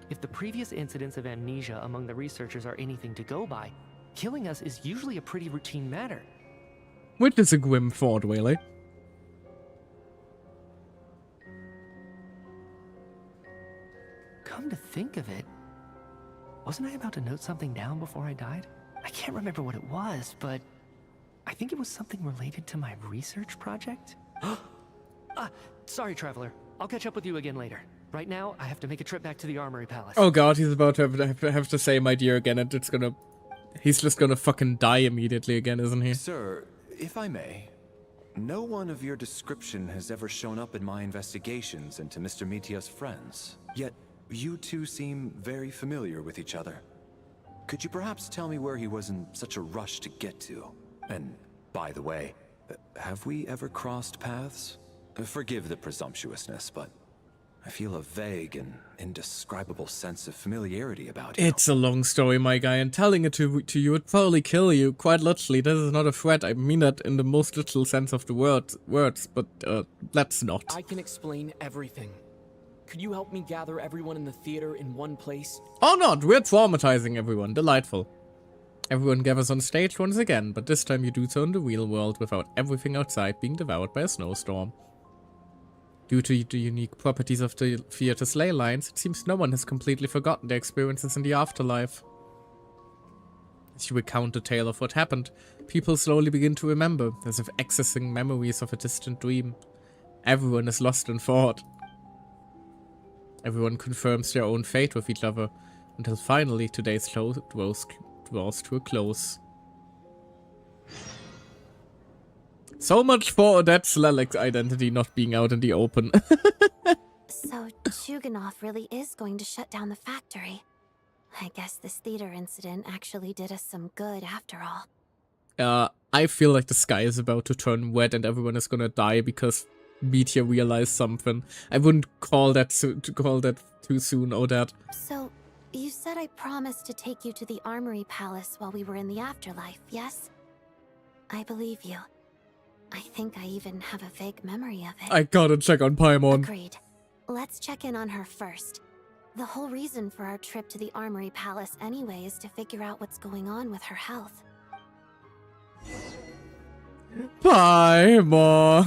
S4: If the previous incidents of amnesia among the researchers are anything to go by, killing us is usually a pretty routine matter.
S1: Which is a grim thought, really.
S4: Come to think of it, wasn't I about to note something down before I died? I can't remember what it was, but I think it was something related to my research project. Sorry, Traveler. I'll catch up with you again later. Right now, I have to make a trip back to the Armory Palace.
S1: Oh god, he's about to have to say my dear again, and it's gonna... He's just gonna fucking die immediately again, isn't he?
S6: Sir, if I may, no one of your description has ever shown up in my investigations into Mr. Mitia's friends. Yet, you two seem very familiar with each other. Could you perhaps tell me where he was in such a rush to get to? And, by the way, have we ever crossed paths? Forgive the presumptuousness, but I feel a vague and indescribable sense of familiarity about you.
S1: It's a long story, my guy, and telling it to you would probably kill you. Quite literally, this is not a threat. I mean that in the most literal sense of the words, but let's not.
S3: I can explain everything. Could you help me gather everyone in the theater in one place?
S1: Oh not, we're traumatizing everyone. Delightful. Everyone gathers on stage once again, but this time you do so in the real world without everything outside being devoured by a snowstorm. Due to the unique properties of the theater's ley lines, it seems no one has completely forgotten their experiences in the afterlife. As you recount the tale of what happened, people slowly begin to remember, as if accessing memories of a distant dream. Everyone is lost in thought. Everyone confirms their own fate with each other, until finally today's show draws to a close. So much for Odette's Lelek's identity not being out in the open.
S2: So Chuganov really is going to shut down the factory. I guess this theater incident actually did us some good after all.
S1: I feel like the sky is about to turn red and everyone is gonna die because Meteor realized something. I wouldn't call that too soon, Odette.
S2: So, you said I promised to take you to the Armory Palace while we were in the afterlife, yes? I believe you. I think I even have a vague memory of it.
S1: I gotta check on Paimon.
S2: Agreed. Let's check in on her first. The whole reason for our trip to the Armory Palace anyway is to figure out what's going on with her health.
S1: Paimon!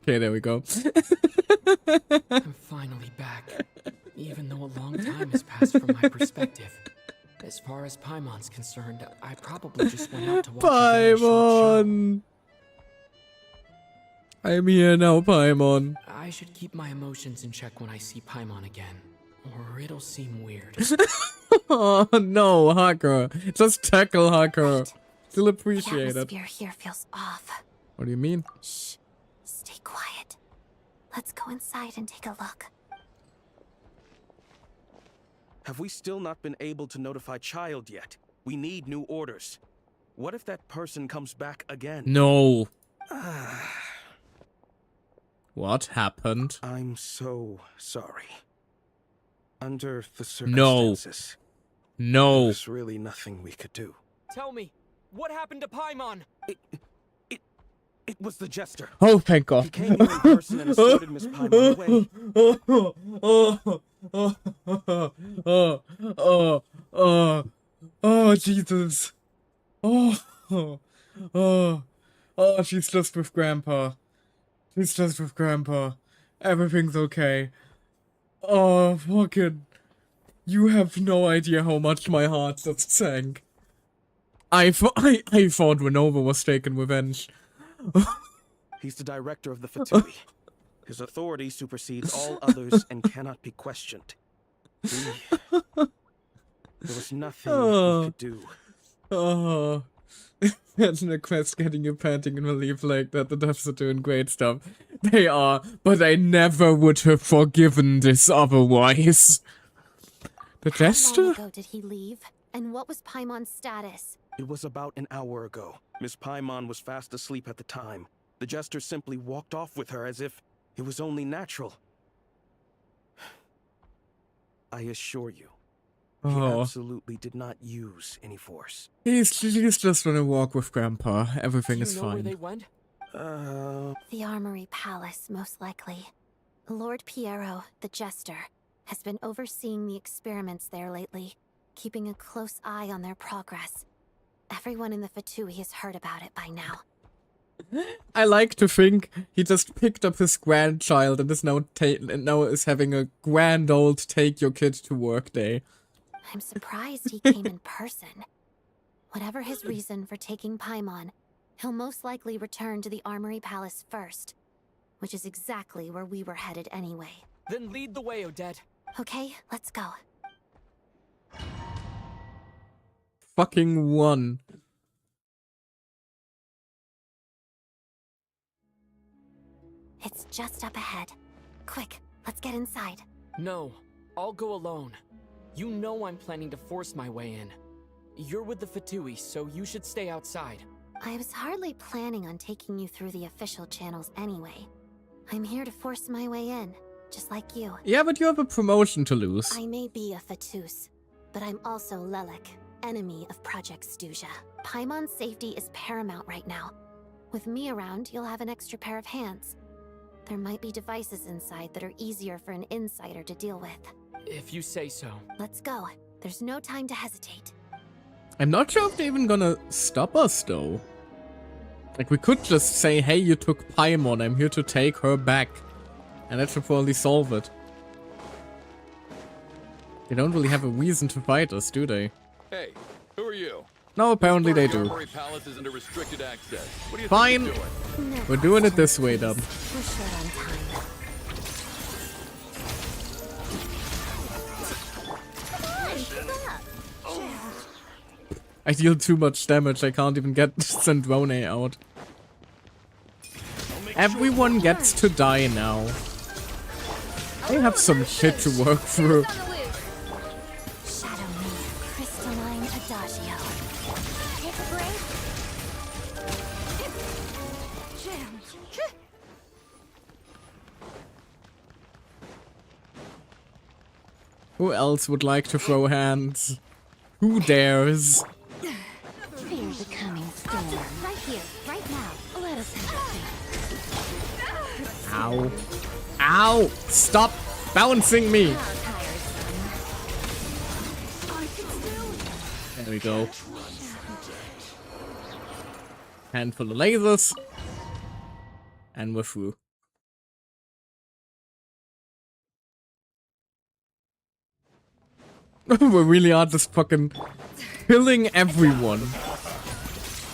S1: Okay, there we go.
S3: I'm finally back, even though a long time has passed from my perspective. As far as Paimon's concerned, I probably just went out to watch a very short show.
S1: Paimon! I'm here now, Paimon.
S3: I should keep my emotions in check when I see Paimon again, or it'll seem weird.
S1: Oh no, Hacker. Just tackle Hacker. Still
S2: The
S1: appreciate it.
S2: atmosphere here feels off.
S1: What do you mean?
S2: Shh. Stay quiet. Let's go inside and take a look.
S11: Have we still not been able to notify Child yet? We need new orders. What if that person comes back again?
S1: No. What happened?
S11: I'm so sorry. Under the
S1: No.
S11: circumstances,
S1: No.
S11: there's really nothing we could do.
S3: Tell me, what happened to Paimon?
S11: It was the Jester.
S1: Oh, thank God.
S11: He came here in person and escorted Miss Paimon away.
S1: Oh, Jesus. Oh, she's just with Grandpa. She's just with Grandpa. Everything's okay. Oh, fucking. You have no idea how much my heart just sank. I thought Renova was taking revenge.
S11: He's the director of the Fatui. His authority supersedes all others and cannot be questioned. There was nothing we could do.
S1: Oh. Imagine a quest getting you panting in relief like that. The devs are doing great stuff. They are, but I never would have forgiven this otherwise. The
S2: How long
S1: Jester?
S2: ago did he leave? And what was Paimon's status?
S11: It was about an hour ago. Miss Paimon was fast asleep at the time. The Jester simply walked off with her as if it was only natural. I assure you, he absolutely did not use any force.
S1: He's just on a walk with Grandpa. Everything
S3: Do
S1: is
S3: you know where
S1: fine.
S3: they went?
S2: The Armory Palace, most likely. Lord Piero, the Jester, has been overseeing the experiments there lately, keeping a close eye on their progress. Everyone in the Fatui has heard about it by now.
S1: I like to think he just picked up his grandchild and is now is having a grand old take your kid to work day.
S2: I'm surprised he came in person. Whatever his reason for taking Paimon, he'll most likely return to the Armory Palace first, which is exactly where we were headed anyway.
S3: Then lead the way, Odette.
S2: Okay, let's go.
S1: Fucking one.
S2: It's just up ahead. Quick, let's get inside.
S3: No, I'll go alone. You know I'm planning to force my way in. You're with the Fatui, so you should stay outside.
S2: I was hardly planning on taking you through the official channels anyway. I'm here to force my way in, just like you.
S1: Yeah, but you have a promotion to lose.
S2: I may be a Fatus, but I'm also Lelek, enemy of Project Stuzha. Paimon's safety is paramount right now. With me around, you'll have an extra pair of hands. There might be devices inside that are easier for an insider to deal with.
S3: If you say so.
S2: Let's go. There's no time to hesitate.
S1: I'm not sure if they're even gonna stop us, though. Like, we could just say, hey, you took Paimon, I'm here to take her back. And that should probably solve it. They don't really have a reason to fight us, do they?
S5: Hey, who are you?
S1: No, apparently they
S5: The
S1: do.
S5: Armory Palace is under restricted access. What do you
S1: Fine.
S5: think you're doing?
S2: No
S1: We're doing it
S2: questions,
S1: this way,
S2: please.
S1: then.
S2: We're short on time.
S1: I deal too much damage, I can't even get Snezhnaya out. Everyone gets to die now. I have some shit to work through.
S2: Shadow me, crystalline adagio. Take a break.
S1: Who else would like to throw hands? Who dares?
S2: Fear the coming storm. Right here, right now. Let us have it.
S1: Ow. Ow! Stop bouncing me! There we go. Handful of lasers. And we're through. We really are just fucking killing everyone.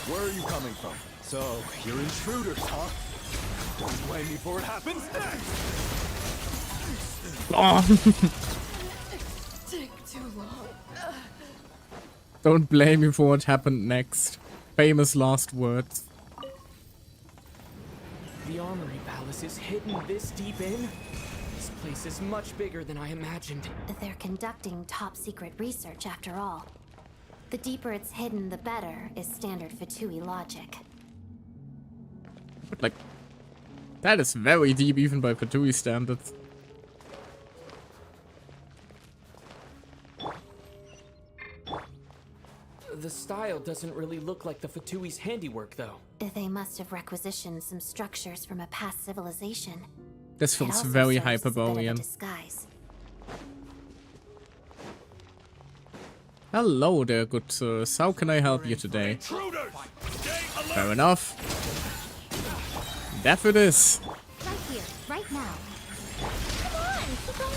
S6: Where are you coming from? So, you're intruders, huh? Don't blame me for what happens next!
S1: Oh.
S10: Take too long.
S1: Don't blame me for what happened next. Famous last words.
S3: The Armory Palace is hidden this deep in? This place is much bigger than I imagined.
S2: They're conducting top secret research after all. The deeper it's hidden, the better, is standard Fatui logic.
S1: But like, that is very deep even by Fatui standards.
S3: The style doesn't really look like the Fatui's handiwork, though.
S2: They must have requisitioned some structures from a past civilization.
S1: This
S2: It
S1: feels
S2: also
S1: very
S2: serves as a bit of a
S1: Hyperborean.
S2: disguise.
S1: Hello there, good sirs. How can I help you today? Fair enough. Death it is.
S2: Right here, right now. Come on, keep up.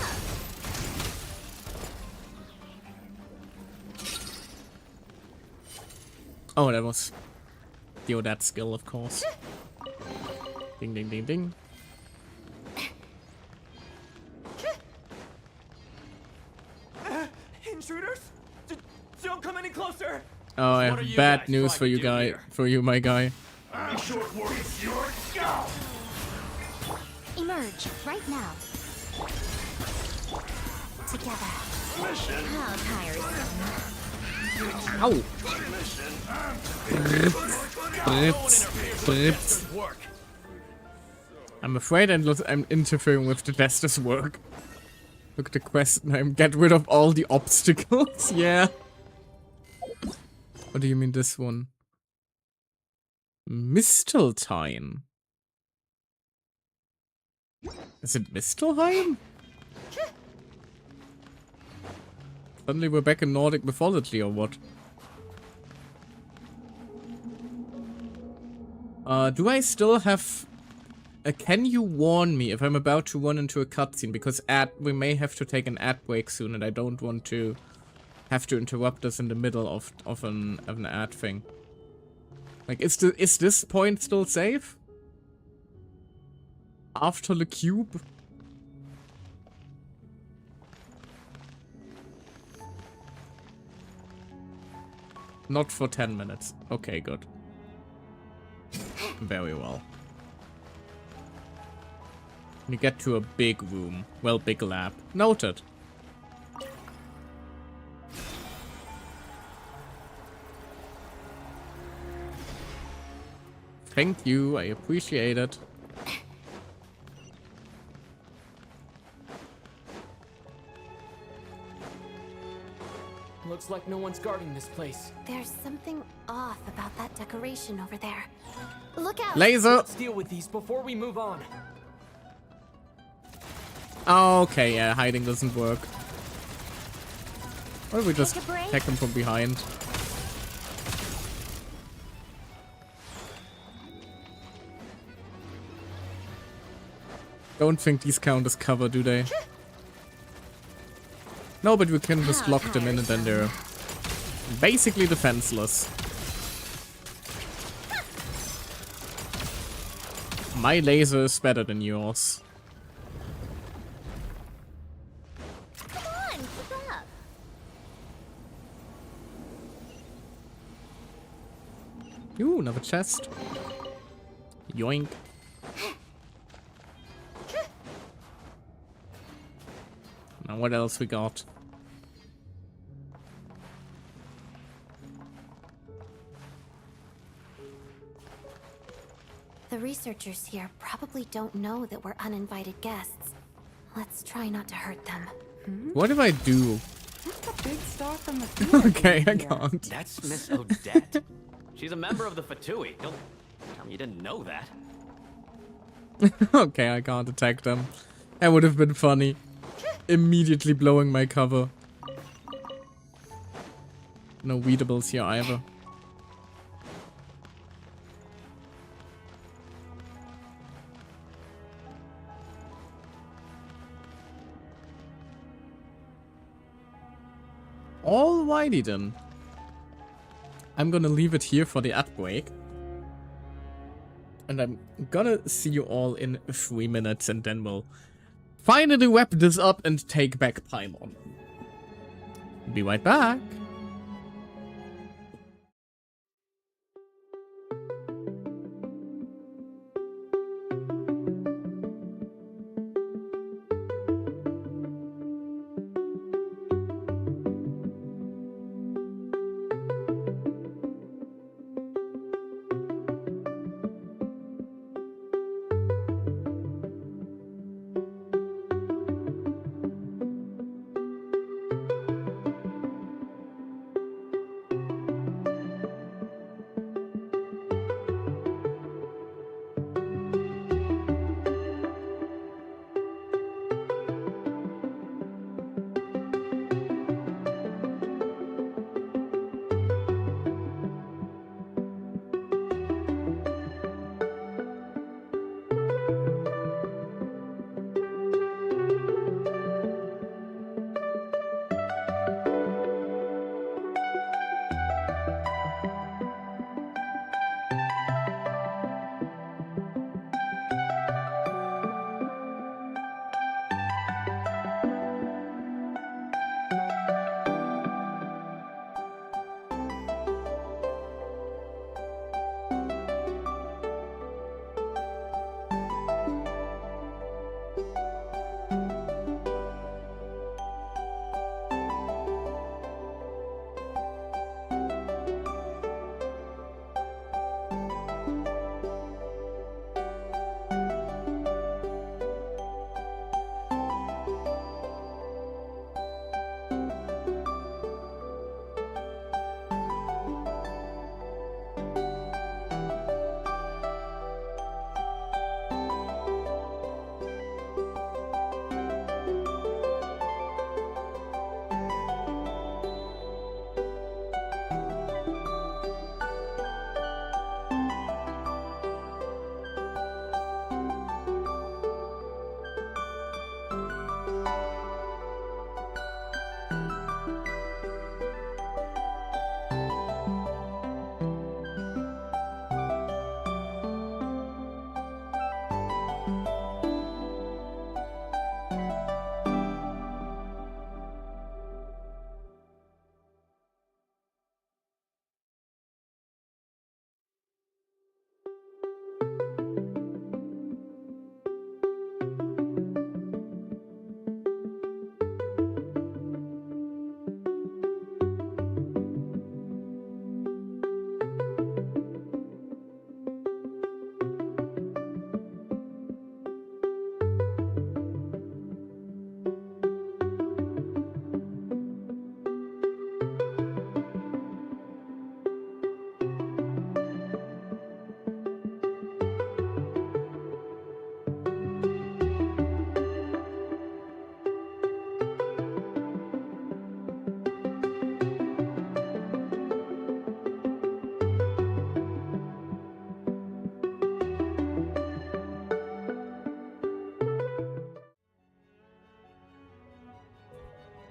S1: Oh, that was that skill, of course. Ding, ding, ding, ding.
S3: Intruders? Don't come any closer!
S1: Oh, I
S3: What are
S1: have
S3: you
S1: bad
S3: guys
S1: news
S3: trying
S1: for
S3: to
S1: you,
S3: do
S1: guy.
S3: here?
S1: For you, my guy.
S12: I'm short warrior short. Go!
S2: Emerge, right now. Together.
S12: Mission.
S2: How tiresome.
S1: Ow! Brips. I'm afraid I'm interfering with the tester's work. Look at the quest name. Get rid of all the obstacles. Yeah. What do you mean this one? Misteltein. Is it Mistelheim? Suddenly we're back in Nordic mythology or what? Do I still have... can you warn me if I'm about to run into a cutscene? Because we may have to take an ad break soon and I don't want to have to interrupt us in the middle of an ad thing. Like, is this point still safe? After the cube? Not for 10 minutes. Okay, good. Very well. You get to a big room. Well, big lab. Noted. Thank you, I appreciate it.
S3: Looks like no one's guarding this place.
S2: There's something off about that decoration over there. Look out!
S1: Laser!
S3: Let's deal with these before we move on.
S1: Okay, yeah, hiding doesn't work. Or we just attack him from behind. Don't think these count as cover, do they? No, but we can just lock them in and then they're basically defenseless. My laser is better than yours.
S2: Come on, keep up.
S1: Ooh, another chest. Yoink. Now what else we got?
S2: The researchers here probably don't know that we're uninvited guests. Let's try not to hurt them.
S1: What if I do?
S13: That's a big star from the theater.
S1: Okay, I can't.
S7: That's Miss Odette. She's a member of the Fatui. Don't tell me you didn't know that.
S1: Okay, I can't attack them. That would have been funny. Immediately blowing my cover. No weedables here either. Alrighty then. I'm gonna leave it here for the ad break. And I'm gonna see you all in 3 minutes and then we'll finally wrap this up and take back Paimon. Be right back.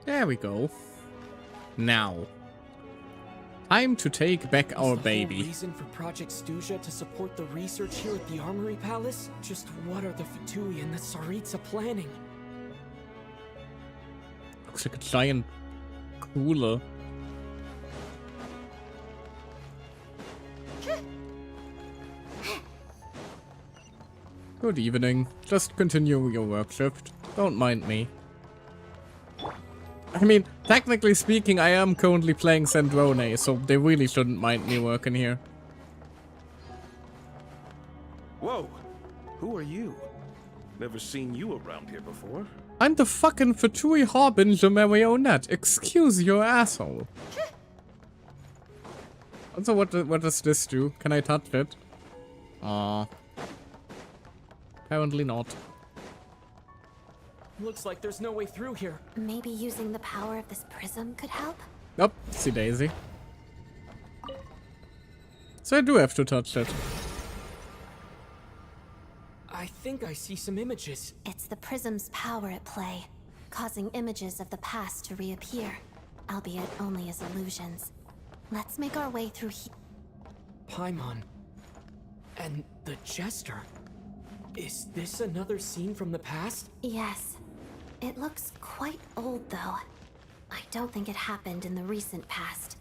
S1: There we go. Now. Time to take back our baby.
S3: Is the whole reason for Project Stuzha to support the research here at the Armory Palace? Just what are the Fatui and the Tsaritsa planning?
S1: Looks like a giant cooler. Good evening. Just continue your work shift. Don't mind me. I mean, technically speaking, I am currently playing Snezhnaya, so they really shouldn't mind me working here.
S11: Whoa! Who are you? Never seen you around here before.
S1: I'm the fucking Fatui Harbinger Marionette. Excuse your asshole. Also, what does this do? Can I touch it? Apparently not.
S3: Looks like there's no way through here.
S2: Maybe using the power of this prism could help?
S1: Nope, see Daisy. So I do have to touch it.
S3: I think I see some images.
S2: It's the prism's power at play, causing images of the past to reappear, albeit only as illusions. Let's make our way through here.
S3: Paimon. And the Jester. Is this another scene from the past?
S2: Yes. It looks quite old, though. I don't think it happened in the recent past.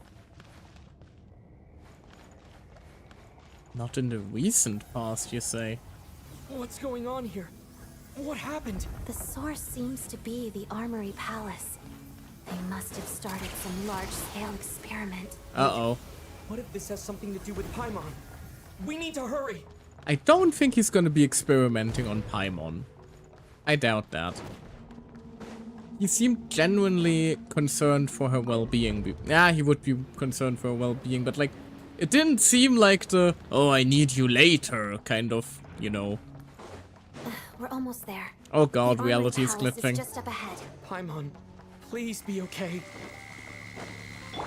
S1: Not in the recent past, you say?
S3: What's going on here? What happened?
S2: The source seems to be the Armory Palace. They must have started some large-scale experiment.
S1: Uh-oh.
S3: What if this has something to do with Paimon? We need to hurry!
S1: I don't think he's gonna be experimenting on Paimon. I doubt that. He seemed genuinely concerned for her well-being. Yeah, he would be concerned for her well-being, but like, it didn't seem like the, oh, I need you later, kind of, you know.
S2: We're almost there.
S1: Oh god,
S2: The
S1: reality is
S2: Armory Palace
S1: glitching.
S2: just up ahead.
S3: Paimon, please be okay.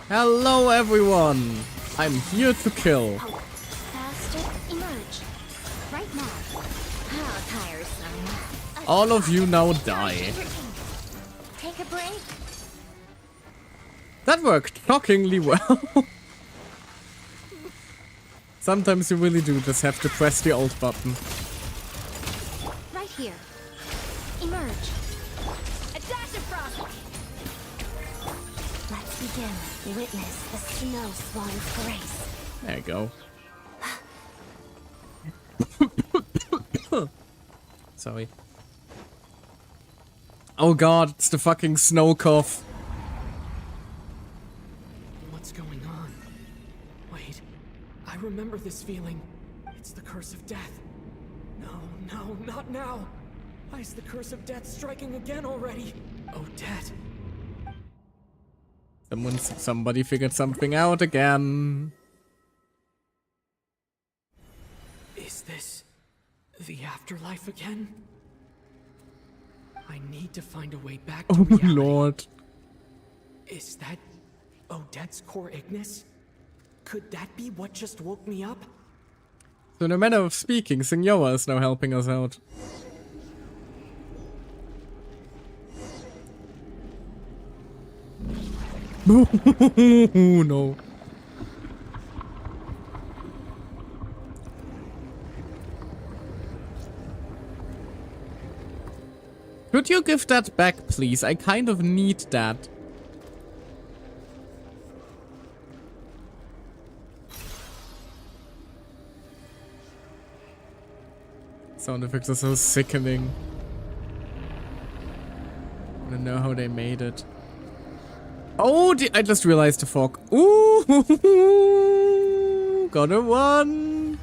S1: Hello everyone! I'm here to kill.
S8: Faster, emerge. Right now. How tiresome.
S1: All of you now die.
S8: Take a break.
S1: That worked shockingly well. Sometimes you really do just have to press the alt button.
S8: Right here. Emerge. A dash of frost.
S2: Let's begin. Witness the snow swan's grace.
S1: There you go. Sorry. Oh god, it's the fucking snow cough.
S3: What's going on? Wait, I remember this feeling. It's the curse of death. No, not now. Why is the curse of death striking again already? Odette.
S1: Somebody figured something out again.
S3: Is this the afterlife again? I need to find a way back to
S1: Oh
S3: reality.
S1: lord.
S3: Is that Odette's core Ignis? Could that be what just woke me up?
S1: So in a manner of speaking, Senora is now helping us out. No. Could you give that back, please? I kind of need that. Sound effects are so sickening. I don't know how they made it. Oh, I just realized the fog. Ooh, gotta run.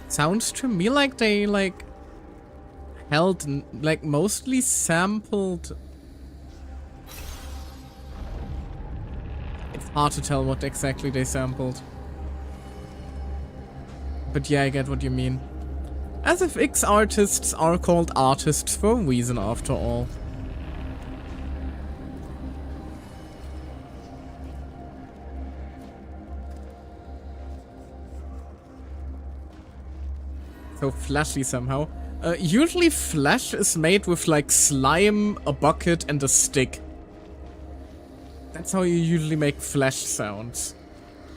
S1: Sounds to me like they held, mostly sampled. It's hard to tell what exactly they sampled. But yeah, I get what you mean. As if X artists are called artists for a reason after all. So flashy somehow. Usually flash is made with like slime, a bucket and a stick. That's how you usually make flash sounds.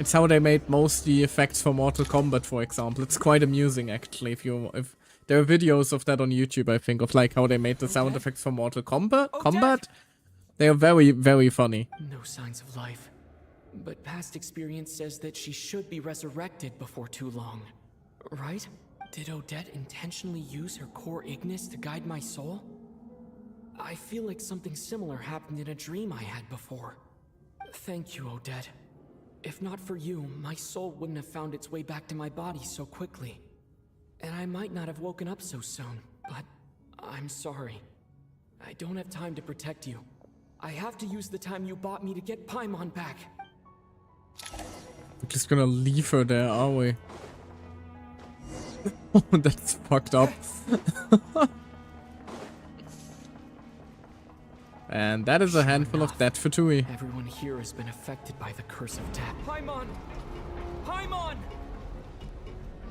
S1: It's how they made most of the effects for Mortal Kombat, for example. It's quite amusing, actually. If there are videos of that on YouTube, I think, of like how they made the sound effects for Mortal Kombat. They are very, very funny.
S3: No signs of life. But past experience says that she should be resurrected before too long. Right? Did Odette intentionally use her core Ignis to guide my soul? I feel like something similar happened in a dream I had before. Thank you, Odette. If not for you, my soul wouldn't have found its way back to my body so quickly. And I might not have woken up so soon, but I'm sorry. I don't have time to protect you. I have to use the time you bought me to get Paimon back.
S1: We're just gonna leave her there, are we? Oh, that's fucked up. And that is a handful of dead Fatui.
S3: Everyone here has been affected by the curse of death. Paimon! Paimon!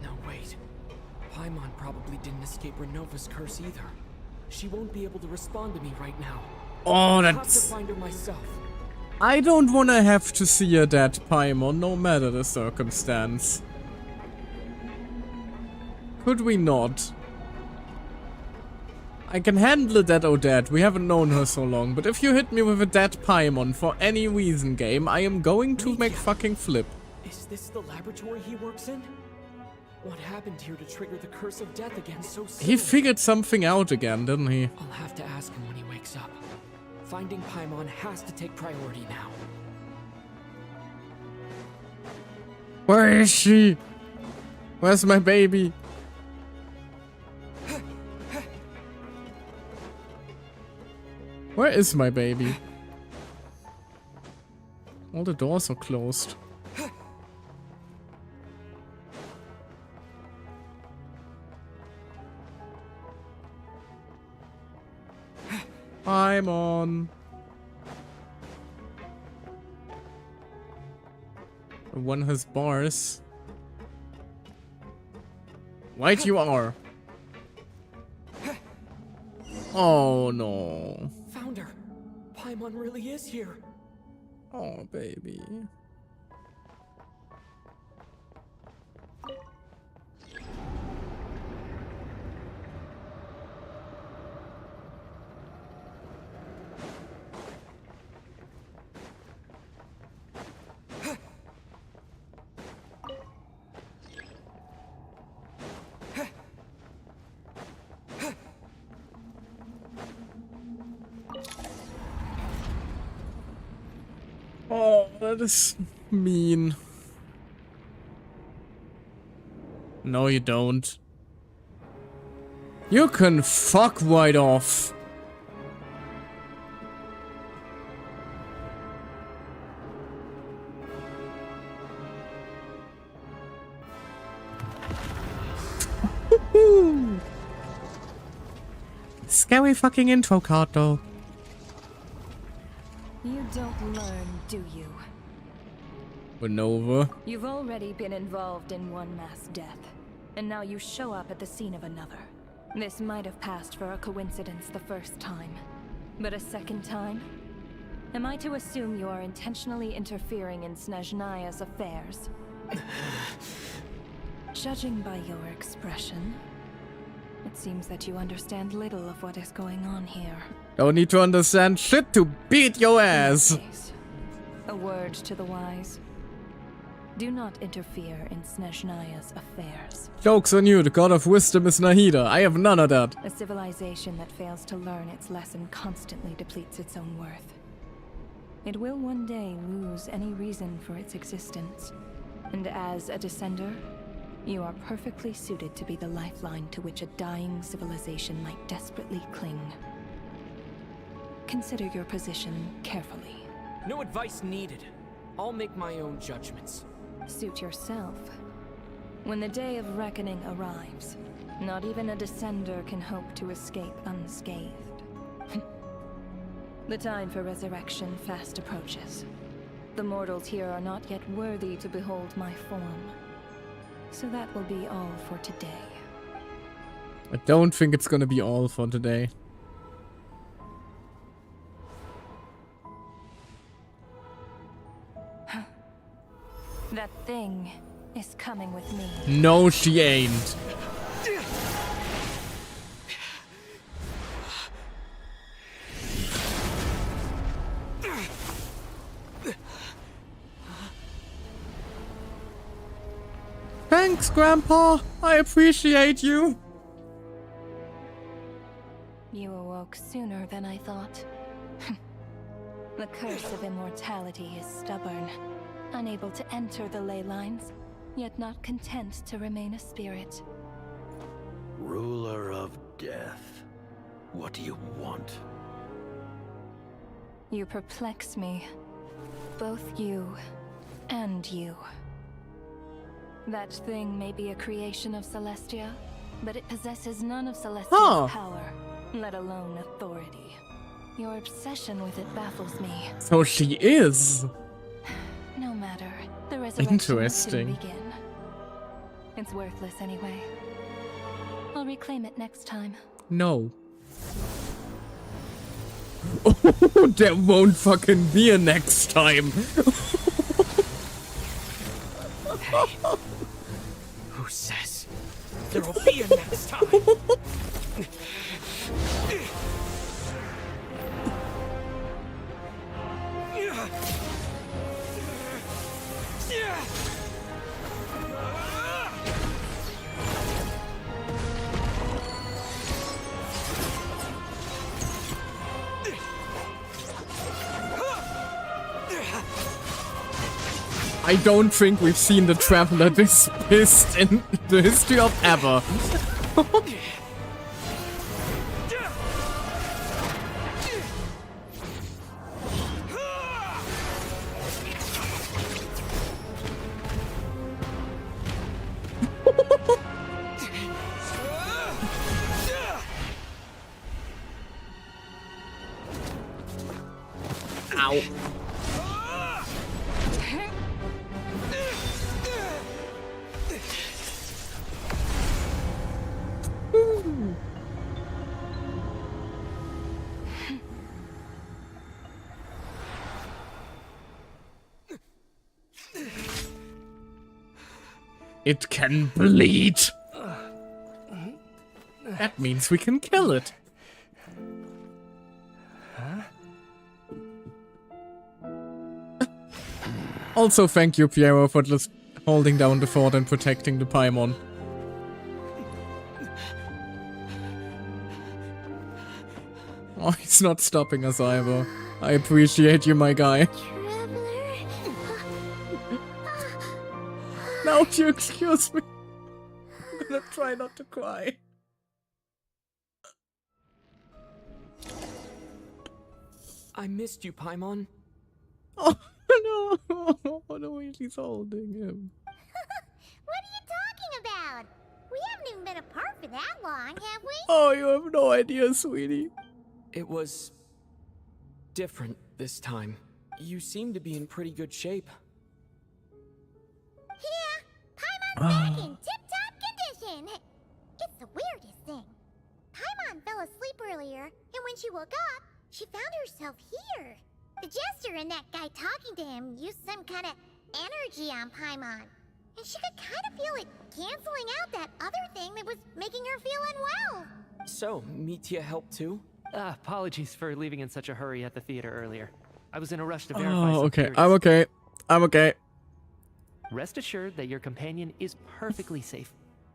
S3: No, wait. Paimon probably didn't escape Renova's curse either. She won't be able to respond to me right now.
S1: Oh,
S3: I have to
S1: that's...
S3: find her myself.
S1: I don't wanna have to see a dead Paimon, no matter the circumstance. Could we not? I can handle a dead Odette, we haven't known her so long, but if you hit me with a dead Paimon for any reason, game, I am going to make fucking flip.
S3: Is this the laboratory he works in? What happened here to trigger the curse of death again so soon?
S1: He figured something out again, didn't he?
S3: I'll have to ask him when he wakes up. Finding Paimon has to take priority now.
S1: Where is she? Where's my baby? Where is my baby? All the doors are closed. Paimon. One has bars. Right you are. Oh no.
S3: Found her. Paimon really is here.
S1: Oh baby. Oh, that is mean. No, you don't. You can fuck right off. Scary fucking intro card, though.
S10: You don't learn, do you?
S1: Renova.
S10: You've already been involved in one mass death, and now you show up at the scene of another. This might have passed for a coincidence the first time, but a second time? Am I to assume you are intentionally interfering in Snezhnaya's affairs? Judging by your expression, it seems that you understand little of what is going on here.
S1: Don't need to understand shit to beat your ass.
S10: A word to the wise. Do not interfere in Snezhnaya's affairs.
S1: Joke's on you, the god of wisdom is Nahida. I have none of that.
S10: A civilization that fails to learn its lesson constantly depletes its own worth. It will one day lose any reason for its existence. And as a descender, you are perfectly suited to be the lifeline to which a dying civilization might desperately cling. Consider your position carefully.
S3: No advice needed. I'll make my own judgments.
S10: Suit yourself. When the day of reckoning arrives, not even a descender can hope to escape unscathed. The time for resurrection fast approaches. The mortals here are not yet worthy to behold my form. So that will be all for today.
S1: I don't think it's gonna be all for today.
S10: That thing is coming with me.
S1: No, she ain't. Thanks, Grandpa. I appreciate you.
S10: You awoke sooner than I thought. The curse of immortality is stubborn, unable to enter the ley lines, yet not content to remain a spirit.
S12: Ruler of death. What do you want?
S10: You perplex me. Both you and you. That thing may be a creation of Celestia, but it possesses none of Celestia's power, let alone authority. Your obsession with it baffles me.
S1: So she is.
S10: No matter. The resurrection will soon begin. It's worthless anyway. I'll reclaim it next time.
S1: No. Oh, there won't fucking be a next time.
S3: Hey, who says there will be a next time?
S1: I don't think we've seen the Traveler this pissed in the history of ever. Ow. It can bleed. That means we can kill it. Also, thank you, Piero, for just holding down the fort and protecting the Paimon. Oh, he's not stopping us either. I appreciate you, my guy. Now, if you excuse me, I'm gonna try not to cry.
S3: I missed you, Paimon.
S1: Oh, no. Oh, no, he's holding him.
S8: What are you talking about? We haven't even been apart for that long, have we?
S1: Oh, you have no idea, sweetie.
S3: It was different this time. You seem to be in pretty good shape.
S8: Yeah, Paimon's back in tip-top condition. It's the weirdest thing. Paimon fell asleep earlier, and when she woke up, she found herself here. The Jester and that guy talking to him used some kind of energy on Paimon. And she could kind of feel it canceling out that other thing that was making her feel unwell.
S3: So, Mitya helped too?
S4: Apologies for leaving in such a hurry at the theater earlier. I was in a rush to verify some
S1: Oh, okay.
S4: theories.
S1: I'm okay. I'm okay.
S4: Rest assured that your companion is perfectly safe.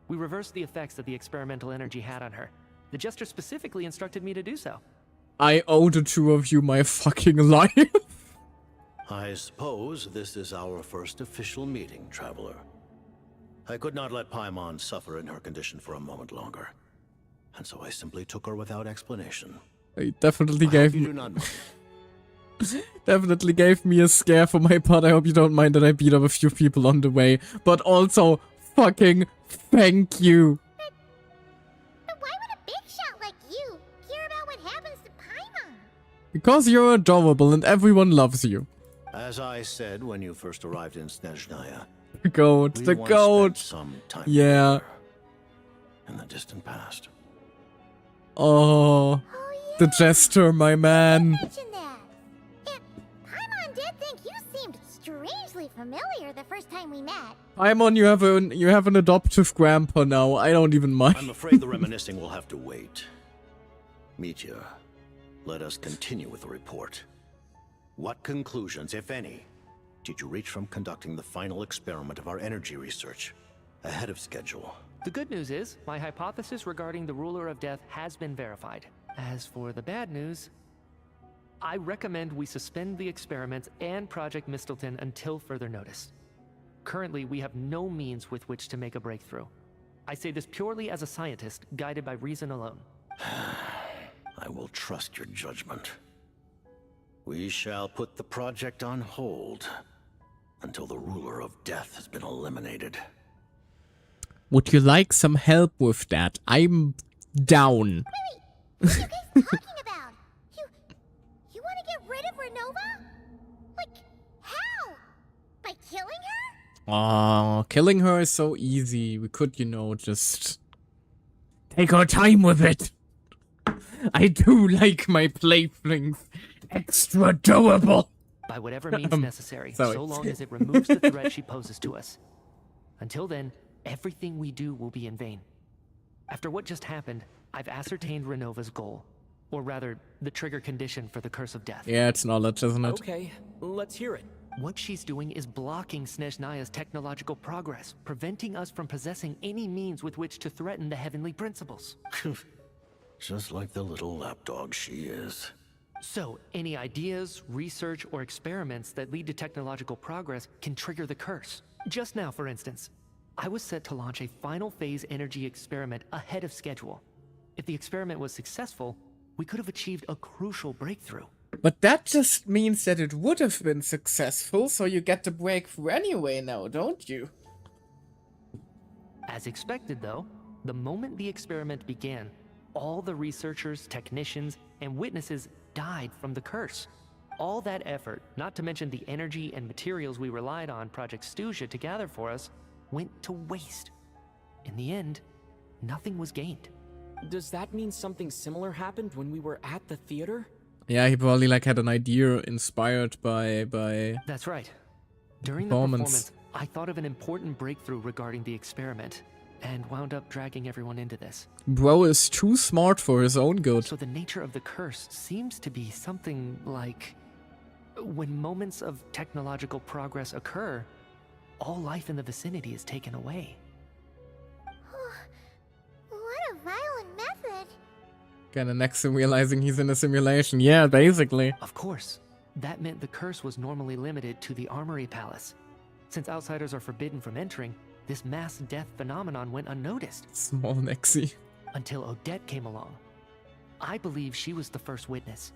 S4: We reversed the effects that the experimental energy had on her. The Jester specifically instructed me to do so.
S1: I owe the two of you my fucking life.
S12: I suppose this is our first official meeting, Traveler. I could not let Paimon suffer in her condition for a moment longer. And so I simply took her without explanation.
S1: He definitely gave me...
S12: do not mind.
S1: Definitely gave me a scare for my part. I hope you don't mind that I beat up a few people on the way. But also, fucking thank you.
S8: But why would a big shot like you care about what happens to Paimon?
S1: Because you're adorable and everyone loves you.
S12: As I said when you first arrived in Snezhnaya,
S1: The goat,
S12: we
S1: the
S12: once
S1: goat.
S12: spent some time
S1: Yeah.
S12: together in the distant past.
S1: Oh, the Jester, my man.
S8: Mention that. And Paimon did think you seemed strangely familiar the first time we met.
S1: Paimon, you have an adoptive grandpa now. I don't even mind.
S12: I'm afraid the reminiscing will have to wait. Mitya, let us continue with the report. What conclusions, if any, did you reach from conducting the final experiment of our energy research? ahead of schedule.
S4: The good news is, my hypothesis regarding the Ruler of Death has been verified. As for the bad news, I recommend we suspend the experiments and Project Mistleton until further notice. Currently, we have no means with which to make a breakthrough. I say this purely as a scientist, guided by reason alone.
S12: I will trust your judgment. We shall put the project on hold until the Ruler of Death has been eliminated.
S1: Would you like some help with that? I'm down.
S8: What are you guys talking about? You want to get rid of Renova? Like, how? By killing her?
S1: Oh, killing her is so easy. We could, just take our time with it. I do like my playthings extra adorable.
S4: By whatever means necessary,
S1: sorry.
S4: so long as it removes the threat she poses to us. Until then, everything we do will be in vain. After what just happened, I've ascertained Renova's goal. Or rather, the trigger condition for the Curse of Death.
S1: Yeah, it's knowledge, isn't it?
S3: Okay, let's hear it.
S4: What she's doing is blocking Snezhnaya's technological progress, preventing us from possessing any means with which to threaten the heavenly principles.
S12: Just like the little lapdog she is.
S4: So, any ideas, research, or experiments that lead to technological progress can trigger the curse. Just now, for instance, I was set to launch a final phase energy experiment ahead of schedule. If the experiment was successful, we could have achieved a crucial breakthrough.
S1: But that just means that it would have been successful, so you get the breakthrough anyway now, don't you?
S4: As expected, though, the moment the experiment began, all the researchers, technicians, and witnesses died from the curse. All that effort, not to mention the energy and materials we relied on Project Snezhnaya to gather for us, went to waste. In the end, nothing was gained.
S3: Does that mean something similar happened when we were at the theater?
S1: Yeah, he probably had an idea inspired by
S4: That's right. During the performance, I thought of an important breakthrough regarding the experiment, and wound up dragging everyone into this.
S1: Bro is too smart for his own good.
S4: So the nature of the curse seems to be something like, when moments of technological progress occur, all life in the vicinity is taken away.
S8: What a violent method.
S1: Kinda next to realizing he's in a simulation. Yeah, basically.
S4: Of course. That meant the curse was normally limited to the Armory Palace. Since outsiders are forbidden from entering, this mass death phenomenon went unnoticed.
S1: Small Nexie.
S4: Until Odette came along. I believe she was the first witness.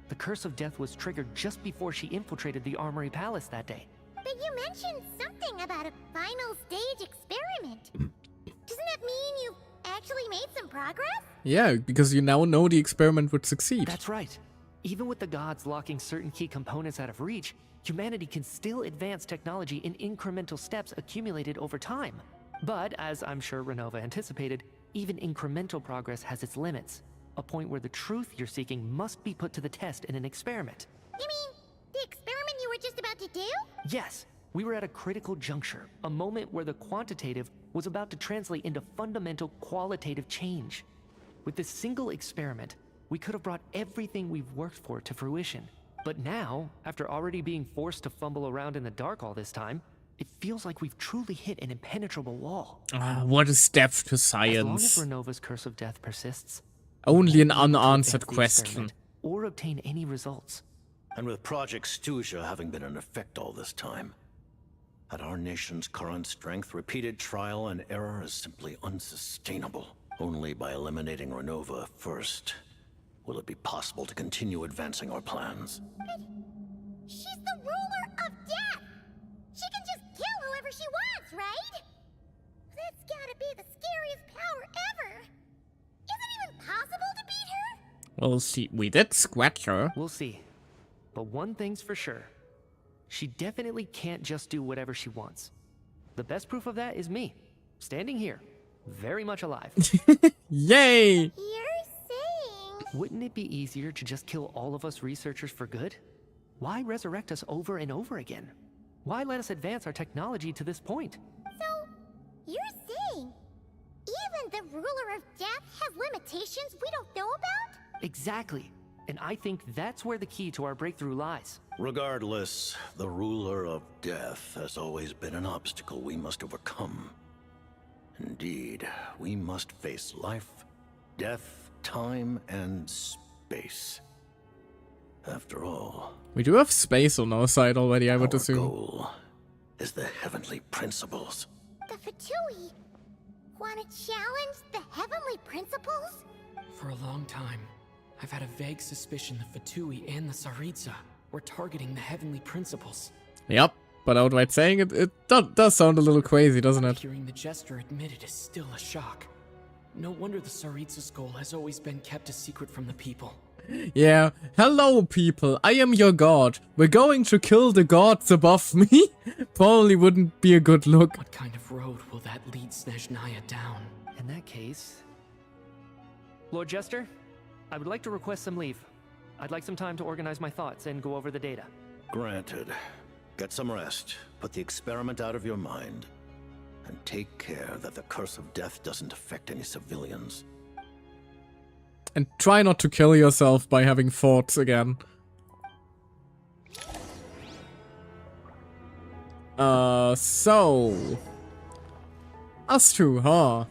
S4: The Curse of Death was triggered just before she infiltrated the Armory Palace that day.
S8: But you mentioned something about a final stage experiment. Doesn't that mean you actually made some progress?
S1: Yeah, because you now know the experiment would succeed.
S4: That's right. Even with the gods locking certain key components out of reach, humanity can still advance technology in incremental steps accumulated over time. But, as I'm sure Renova anticipated, even incremental progress has its limits. A point where the truth you're seeking must be put to the test in an experiment.
S8: You mean, the experiment you were just about to do?
S4: Yes, we were at a critical juncture, a moment where the quantitative was about to translate into fundamental qualitative change. With this single experiment, we could have brought everything we've worked for to fruition. But now, after already being forced to fumble around in the dark all this time, it feels like we've truly hit an impenetrable wall.
S1: What a step to science.
S4: As long as Renova's Curse of Death persists,
S1: only an unanswered question.
S4: Or obtain any results.
S12: And with Project Snezhnaya having been in effect all this time, at our nation's current strength, repeated trial and error is simply unsustainable. Only by eliminating Renova first will it be possible to continue advancing our plans.
S8: But she's the ruler of death! She can just kill whoever she wants, right? That's gotta be the scariest power ever! Is it even possible to beat her?
S1: We'll see. We did scratch her.
S4: We'll see. But one thing's for sure. She definitely can't just do whatever she wants. The best proof of that is me, standing here, very much alive.
S1: Yay!
S8: You're saying...
S4: Wouldn't it be easier to just kill all of us researchers for good? Why resurrect us over and over again? Why let us advance our technology to this point?
S8: So, you're saying even the ruler of death has limitations we don't know about?
S4: Exactly. And I think that's where the key to our breakthrough lies.
S12: Regardless, the ruler of death has always been an obstacle we must overcome. Indeed, we must face life, death, time, and space. After all,
S1: We do have space on our side already, I would
S12: our
S1: assume.
S12: goal is the heavenly principles.
S8: The Fatui want to challenge the heavenly principles?
S3: For a long time, I've had a vague suspicion the Fatui and the Tsaritsa were targeting the heavenly principles.
S1: Yep, but outright saying it does sound a little crazy, doesn't it?
S3: Hearing the Jester admit it is still a shock. No wonder the Tsaritsa's goal has always been kept a secret from the people.
S1: Yeah, hello people, I am your god. We're going to kill the gods above me? Probably wouldn't be a good look.
S3: What kind of road will that lead Snezhnaya down?
S4: In that case... Lord Jester, I would like to request some leave. I'd like some time to organize my thoughts and go over the data.
S12: Granted. Get some rest, put the experiment out of your mind, and take care that the curse of death doesn't affect any civilians.
S1: And try not to kill yourself by having thoughts again. So... Us two, huh?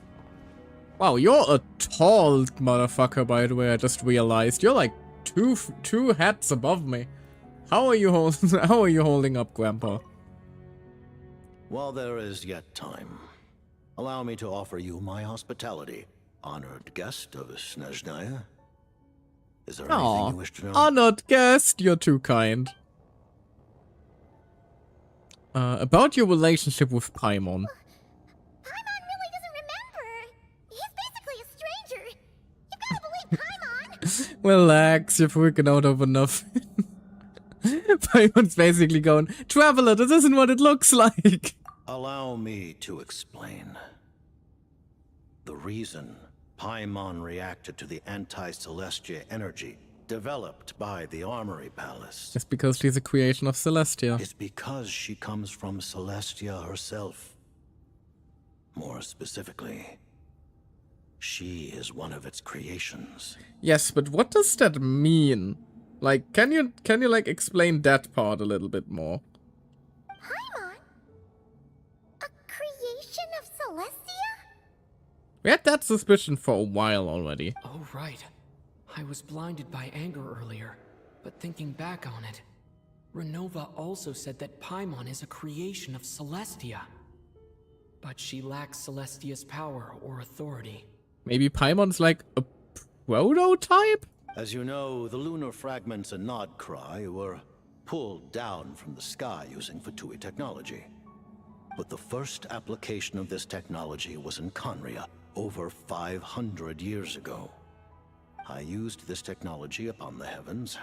S1: Wow, you're a tall motherfucker, by the way, I just realized. You're like two heads above me. How are you holding up, Grandpa?
S12: While there is yet time, allow me to offer you my hospitality. Honored guest of Snezhnaya. Is there anything you wish to know?
S1: Honored guest, you're too kind. About your relationship with Paimon.
S8: Paimon really doesn't remember. He's basically a stranger. You gotta believe Paimon.
S1: Relax, you're freaking out over nothing. Paimon's basically going, Traveler, this isn't what it looks like.
S12: Allow me to explain. The reason Paimon reacted to the anti-Celestia energy developed by the Armory Palace.
S1: It's because she's a creation of Celestia.
S12: It's because she comes from Celestia herself. More specifically, she is one of its creations.
S1: Yes, but what does that mean? Like, can you like explain that part a little bit more?
S8: Paimon? A creation of Celestia?
S1: We had that suspicion for a while already.
S3: Oh, right. I was blinded by anger earlier, but thinking back on it, Renova also said that Paimon is a creation of Celestia. But she lacks Celestia's power or authority.
S1: Maybe Paimon's like a prototype?
S12: As you know, the lunar fragments in Nodcry were pulled down from the sky using Fatui technology. But the first application of this technology was in Conria, over 500 years ago. I used this technology upon the heavens,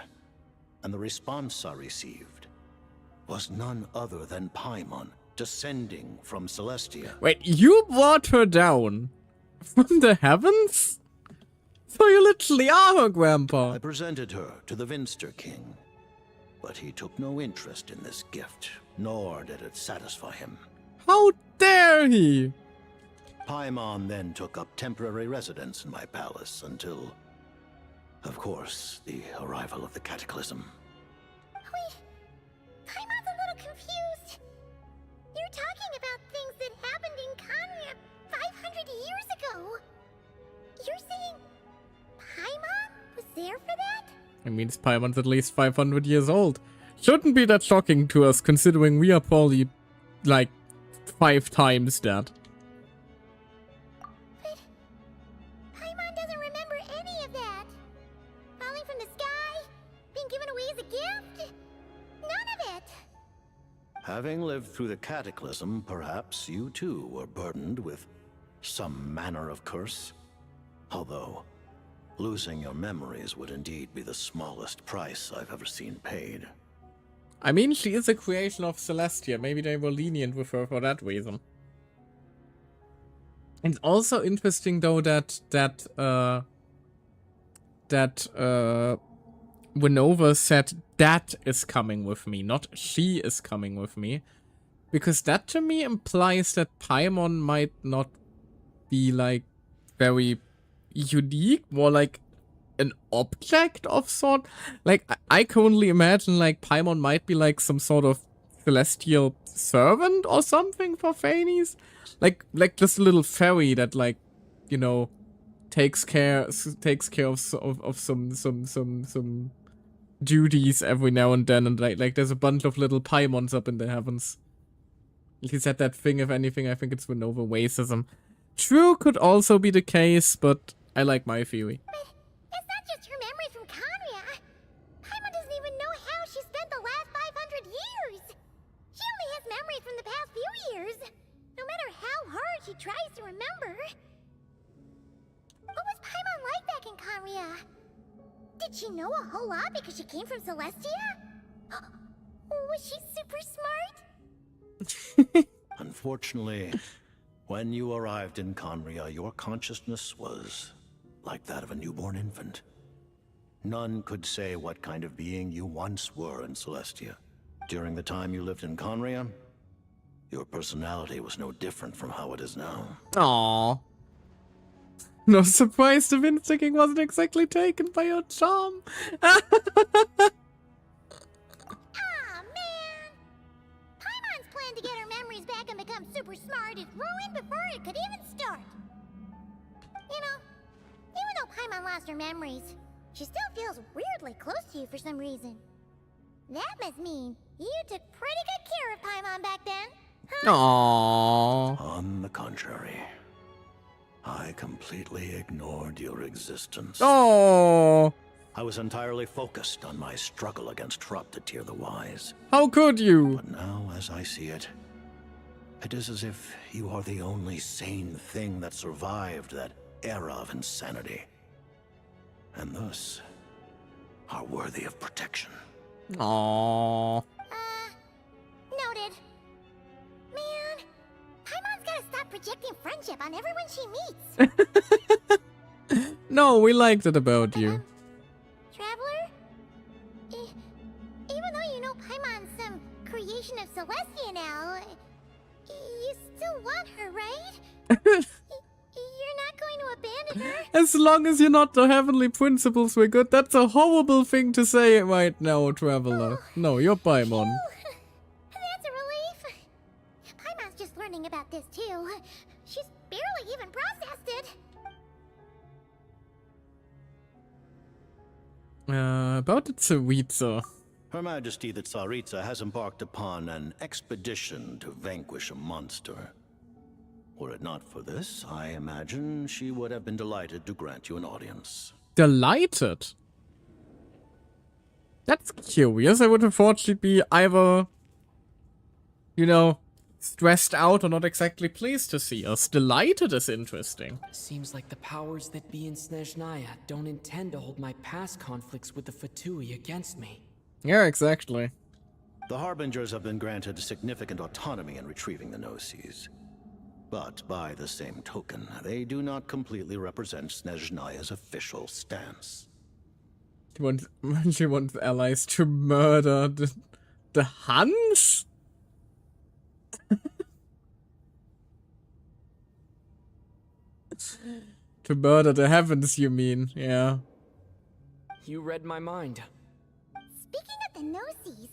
S12: and the response I received was none other than Paimon descending from Celestia.
S1: Wait, you brought her down from the heavens? So you literally are her grandpa.
S12: I presented her to the Vinster King, but he took no interest in this gift, nor did it satisfy him.
S1: How dare he?
S12: Paimon then took up temporary residence in my palace until, of course, the arrival of the Cataclysm.
S8: Wait, Paimon's a little confused. You're talking about things that happened in Conria 500 years ago. You're saying Paimon was there for that?
S1: It means Paimon's at least 500 years old. Shouldn't be that shocking to us, considering we are probably, like, 5 times that.
S8: But Paimon doesn't remember any of that. Falling from the sky, being given away as a gift, none of it.
S12: Having lived through the Cataclysm, perhaps you too were burdened with some manner of curse. Although, losing your memories would indeed be the smallest price I've ever seen paid.
S1: I mean, she is a creation of Celestia. Maybe they were lenient with her for that reason. It's also interesting, though, that Renova said that is coming with me, not she is coming with me. Because that, to me, implies that Paimon might not be, like, very unique, more like an object of sort. Like, I can only imagine, like, Paimon might be, like, some sort of celestial servant or something for Phanes? Like this little fairy that, like, you know, takes care of some duties every now and then, and like there's a bunch of little Paimons up in the heavens. He said that thing, if anything, I think it's Renova Wacism. True, could also be the case, but I like my theory.
S8: But it's not just her memory from Conria. Paimon doesn't even know how she spent the last 500 years. She only has memories from the past few years. No matter how hard she tries to remember. What was Paimon like back in Conria? Did she know a whole lot because she came from Celestia? Was she super smart?
S12: Unfortunately, when you arrived in Conria, your consciousness was like that of a newborn infant. None could say what kind of being you once were in Celestia. During the time you lived in Conria, your personality was no different from how it is now.
S1: Aww. No surprise the wind sticking wasn't exactly taken by your charm.
S8: Aw, man! Paimon's plan to get her memories back and become super smart is ruined before it could even start. You know, even though Paimon lost her memories, she still feels weirdly close to you for some reason. That must mean you took pretty good care of Paimon back then, huh?
S1: Aww.
S12: On the contrary, I completely ignored your existence.
S1: Oh,
S12: I was entirely focused on my struggle against Troptatier the Wise.
S1: how could you?
S12: But now, as I see it, it is as if you are the only sane thing that survived that era of insanity. And thus, are worthy of protection.
S1: Aww.
S8: Noted. Man, Paimon's gotta stop projecting friendship on everyone she meets.
S1: No, we liked it about you.
S8: Traveler? Even though you know Paimon's some creation of Celestia now, you still want her, right? You're not going to abandon her?
S1: As long as you're not the heavenly principles, we're good. That's a horrible thing to say right now, Traveler. No, you're Paimon.
S8: That's a relief. Paimon's just learning about this too. She's barely even processed it.
S1: About the Tsaritsa.
S12: Her Majesty the Tsaritsa has embarked upon an expedition to vanquish a monster. Were it not for this, I imagine she would have been delighted to grant you an audience.
S1: Delighted? That's curious. I would have thought she'd be either, you know, stressed out or not exactly pleased to see us. Delighted is interesting.
S3: Seems like the powers that be in Snezhnaya don't intend to hold my past conflicts with the Fatui against me.
S1: Yeah, exactly.
S12: The Harbingers have been granted significant autonomy in retrieving the Gnosis. But by the same token, they do not completely represent Snezhnaya's official stance.
S1: She wants allies to murder the Huns? To murder the heavens, you mean? Yeah.
S3: You read my mind.
S8: Speaking of the Gnosis,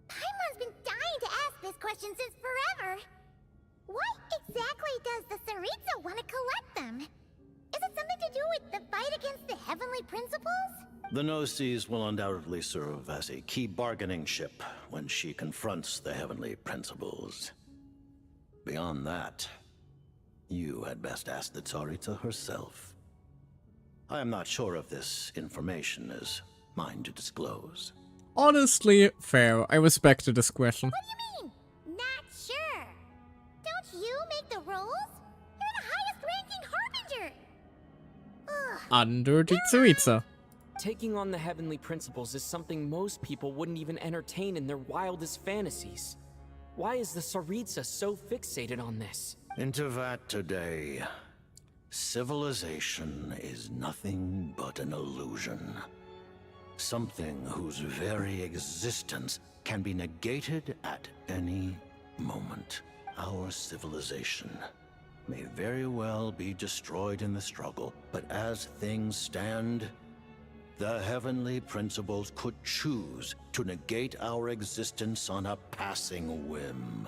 S8: Paimon's been dying to ask this question since forever. What exactly does the Tsaritsa want to collect them? Is it something to do with the fight against the heavenly principles?
S12: The Gnosis will undoubtedly serve as a key bargaining chip when she confronts the heavenly principles. Beyond that, you had best ask the Tsaritsa herself. I am not sure if this information is mine to disclose.
S1: Honestly, fair. I respect the discretion.
S8: What do you mean? Not sure. Don't you make the rules? You're the highest ranking Harbinger. Ugh.
S1: Under the Tsaritsa.
S3: Taking on the heavenly principles is something most people wouldn't even entertain in their wildest fantasies. Why is the Tsaritsa so fixated on this?
S12: Into that today, civilization is nothing but an illusion. Something whose very existence can be negated at any moment. Our civilization may very well be destroyed in the struggle, but as things stand, The heavenly principles could choose to negate our existence on a passing whim.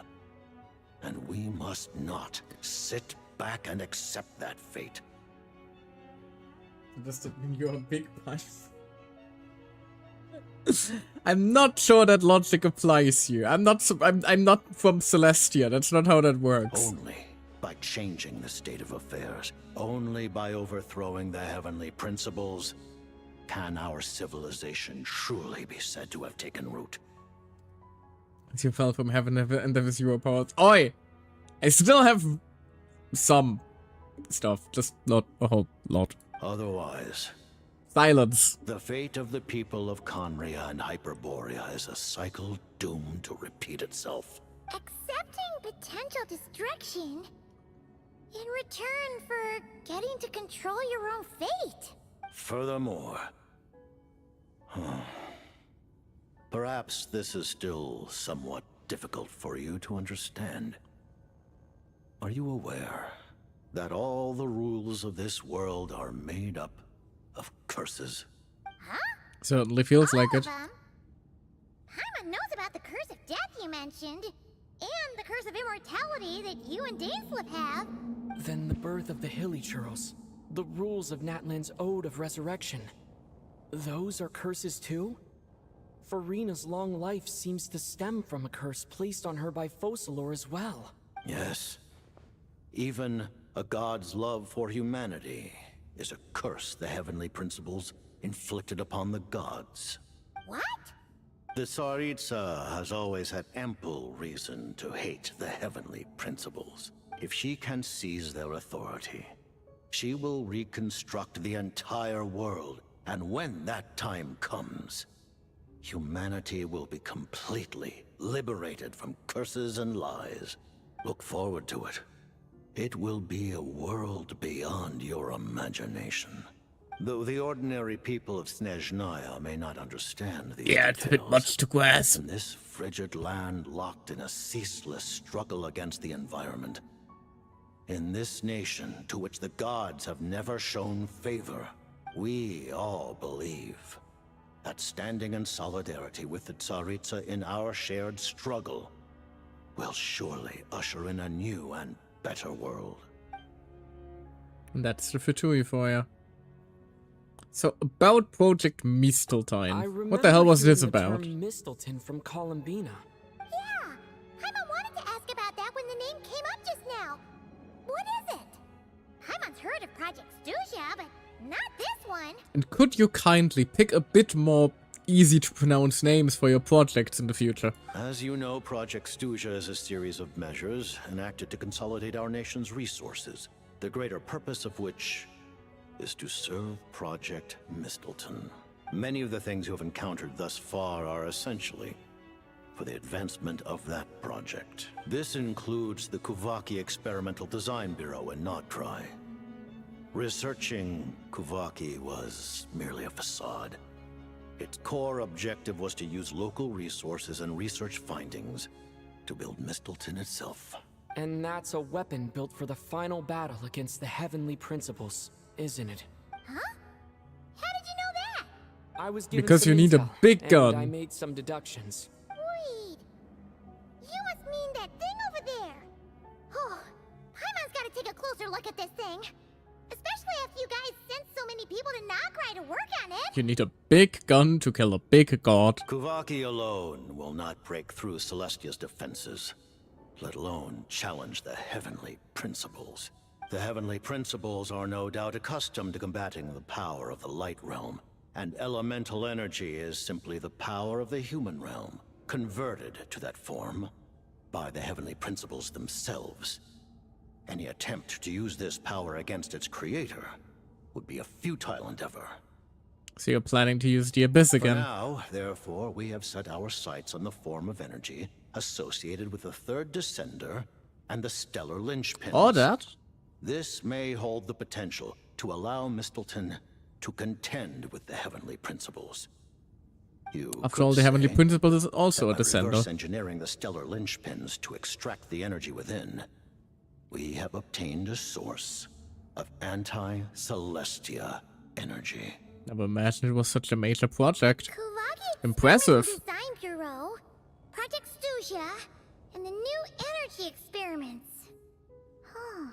S12: And we must not sit back and accept that fate.
S1: Does that mean you're a big wife? I'm not sure that logic applies here. I'm not from Celestia. That's not how that works.
S12: Only by changing the state of affairs, only by overthrowing the heavenly principles, can our civilization truly be said to have taken root.
S1: As you fell from heaven and there was your powers. Oi! I still have some stuff, just not a whole lot.
S12: Otherwise,
S1: silence.
S12: The fate of the people of Conria and Hyperborea is a cycle doomed to repeat itself.
S8: Accepting potential destruction in return for getting to control your own fate.
S12: Furthermore, perhaps this is still somewhat difficult for you to understand. Are you aware that all the rules of this world are made up of curses?
S8: Huh?
S1: Certainly feels
S8: all
S1: like it.
S8: Paimon knows about the curse of death you mentioned, and the curse of immortality that you and Dainsleif have.
S3: Then the birth of the Hilly Churls, the rules of Natlan's Ode of Resurrection. Those are curses too? Farina's long life seems to stem from a curse placed on her by Focalor as well.
S12: Yes. Even a god's love for humanity is a curse the heavenly principles inflicted upon the gods.
S8: What?
S12: The Tsaritsa has always had ample reason to hate the heavenly principles. If she can seize their authority, she will reconstruct the entire world, and when that time comes, humanity will be completely liberated from curses and lies. Look forward to it. It will be a world beyond your imagination. Though the ordinary people of Snezhnaya may not understand these details,
S1: it's a bit much to grasp.
S12: in this frigid land locked in a ceaseless struggle against the environment, in this nation to which the gods have never shown favor, we all believe that standing in solidarity with the Tsaritsa in our shared struggle will surely usher in a new and better world.
S1: And that's the Fatui for you. So, about Project Misteltine. What the hell was this about?
S3: Term Mistelton from Columbina.
S8: Yeah, Paimon wanted to ask about that when the name came up just now. What is it? Paimon's heard of Project Stuja, but not this one.
S1: And could you kindly pick a bit more easy to pronounce names for your projects in the future?
S12: As you know, Project Stuja is a series of measures enacted to consolidate our nation's resources, the greater purpose of which is to serve Project Mistelton. Many of the things you have encountered thus far are essentially for the advancement of that project. This includes the Kuvaki Experimental Design Bureau in Notdry. Researching Kuvaki was merely a facade. Its core objective was to use local resources and research findings to build Mistelton itself.
S3: And that's a weapon built for the final battle against the heavenly principles, isn't it?
S8: Huh? How did you know that?
S3: I was given
S1: Because
S3: some
S1: you need a
S3: intel,
S1: big
S3: and
S1: gun.
S3: I made some deductions.
S8: Wait. You must mean that thing over there. Oh, Paimon's gotta take a closer look at this thing. Especially after you guys sent so many people to Notdry to work on it.
S1: You need a big gun to kill a big god.
S12: Kuvaki alone will not break through Celestia's defenses, let alone challenge the heavenly principles. The heavenly principles are no doubt accustomed to combating the power of the light realm, and elemental energy is simply the power of the human realm, converted to that form by the heavenly principles themselves. Any attempt to use this power against its creator would be a futile endeavor.
S1: So you're planning to use the Abyss again.
S12: For now, therefore, we have set our sights on the form of energy associated with the third descender and the stellar linchpins.
S1: Or that.
S12: This may hold the potential to allow Mistelton to contend with the heavenly principles.
S1: After all, the heavenly principle is also a
S12: by
S1: descender.
S12: reverse engineering the stellar linchpins to extract the energy within, we have obtained a source of anti-Celestia energy.
S1: Never imagined it was such a major project.
S8: Kulagi
S1: Impressive.
S8: Design Bureau, Project Stuja, and the new energy experiments. Huh.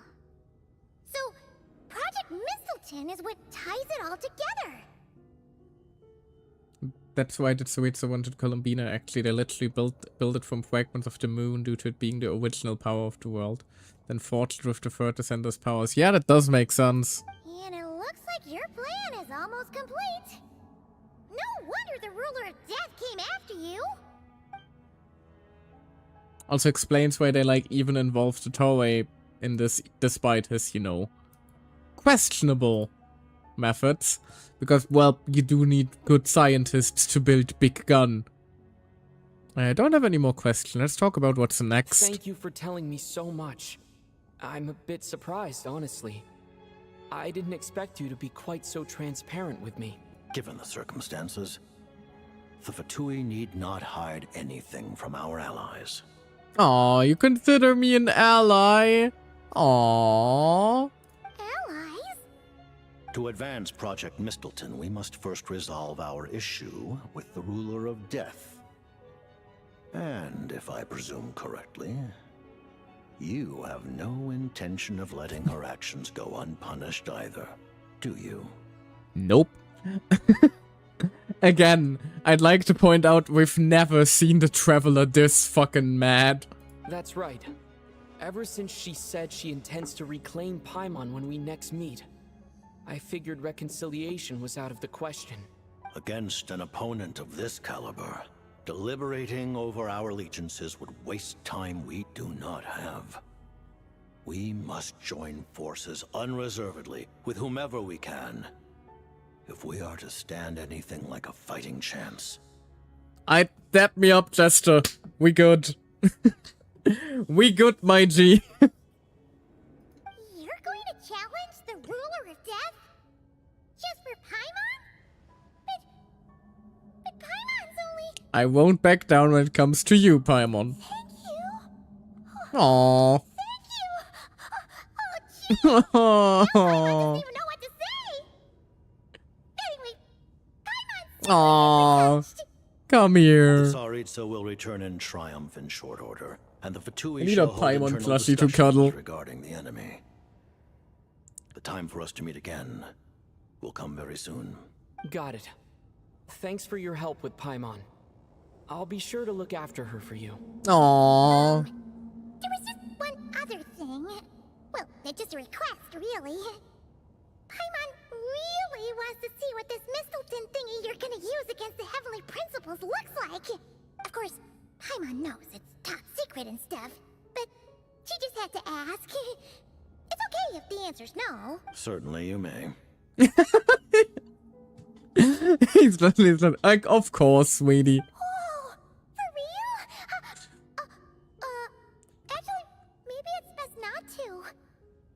S8: So, Project Mistleton is what ties it all together.
S1: That's why the Suiza wanted Columbina. Actually, they literally built it from fragments of the moon due to it being the original power of the world. Then forged it with the third descender's powers. Yeah, that does make sense.
S8: And it looks like your plan is almost complete. No wonder the ruler of death came after you.
S1: Also explains why they like even involved the Toei in this, despite his, you know, questionable methods. Because, well, you do need good scientists to build big gun. I don't have any more questions. Let's talk about what's next.
S3: Thank you for telling me so much. I'm a bit surprised, honestly. I didn't expect you to be quite so transparent with me.
S12: Given the circumstances, the Fatui need not hide anything from our allies.
S1: Aw, you consider me an ally? Aww.
S12: To advance Project Mistleton, we must first resolve our issue with the ruler of death. And if I presume correctly, you have no intention of letting her actions go unpunished either, do you?
S1: Nope. Again, I'd like to point out we've never seen the Traveler this fucking mad.
S3: That's right. Ever since she said she intends to reclaim Paimon when we next meet, I figured reconciliation was out of the question.
S12: Against an opponent of this caliber, deliberating over our allegiances would waste time we do not have. We must join forces unreservedly with whomever we can, if we are to stand anything like a fighting chance.
S1: I dap me up, Jester. We good. We good, my G.
S8: You're going to challenge the ruler of death? Just for Paimon? But Paimon's only...
S1: I won't back down when it comes to you, Paimon.
S8: Thank you.
S1: Aww.
S8: Thank you. Oh, gee. Paimon doesn't even know what to say. Anyway, Paimon's
S1: Aww. Come here.
S12: The Tsaritsa will return in triumph in short order, and the Fatui
S1: I need
S12: shall
S1: a
S12: hold
S1: Paimon
S12: internal
S1: plushie to
S12: discussions
S1: cuddle.
S12: regarding the enemy. The time for us to meet again will come very soon.
S3: Got it. Thanks for your help with Paimon. I'll be sure to look after her for you.
S1: Aww.
S8: There was just one other thing. Well, it's just a request, really. Paimon really wants to see what this Mistleton thingy you're gonna use against the Heavenly Principles looks like. Of course, Paimon knows it's top secret and stuff, but she just had to ask. It's okay if the answer's no.
S12: Certainly you may.
S1: he's not, like, of course, sweetie.
S8: Oh, for real? Actually, maybe it's best not to.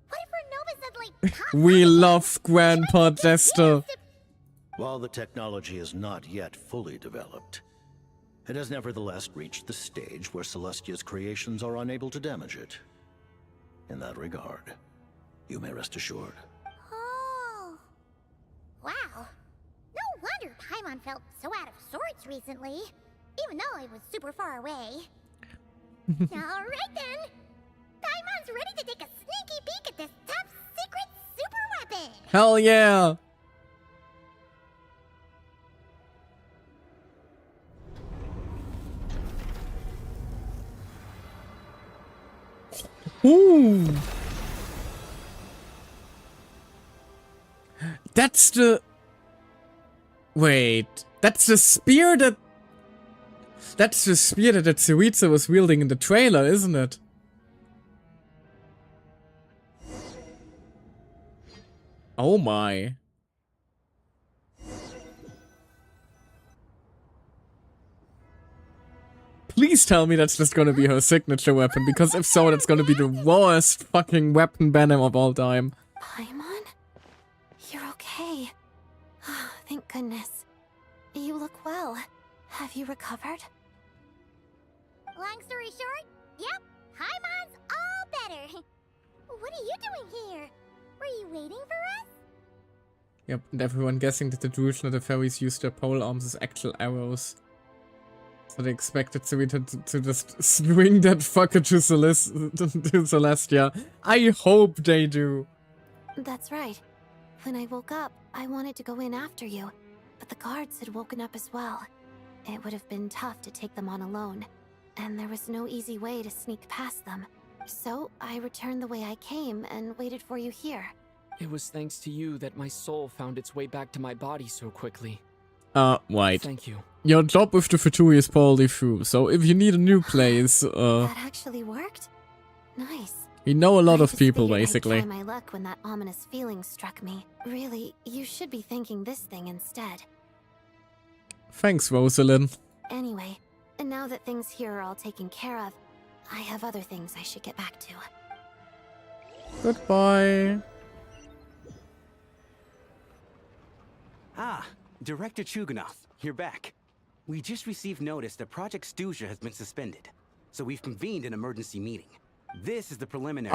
S8: What if Renova said, like,
S1: We love Grandpa Jester.
S12: While the technology is not yet fully developed, it has nevertheless reached the stage where Celestia's creations are unable to damage it. In that regard, you may rest assured.
S8: Oh. Wow. No wonder Paimon felt so out of sorts recently, even though it was super far away. Alright then. Paimon's ready to take a sneaky peek at this top secret super weapon.
S1: Hell yeah. Ooh. That's the... Wait. That's the spear that... That's the spear that Tsuitsu was wielding in the trailer, isn't it? Oh my. Please tell me that's just gonna be her signature weapon, because if so, that's gonna be the worst fucking weapon banner of all time.
S2: Paimon? You're okay. Thank goodness. You look well. Have you recovered?
S8: Long story short, yep, Paimon's all better. What are you doing here? Were you waiting for us?
S1: Yep, and everyone guessing that the delusion of the fairies used their pole arms as actual arrows. So they expected to just swing that fucker to Celestia. I hope they do.
S2: That's right. When I woke up, I wanted to go in after you, but the guards had woken up as well. It would have been tough to take them on alone, and there was no easy way to sneak past them. So I returned the way I came and waited for you here.
S3: It was thanks to you that my soul found its way back to my body so quickly.
S1: Right.
S3: Thank you.
S1: Your job with the Fatui is probably through, so if you need a new place,
S2: That actually worked? Nice.
S1: we know a lot
S2: I
S1: of
S2: just
S1: people,
S2: figured I'd
S1: basically.
S2: try my luck when that ominous feeling struck me. Really, you should be thanking this thing instead.
S1: Thanks, Rosalind.
S2: Anyway, and now that things here are all taken care of, I have other things I should get back to.
S1: Goodbye.
S14: Ah, Director Chuganov, you're back. We just received notice that Project Stuja has been suspended, so we've convened an emergency meeting. This is the preliminary.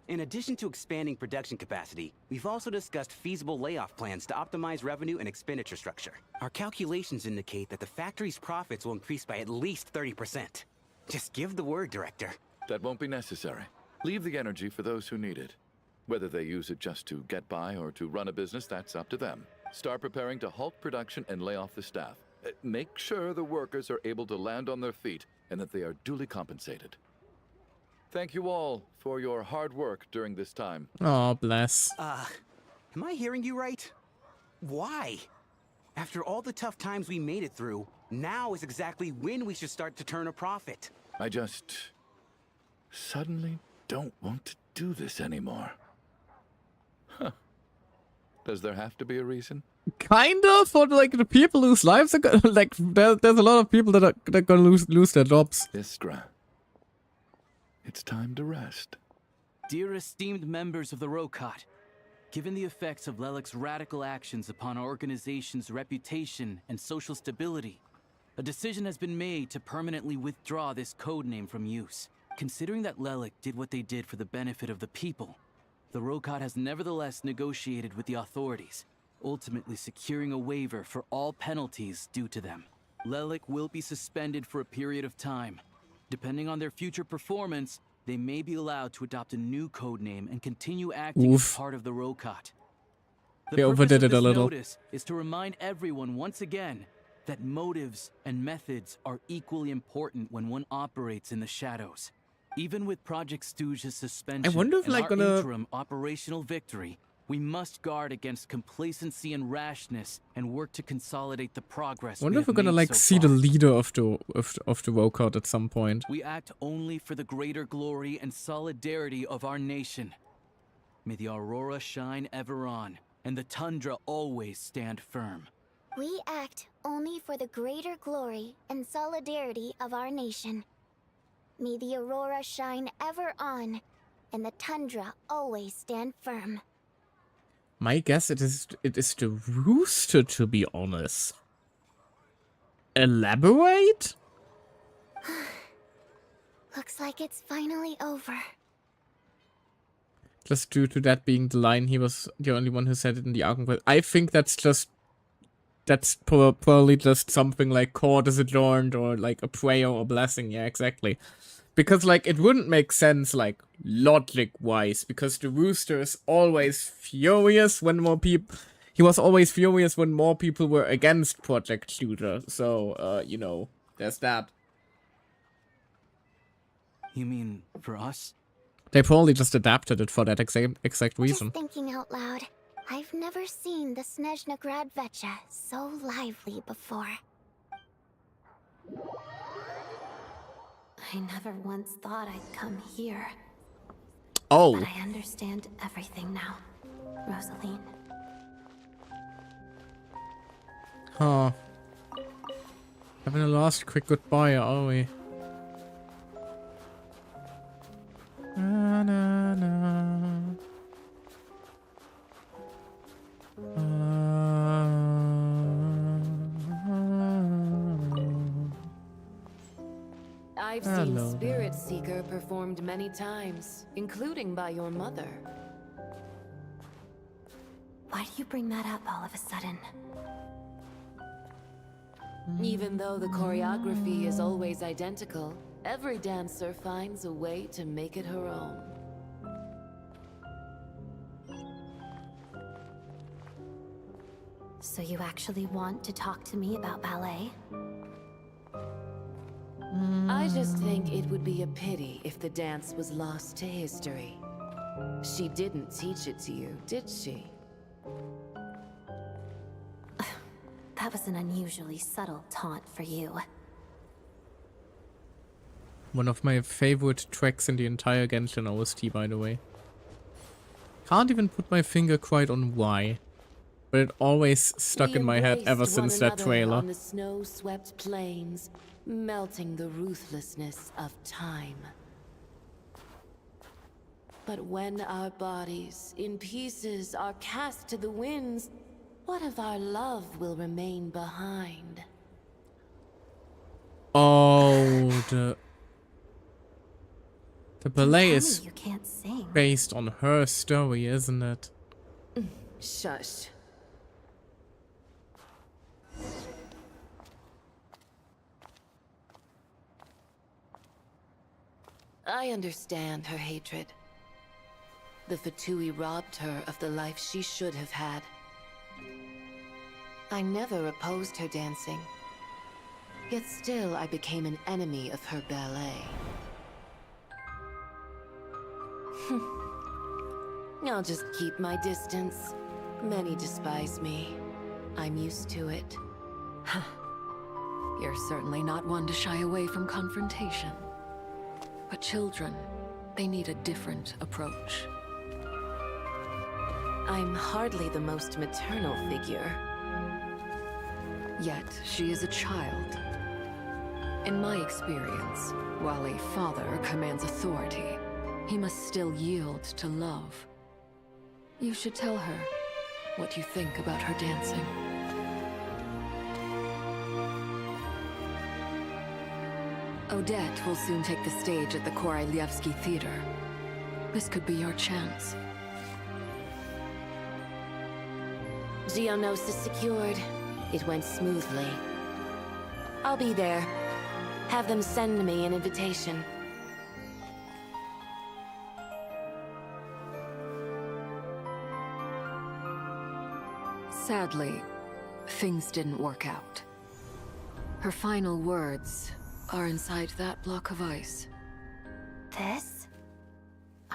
S14: In addition to expanding production capacity, we've also discussed feasible layoff plans to optimize revenue and expenditure structure. Our calculations indicate that the factory's profits will increase by at least 30%. Just give the word, Director.
S5: That won't be necessary. Leave the energy for those who need it. Whether they use it just to get by or to run a business, that's up to them. Start preparing to halt production and lay off the staff. Make sure the workers are able to land on their feet and that they are duly compensated. Thank you all for your hard work during this time.
S1: Oh, bless.
S14: Am I hearing you right? Why? After all the tough times we made it through, now is exactly when we should start to turn a profit.
S5: I just suddenly don't want to do this anymore. Huh. Does there have to be a reason?
S1: Kind of, for like the people whose lives are gonna, like, there's a lot of people that are gonna lose their jobs.
S5: Iskra, it's time to rest.
S7: Dear esteemed members of the Rokot, given the effects of Lelik's radical actions upon our organization's reputation and social stability, a decision has been made to permanently withdraw this codename from use. Considering that Lelik did what they did for the benefit of the people, the Rokot has nevertheless negotiated with the authorities, ultimately securing a waiver for all penalties due to them. Lelik will be suspended for a period of time. Depending on their future performance, they may be allowed to adopt a new codename and continue acting as part of the Rokot.
S1: They overdid it a little.
S7: Notice is to remind everyone once again that motives and methods are equally important when one operates in the shadows. Even with Project Stuja's suspension
S1: I wonder if,
S7: and
S1: like,
S7: our
S1: on a
S7: interim operational victory, we must guard against complacency and rashness and work to consolidate the progress.
S1: I wonder if we're gonna like see the leader of the Rokot at some point.
S7: We act only for the greater glory and solidarity of our nation. May the aurora shine ever on, and the tundra always stand firm.
S8: We act only for the greater glory and solidarity of our nation. May the aurora shine ever on, and the tundra always stand firm.
S1: My guess it is the rooster, to be honest. Elaborate?
S8: Looks like it's finally over.
S1: Just due to that being the line, he was the only one who said it in the argument. I think that's probably just something like court is adjourned or like a prayer or blessing. Yeah, exactly. Because like it wouldn't make sense like logic-wise, because the rooster is always furious when more people. He was always furious when more people were against Project Stuja. So you know, there's that.
S7: You mean for us?
S1: They probably just adapted it for that exact reason.
S8: Just thinking out loud, I've never seen the Snezhnaya Vecha so lively before.
S2: I never once thought I'd come here.
S1: Oh.
S2: But I understand everything now, Rosaline.
S1: Huh. Having a last quick goodbye, are we? Na, na, na.
S15: I've seen Spirit Seeker performed many times, including by your mother.
S2: Why do you bring that up all of a sudden?
S15: Even though the choreography is always identical, every dancer finds a way to make it her own.
S2: So you actually want to talk to me about ballet?
S15: I just think it would be a pity if the dance was lost to history. She didn't teach it to you, did she?
S2: That was an unusually subtle taunt for you.
S1: One of my favorite tracks in the entire Genshin OST, by the way. Can't even put my finger quite on why, but it always stuck in my head ever since that trailer.
S15: On the snow-swept plains, melting the ruthlessness of time. But when our bodies, in pieces, are cast to the winds, what of our love will remain behind?
S1: Oh, the ballet is
S2: You can't sing.
S1: based on her story, isn't it?
S15: Shush. I understand her hatred. The Fatui robbed her of the life she should have had. I never opposed her dancing. Yet still I became an enemy of her ballet. I'll just keep my distance. Many despise me. I'm used to it.
S16: You're certainly not one to shy away from confrontation. But children, they need a different approach.
S15: I'm hardly the most maternal figure.
S16: Yet, she is a child. In my experience, while a father commands authority, he must still yield to love. You should tell her what you think about her dancing. Odette will soon take the stage at the Koralyevsky Theater. This could be your chance.
S15: Geonosis secured. It went smoothly. I'll be there. Have them send me an invitation.
S16: Sadly, things didn't work out. Her final words are inside that block of ice.
S2: This?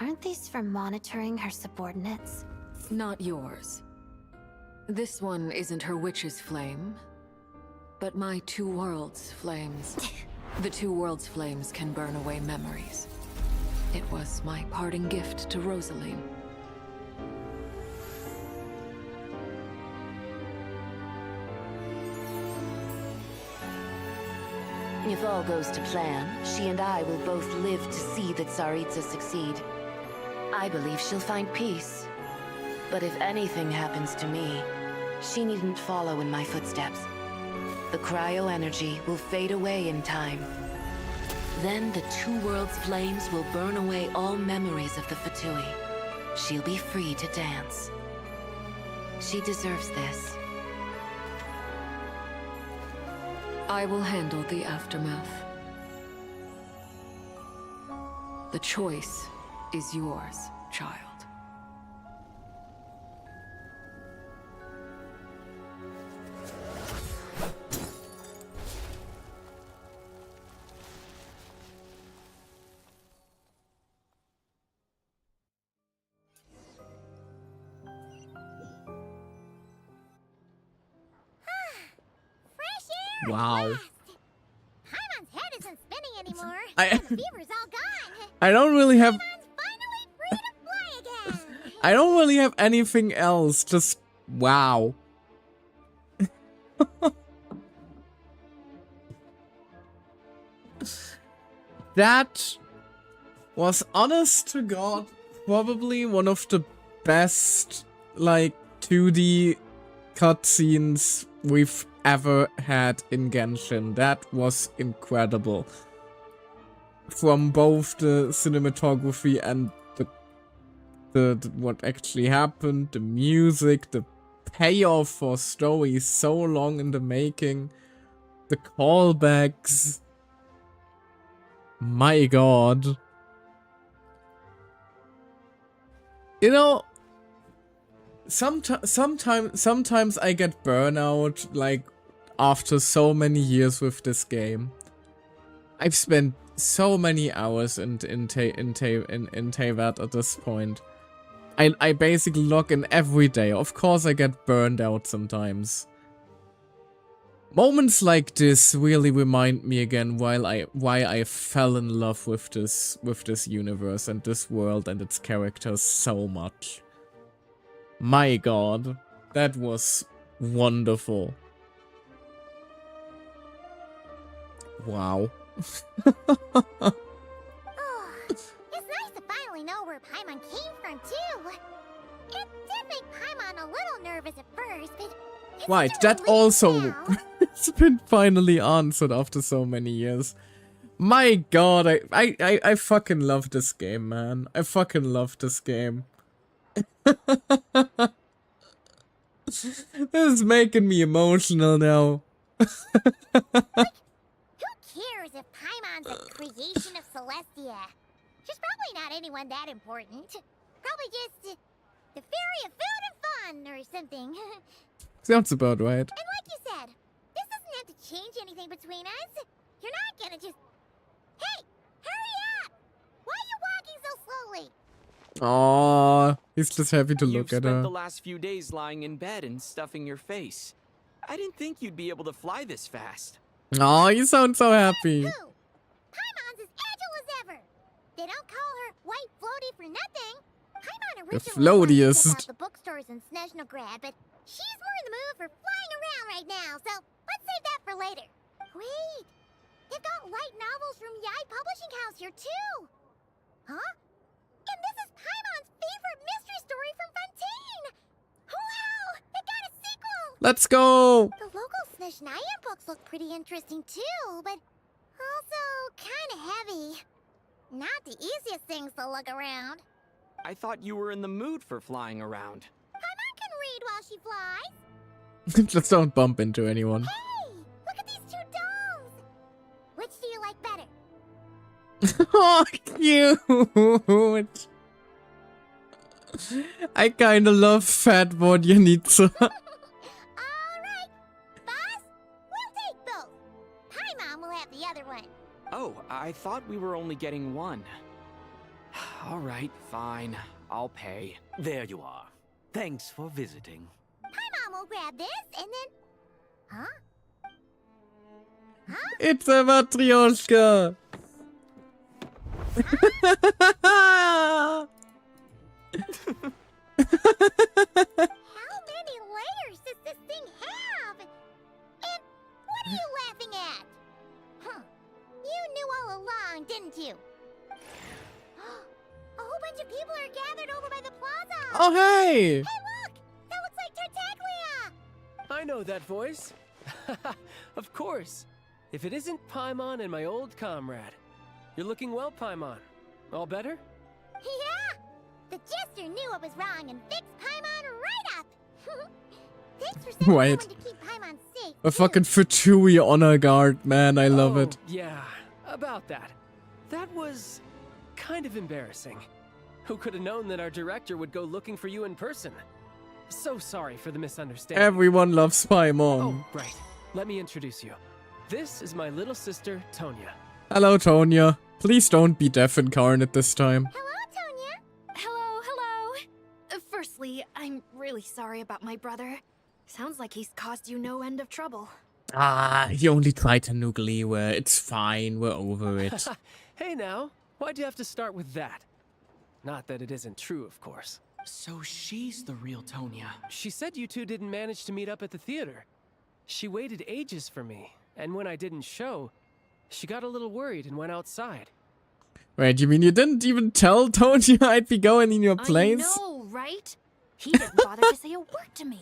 S2: Aren't these for monitoring her subordinates?
S16: Not yours. This one isn't her witch's flame, but my two worlds' flames. The two worlds' flames can burn away memories. It was my parting gift to Rosaline.
S15: If all goes to plan, she and I will both live to see the Tsaritsa succeed. I believe she'll find peace. But if anything happens to me, she needn't follow in my footsteps. The cryo-energy will fade away in time. Then the two worlds' flames will burn away all memories of the Fatui. She'll be free to dance. She deserves this.
S16: I will handle the aftermath. The choice is yours, child.
S1: Wow.
S8: Paimon's head isn't spinning anymore.
S1: I-
S8: and the fever's all gone.
S1: I don't really have
S8: Free to fly again.
S1: I don't really have anything else. Just wow. That was, honest to God, probably one of the best, like, 2D cutscenes we've ever had in Genshin. That was incredible. From both the cinematography and the what actually happened, the music, the payoff for story so long in the making, the callbacks. My god. You know, sometimes I get burnout, like, after so many years with this game. I've spent so many hours in Teyvat at this point. I basically log in every day. Of course I get burned out sometimes. Moments like this really remind me again why I fell in love with this universe and this world and its characters so much. My god, that was wonderful. Wow.
S8: It's nice to finally know where Paimon came from, too. It did make Paimon a little nervous at first, but...
S1: Right, that also... It's been finally answered after so many years. My god, I fucking love this game, man. I fucking love this game. This is making me emotional now.
S8: Who cares if Paimon's a creation of Celestia? She's probably not anyone that important. Probably just the fairy of food and fun or something.
S1: Sounds about right.
S8: And like you said, this doesn't have to change anything between us. You're not gonna just... Hey! Hurry up! Why are you walking so slowly?
S1: Aww, he's just happy to look at
S3: You've spent
S1: her.
S3: the last few days lying in bed and stuffing your face. I didn't think you'd be able to fly this fast.
S1: Aw, you sound so happy.
S8: Paimon's as agile as ever. They don't call her White Floaty for nothing. Paimon
S1: The
S8: originally wanted to
S1: floatiest.
S8: check out the bookstores in Snezhnaya, but she's more in the mood for flying around right now, so let's save that for later. Wait, they've got light novels from Yai Publishing House here too. Huh? And this is Paimon's favorite mystery story from Fontaine. Wow, it got a sequel.
S1: Let's go.
S8: The local Snezhnaya books look pretty interesting too, but also kind of heavy. Not the easiest things to look around.
S3: I thought you were in the mood for flying around.
S8: Paimon can read while she flies.
S1: Just don't bump into anyone.
S8: Hey, look at these two dolls. Which do you like better?
S1: Oh, cute. I kinda love Fat Vodyanitsa.
S8: Alright, boss, we'll take both. Paimon will have the other one.
S3: Oh, I thought we were only getting one. All right, fine. I'll pay.
S7: There you are. Thanks for visiting.
S8: Paimon will grab this and then... Huh?
S1: It's a Matryoshka.
S8: How many layers does this thing have? And what are you laughing at? Huh. You knew all along, didn't you? A whole bunch of people are gathered over by the plaza.
S1: Oh, hey.
S8: Hey, look! That looks like Tartaglia!
S17: I know that voice. Of course. If it isn't Paimon and my old comrade. You're looking well, Paimon. All better?
S8: Yeah! The jester knew I was wrong and fixed Paimon right up! Thanks for sending
S1: Wait.
S8: someone to keep Paimon safe.
S1: A fucking Fatui honor guard, man. I love it.
S17: Yeah, about that. That was kind of embarrassing. Who could have known that our director would go looking for you in person? So sorry for the misunderstanding.
S1: Everyone loves Paimon.
S17: Oh, right. Let me introduce you. This is my little sister, Tonya.
S1: Hello, Tonya. Please don't be deaf incarnate this time.
S18: Hello. Firstly, I'm really sorry about my brother. Sounds like he's caused you no end of trouble.
S1: Ah, he only tried to nuke Liwe. It's fine. We're over it.
S17: Hey now, why'd you have to start with that? Not that it isn't true, of course.
S3: So she's the real Tonya.
S17: She said you two didn't manage to meet up at the theater. She waited ages for me, and when I didn't show, she got a little worried and went outside.
S1: Wait, you mean you didn't even tell Tonya I'd be going in your place?
S18: I know, right? He didn't bother to say a word to me.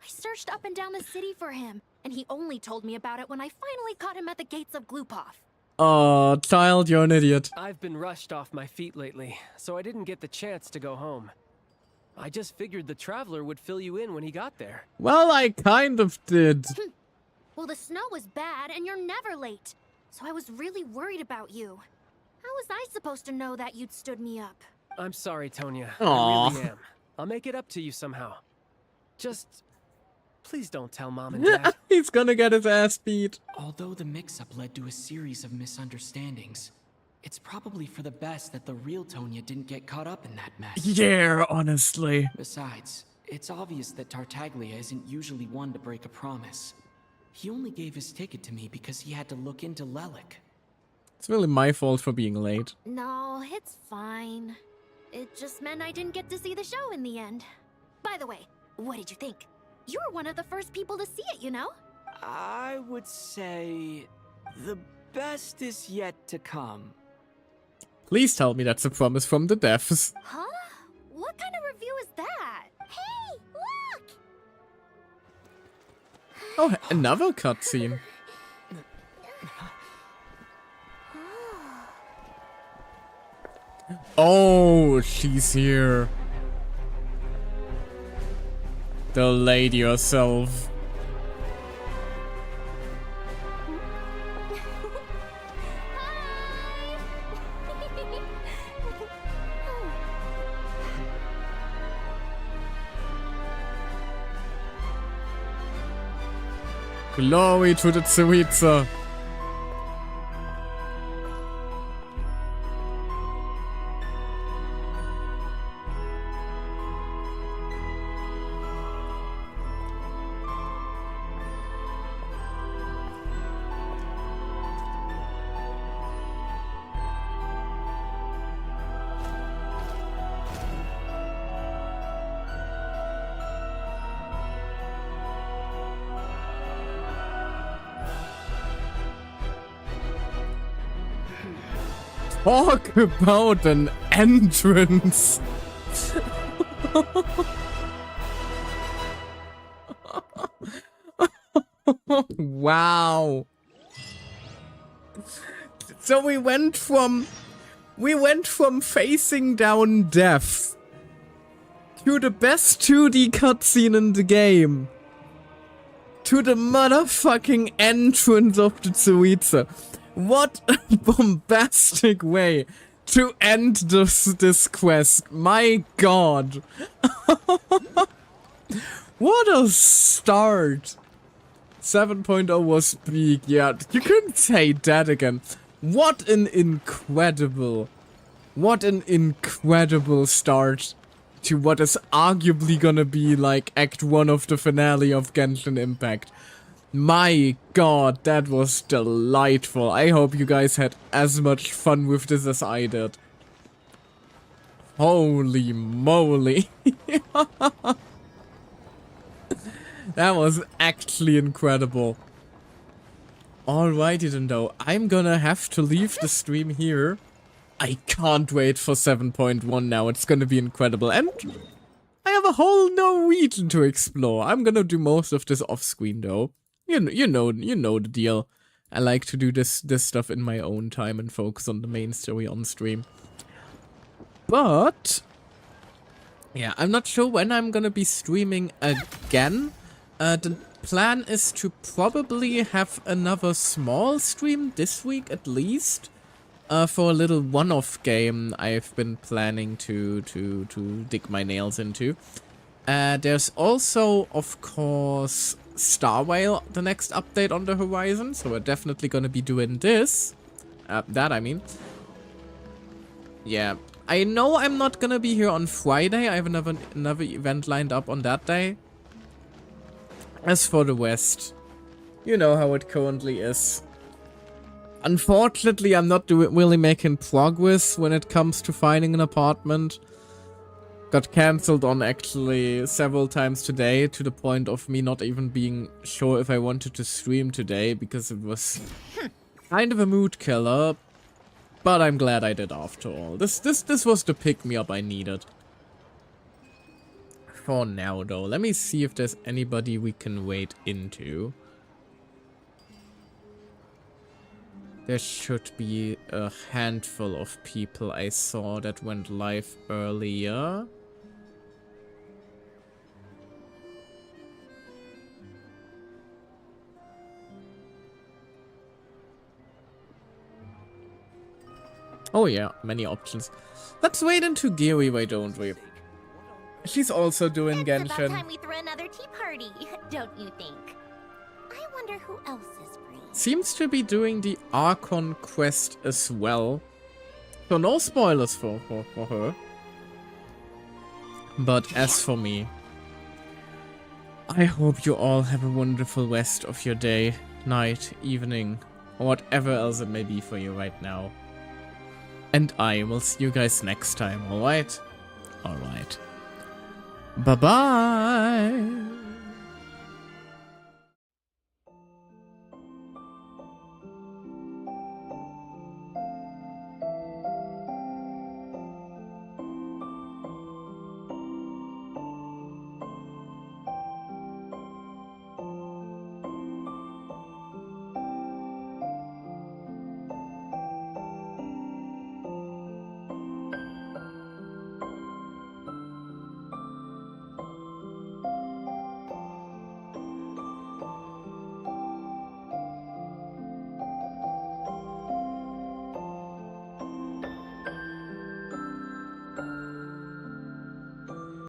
S18: I searched up and down the city for him, and he only told me about it when I finally caught him at the gates of Glupov.
S1: Oh, child, you're an idiot.
S17: I've been rushed off my feet lately, so I didn't get the chance to go home. I just figured the Traveler would fill you in when he got there.
S1: Well, I kind of did.
S18: Well, the snow was bad and you're never late. So I was really worried about you. How was I supposed to know that you'd stood me up?
S17: I'm sorry, Tonya.
S1: Aw.
S17: I really am. I'll make it up to you somehow. Just please don't tell Mom and Dad.
S1: He's gonna get his ass beat.
S3: Although the mix-up led to a series of misunderstandings, it's probably for the best that the real Tonya didn't get caught up in that mess.
S1: Yeah, honestly.
S3: Besides, it's obvious that Tartaglia isn't usually one to break a promise. He only gave his ticket to me because he had to look into Lelik.
S1: It's really my fault for being late.
S18: No, it's fine. It just meant I didn't get to see the show in the end. By the way, what did you think? You were one of the first people to see it, you know?
S3: I would say the best is yet to come.
S1: Please tell me that's a promise from the devs.
S18: Huh? What kind of review is that?
S8: Hey, look!
S1: Oh, another cutscene. Oh, she's here. The lady herself. Glory to the Tsuitsa. Talk about an entrance. Wow. So we went from facing down death to the best 2D cutscene in the game to the motherfucking entrance of the Tsuitsa. What a bombastic way to end this quest. My god. What a start. 7.0 was peak. Yeah, you couldn't say that again. What an incredible start to what is arguably gonna be like Act 1 of the finale of Genshin Impact. My god, that was delightful. I hope you guys had as much fun with this as I did. Holy moly. That was actually incredible. Alrighty then though, I'm gonna have to leave the stream here. I can't wait for 7.1 now, it's gonna be incredible. And I have a whole Norwegian to explore. I'm gonna do most of this off screen though. You know the deal. I like to do this stuff in my own time and focus on the main story on stream. But yeah, I'm not sure when I'm gonna be streaming again. The plan is to probably have another small stream this week at least. For a little one-off game I've been planning to dig my nails into. There's also, of course, Star Whale, the next update on the horizon, so we're definitely gonna be doing this. I mean. Yeah, I know I'm not gonna be here on Friday. I have another event lined up on that day. As for the West, you know how it currently is. Unfortunately, I'm not really making progress when it comes to finding an apartment. Got cancelled on actually several times today, to the point of me not even being sure if I wanted to stream today, because it was kind of a mood killer. But I'm glad I did after all. This was the pick-me-up I needed. For now though, let me see if there's anybody we can wait into. There should be a handful of people I saw that went live earlier. Oh yeah, many options. Let's wait into Geary, why don't we? She's also doing
S8: It's about
S1: Genshin.
S8: time we threw another tea party, don't you think? I wonder who else is free.
S1: Seems to be doing the Archon quest as well. So no spoilers for her. But as for me, I hope you all have a wonderful rest of your day, night, evening, or whatever else it may be for you right now. And I will see you guys next time, alright? Alright. Bye-bye!